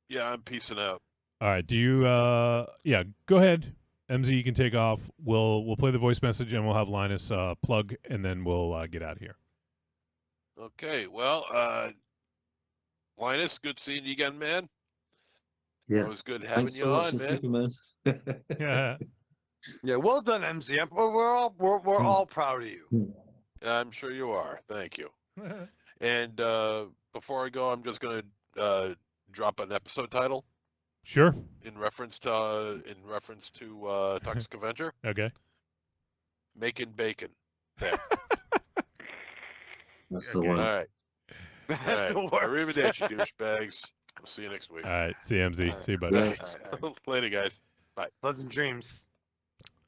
Yeah, I'm peacing out. All right. Do you? Yeah, go ahead, MZ. You can take off. We'll play the voice message and we'll have Linus plug, and then we'll get out of here. Okay, well, Linus, good seeing you again, man. Yeah, it was good having you on, man. Yeah, well done, MZ. We're all proud of you. I'm sure you are. Thank you. And before I go, I'm just going to drop an episode title. Sure. In reference to Toxic Avenger. Okay. Making Bacon. There. That's the one. All right. That's the worst. Arrivederci, douchebags. I'll see you next week. All right. See you, MZ. See you, buddy. Later, guys. Bye. Pleasant dreams.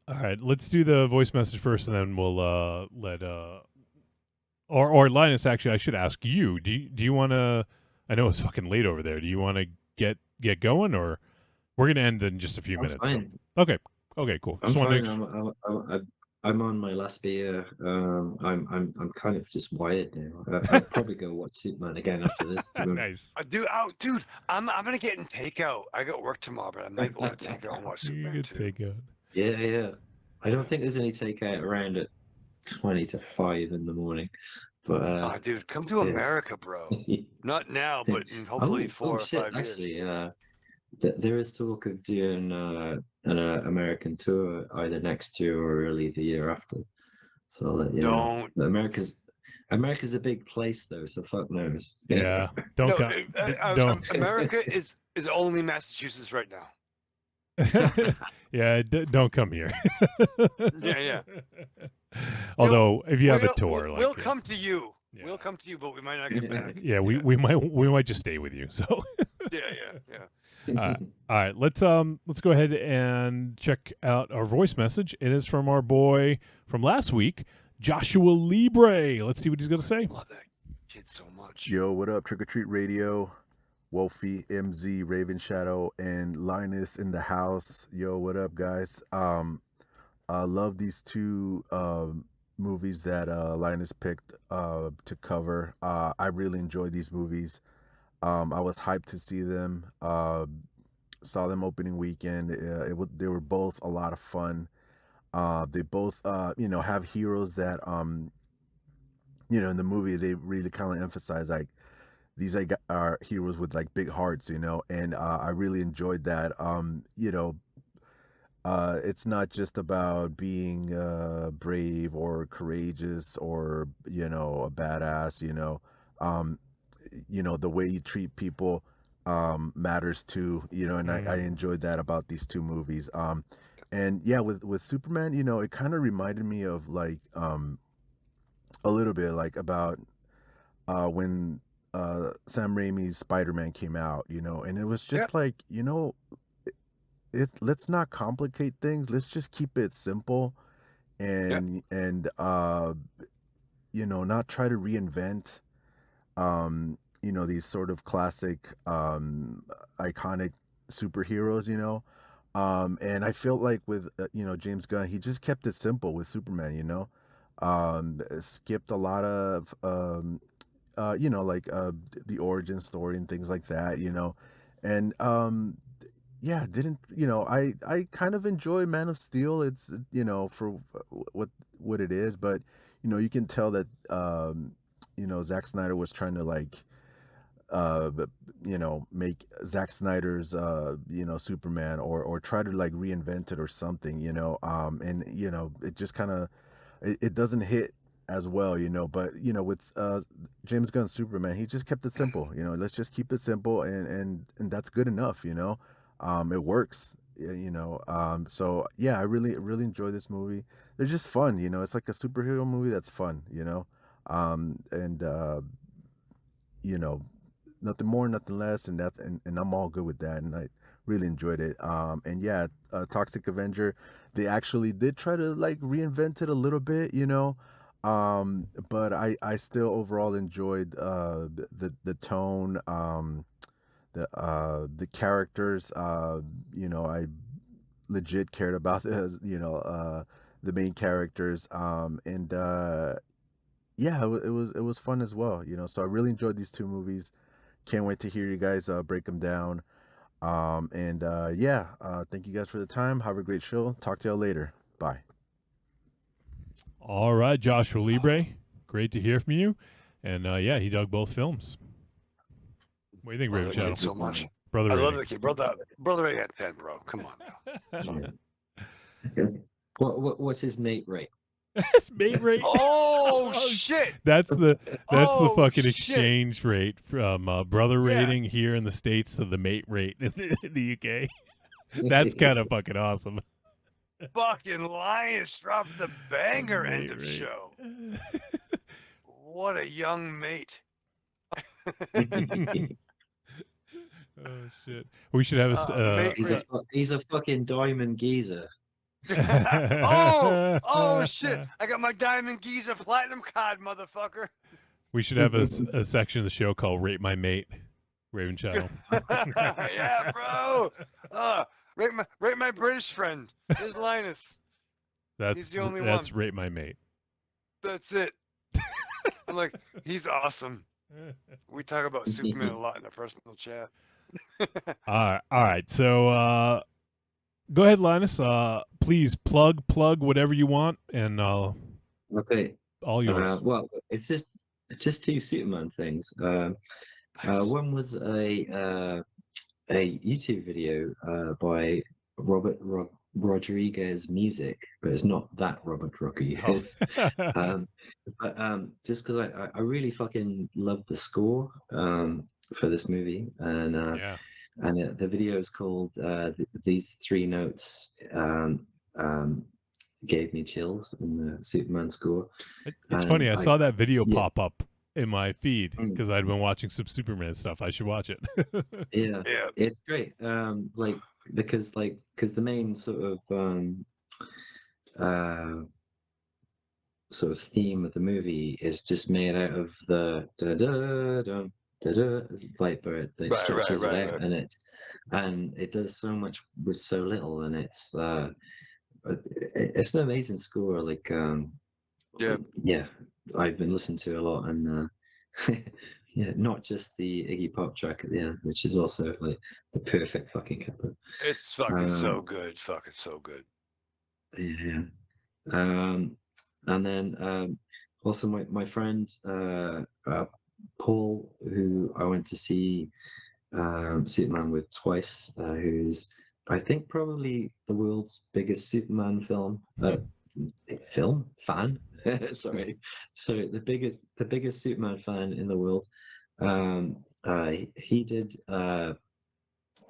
All right. Let's do the voice message first, and then we'll let or Linus. Actually, I should ask you. Do you want to? I know it's fucking late over there. Do you want to get going, or we're gonna end in just a few minutes? Fine. So. Okay. Cool. I'm fine. I'm on my last beer. I'm kind of just wired now. I'll probably go watch Superman again after this. Nice. Dude, I'm gonna get in takeout. I got work tomorrow, but I might want to take out and watch Superman too. Takeout. Yeah. I don't think there's any takeout around at 20 to 5 in the morning. But dude, come to America, bro. Not now, but in hopefully 4 or 5 years. Actually, there is talk of doing an American tour either next year or early the year after. So that you know, America's a big place though, so fuck knows. Yeah, don't come. Don't. America is only Massachusetts right now. Yeah, don't come here. Yeah. Although, if you have a tour, we'll come to you. Yeah. We'll come to you, but we might not get back. Yeah, we might just stay with you. So. Yeah. All right, let's go ahead and check out our voice message. It is from our boy from last week, Joshua Libre. Let's see what he's gonna say. Love that kid so much. Yo, what up, Trick or Treat Radio? Wolfie, MZ, Raven Shadow, and Linus in the house. Yo, what up, guys? I love these two movies that Linus picked to cover. I really enjoyed these movies. I was hyped to see them. Saw them opening weekend. They were both a lot of fun. They both, have heroes that, in the movie they really kind of emphasize like these are heroes with like big hearts, and I really enjoyed that. It's not just about being brave or courageous or a badass. The way you treat people matters too. And I enjoyed that about these two movies. And yeah, with Superman, it kind of reminded me of like a little bit like about when Sam Raimi's Spider-Man came out, and it was just like, let's not complicate things. Let's just keep it simple and not try to reinvent these sort of classic iconic superheroes, and I felt like with James Gunn, he just kept it simple with Superman, skipped a lot of the origin story and things like that, and didn't I kind of enjoy Man of Steel. It's for what it is, but you can tell that Zack Snyder was trying to make Zack Snyder's Superman or try to like reinvent it or something, and it just kind of it doesn't hit as well, but with James Gunn's Superman, he just kept it simple. Let's just keep it simple, and that's good enough. It works. So yeah, I really enjoy this movie. They're just fun. It's like a superhero movie that's fun. Nothing more, nothing less, and I'm all good with that, and I really enjoyed it. And yeah, Toxic Avenger, they actually did try to like reinvent it a little bit, but I still overall enjoyed the tone, the characters. I legit cared about the main characters, and yeah, it was fun as well, so I really enjoyed these two movies. Can't wait to hear you guys break them down. Thank you guys for the time. Have a great show. Talk to y'all later. Bye. All right, Joshua Libre, great to hear from you. And he dug both films. What do you think, Raven Shadow? So much. Brother I rating. love the kid. Brother rating at 10, bro. Come on now. What's his mate rate? That's mate rate. Oh shit! That's the fucking shit. exchange rate from brother rating here in the States to the mate rate in the UK. That's kind of fucking awesome. Fucking Linus dropped the banger Mate end of rate. show. What a young mate. Oh shit! We should have a. He's a fucking diamond geezer. oh shit! I got my Diamond Giza Platinum card, motherfucker. We should have a section of the show called "Rate My Mate," Raven Shadow. Yeah, bro. Rate my British friend. Here's Linus. He's the only that's one. Rate My Mate. That's it. I'm like, he's awesome. We talk about Superman a lot in our personal chat. All right. So go ahead, Linus. Please plug whatever you want, and okay. All yours. Well, it's just just two Superman things. One was a YouTube video by Robert Rodriguez Music, but it's not that Robert Rodriguez. But just because I really fucking love the score for this movie, and the video is called "These Three Notes." Gave me chills in the Superman score. It's funny. I saw that video pop up in my feed because I'd been watching some Superman stuff. I should watch it. Yeah, it's great. Because the main sort of theme of the movie is just made out of the da da da da da, like where it stretches out, and it does so much with so little, and it's an amazing score. Like I've been listening to a lot, and yeah, not just the Iggy Pop track at the end, which is also like the perfect fucking cover. It's fucking so good. Fucking so good. Yeah. And then also my friend Paul, who I went to see Superman with twice, who's I think probably the world's biggest Superman fan. Sorry, so the biggest Superman fan in the world. He did an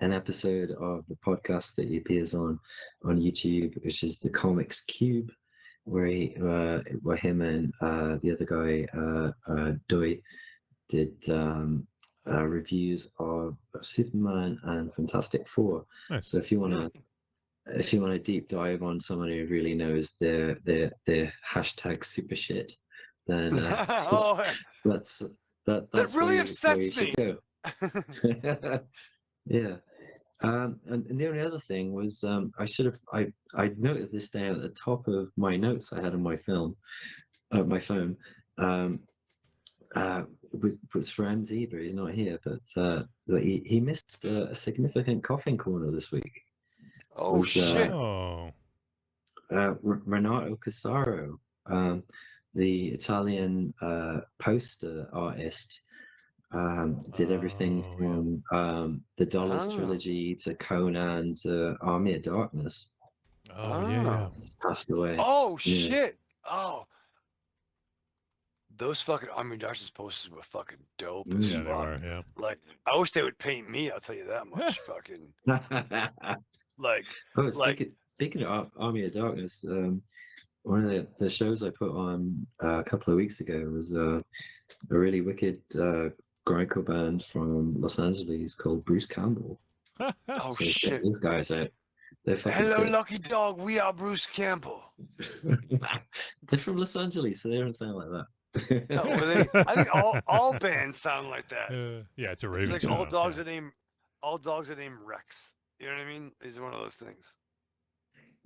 episode of the podcast that he appears on YouTube, which is the Comics Cube, where him and the other guy Doi did reviews of Superman and Fantastic Four. Nice. So if you want to deep dive on someone who really knows their hashtag super shit, then that really upsets me. Yeah. And the only other thing was I noted this down at the top of my notes I had on my phone. Was for MZ, but he's not here. But he missed a significant coughing corner this week. Oh shit! Renato Casaro, the Italian poster artist, did everything from the Dollars trilogy to Conan to Army of Darkness. Passed away. Oh shit! Oh, those fucking Army of Darkness posters were fucking dope as fuck. They were, yeah. Like, I wish they would paint me. I'll tell you that much. Fucking like, speaking of Army of Darkness, one of the shows I put on a couple of weeks ago was a really wicked grindcore band from Los Angeles called Bruce Campbell. Oh shit! These guys out. They're fucking Hello, sick. Lucky Dog. We are Bruce Campbell. They're from Los Angeles, so they don't sound like that. No, I think all bands sound like that. Yeah, it's a It's Raven like shout all out, dogs are named Rex. You know what I mean? These are one of those things.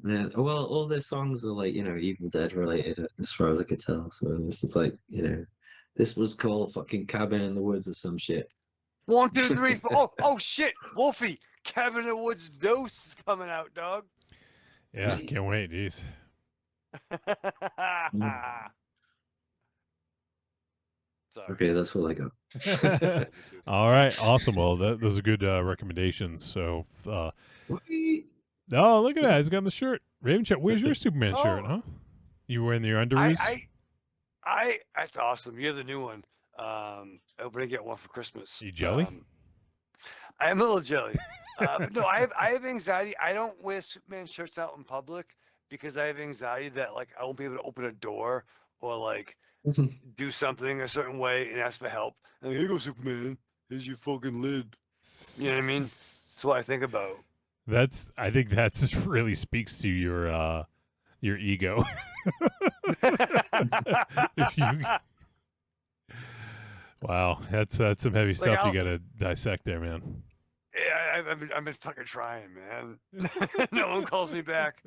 Yeah, well, all their songs are like, Evil Dead related, as far as I could tell. So this is like, this was called fucking Cabin in the Woods or some shit. 1, 2, 3, 4. Oh shit, Wolfie! Cabin in the Woods Dose is coming out, dog. Yeah, can't wait. Jeez. Sorry. Okay, that's all I got. All right, awesome. Well, those are good recommendations. So, oh, look at that! He's got the shirt. Raven Chat, where's your Superman shirt? Huh? You wearing your underoos? That's awesome. You have the new one. I'm gonna get one for Christmas. You jelly? I am a little jelly. But no, I have anxiety. I don't wear Superman shirts out in public because I have anxiety that like I won't be able to open a door or like do something a certain way and ask for help. And like, here you go, Superman. Here's your fucking lid. You know what I mean? That's what I think about. I think that just really speaks to your ego. Wow, that's some heavy stuff you gotta dissect there, man. Yeah, I've been fucking trying, man. No one calls me back.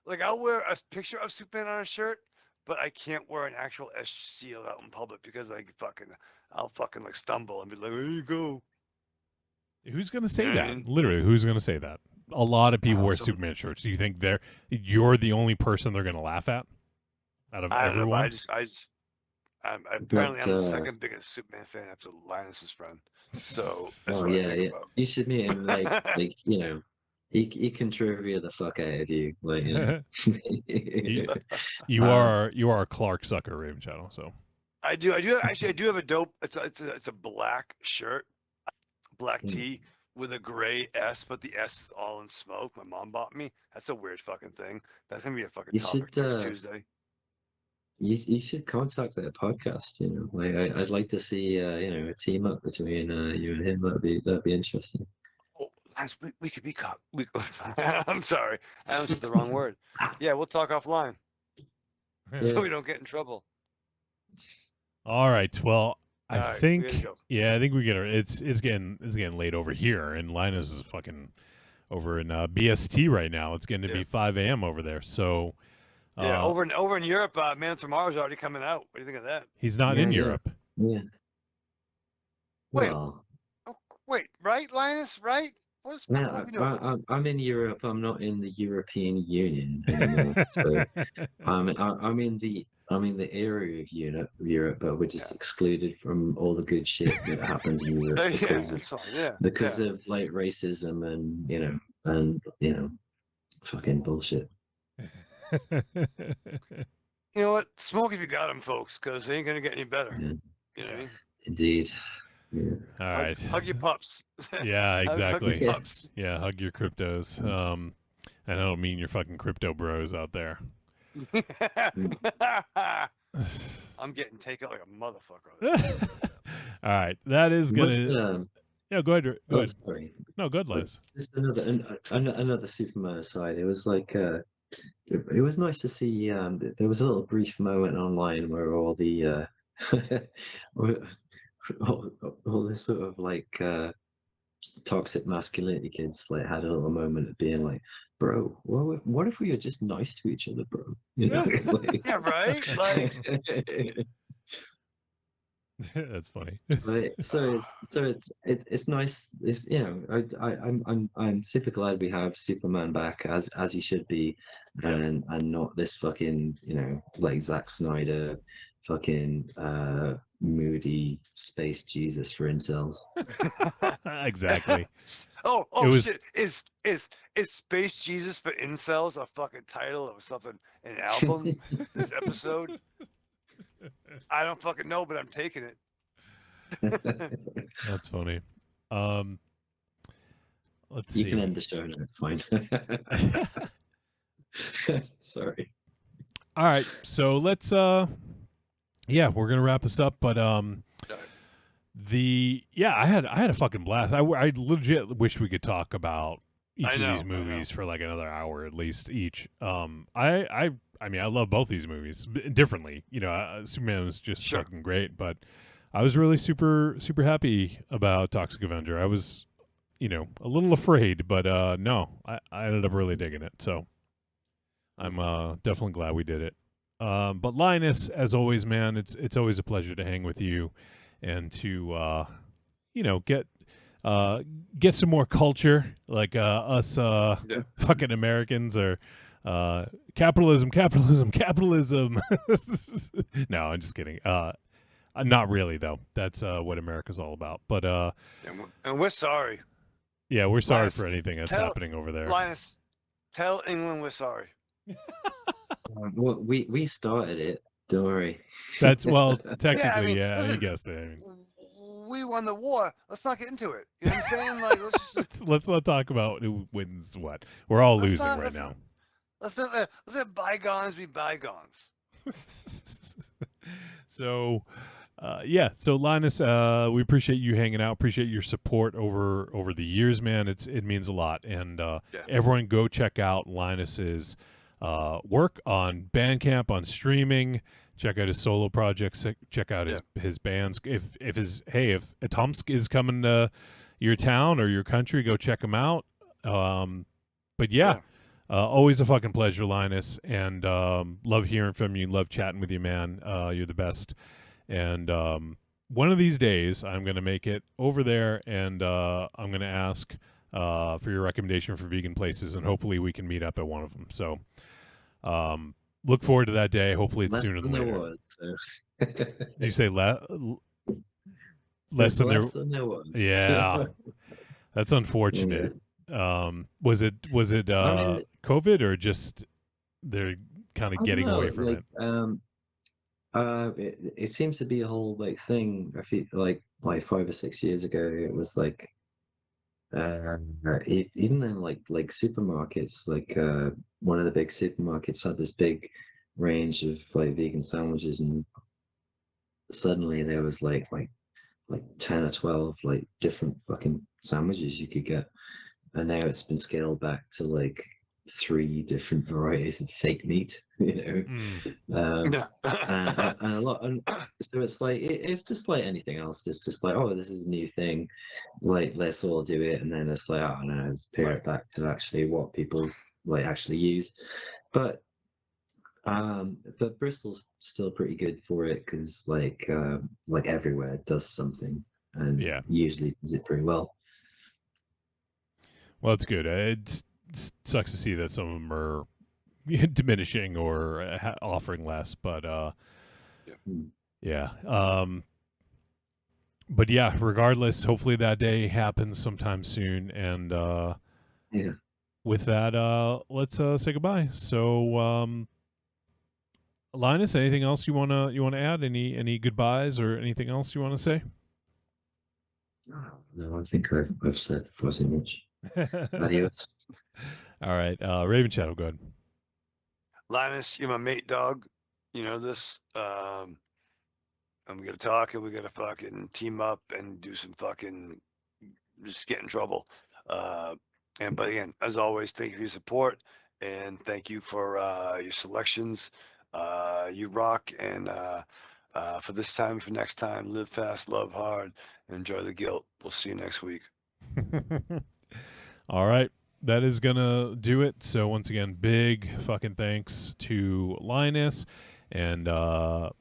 Like I'll wear a picture of Superman on a shirt, but I can't wear an actual S seal out in public because I'll fucking like stumble and be like, there you go. Who's gonna say that? Literally, who's gonna say that? A lot of people wear Superman shirts. Do you think you're the only person they're gonna laugh at out of everyone? Apparently, I'm the But, second biggest Superman fan after Linus's friend. So that's Oh what I yeah, think yeah. about. You should meet him. Like you know, he can trivia the fuck out of you. Like you know. You Um, are a Clark sucker, Raven Shadow. So I do actually. I do have a dope. It's a black shirt, black tee with a gray S, but the S is all in smoke. My mom bought me. That's a weird fucking thing. That's gonna be a fucking You topic should, next Tuesday. you should contact that podcast. You know, like I'd like to see you know, a team up between you and him. That'd be interesting. Oh, we could be caught. I'm sorry, I said the wrong word. Yeah, we'll talk offline so we don't get in trouble. all right. Well, I All right, we think gotta go. yeah, I think we get it. It's getting late over here, and Linus is fucking over in BST right now. It's getting to be 5 a.m. over there. So Yeah, over in Europe, Man of Tomorrow's already coming out. What do you think of that? he's not in Europe. Yeah. Wait. Well, Wait, right, Linus? Right? What's no, I'm in Europe. I'm not in the European Union anymore. So I'm in the area of Europe, but we're just excluded from all the good shit that happens in Europe Yeah, because that's fine. Yeah, because yeah. of like racism and you know fucking bullshit. You know what? Smoke if you got him, folks, because they ain't gonna get any better. Yeah. You know what I mean? Indeed. Yeah. All right. Hug your pups. Yeah, Hug exactly. your pups. Yeah, hug your cryptos. And I don't mean your fucking crypto bros out there. I'm getting taken like a motherfucker. All right, that is What's gonna. Yeah, go ahead. Go Oh, ahead. sorry. No, go ahead, Liz. Just another Superman aside. It was like it was nice to see. There was a little brief moment online where all the all this sort of like toxic masculinity kids like had a little moment of being like, bro, what if we are just nice to each other, bro? You know, like, Yeah, right. Like, That's funny. Right. So it's nice. It's you know I'm super glad we have Superman back as he should be, and not this fucking you know like Zack Snyder, fucking moody space Jesus for incels. Exactly. oh It was- shit! Is Space Jesus for incels a fucking title of something, an album? This episode? I don't fucking know, but I'm taking it. That's funny. Let's You see. can end the show now. It's fine. Sorry. All right, so let's yeah, we're gonna wrap this up, but I had a fucking blast. I legit wish we could talk about each I of know, these movies for like another hour at least each. I mean I love both these movies differently. You know, Superman was just fucking great, but I was really super happy about Toxic Avenger. I was, you know, a little afraid, but no, I ended up really digging it. So I'm definitely glad we did it. But Linus, as always, man, it's always a pleasure to hang with you and to you know get some more culture like us fucking Americans or capitalism. No, I'm just kidding. Not really though. That's what America's all about. But And we're sorry. yeah, we're sorry Linus, for anything that's tell- happening over there. Linus, tell England we're sorry. Well, we started it. Don't worry. That's well, technically, Yeah, I mean, I listen, guess. I mean, We won the war. Let's not get into it. You know what I'm saying? Like, let's just let's not talk about who wins what. We're all Let's losing not- right let's now. let's let bygones be bygones. So, yeah. So Linus, we appreciate you hanging out. Appreciate your support over the years, man. It means a lot. And everyone, go check out Linus's work on Bandcamp, on streaming. Check out his solo projects. Check out his bands. If Atomsk is coming to your town or your country, go check him out. But yeah. Always a fucking pleasure, Linus, and love hearing from you. Love chatting with you, man. You're the best. And one of these days, I'm going to make it over there, and I'm going to ask for your recommendation for vegan places, and hopefully we can meet up at one of them. So, look forward to that day. Hopefully it's Less sooner than than there later. was. So. Did you say less There's than there? less than there was. Yeah, that's unfortunate. Was it I mean, COVID or just they're kind of I don't getting away know, from like, it? it seems to be a whole like thing. I feel like 5 or 6 years ago, it was like even in like supermarkets, like one of the big supermarkets had this big range of like vegan sandwiches, and suddenly there was like 10 or 12 like different fucking sandwiches you could get, and now it's been scaled back to like 3 different varieties of fake meat, and a lot. And so it's like it's just like anything else. It's just like, oh, this is a new thing, like let's all do it, and then it's like, oh no, let's pare it back to actually what people like actually use. But Bristol's still pretty good for it because like everywhere it does something, and usually does it pretty well. Well, it's good. It sucks to see that some of them are diminishing or offering less, but yeah. But yeah, regardless, hopefully that day happens sometime soon. And with that, let's say goodbye. So, Linus, anything else you wanna add? Any goodbyes or anything else you want to say? No, I think I've said far too much. Adios. All right, Raven Shadow, go ahead. Linus, you're my mate, dog. You know this. And we gotta talk, and we gotta fucking team up and do some fucking just get in trouble. But again, as always, thank you for your support, and thank you for your selections. You rock, and for this time, for next time, live fast, love hard, and enjoy the guilt. We'll see you next week. All right. That is going to do it. So once again, big fucking thanks to Linus. And for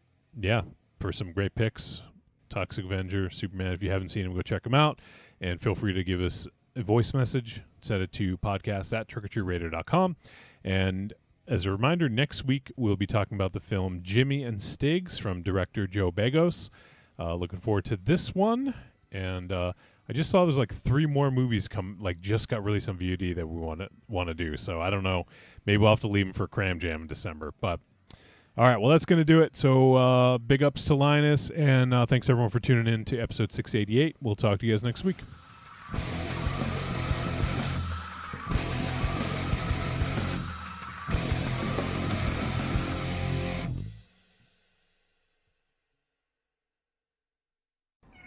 some great picks. Toxic Avenger, Superman. If you haven't seen him, go check him out. And feel free to give us a voice message. Send it to podcast@trickortreatradio.com. And as a reminder, next week we'll be talking about the film Jimmy and Stiggs from director Joe Begos. Looking forward to this one. And I just saw there's like 3 more movies just got released on VOD that we want to do. So I don't know. Maybe we'll have to leave them for Cram Jam in December. But all right, well, that's going to do it. So big ups to Linus, and thanks everyone for tuning in to episode 688. We'll talk to you guys next week.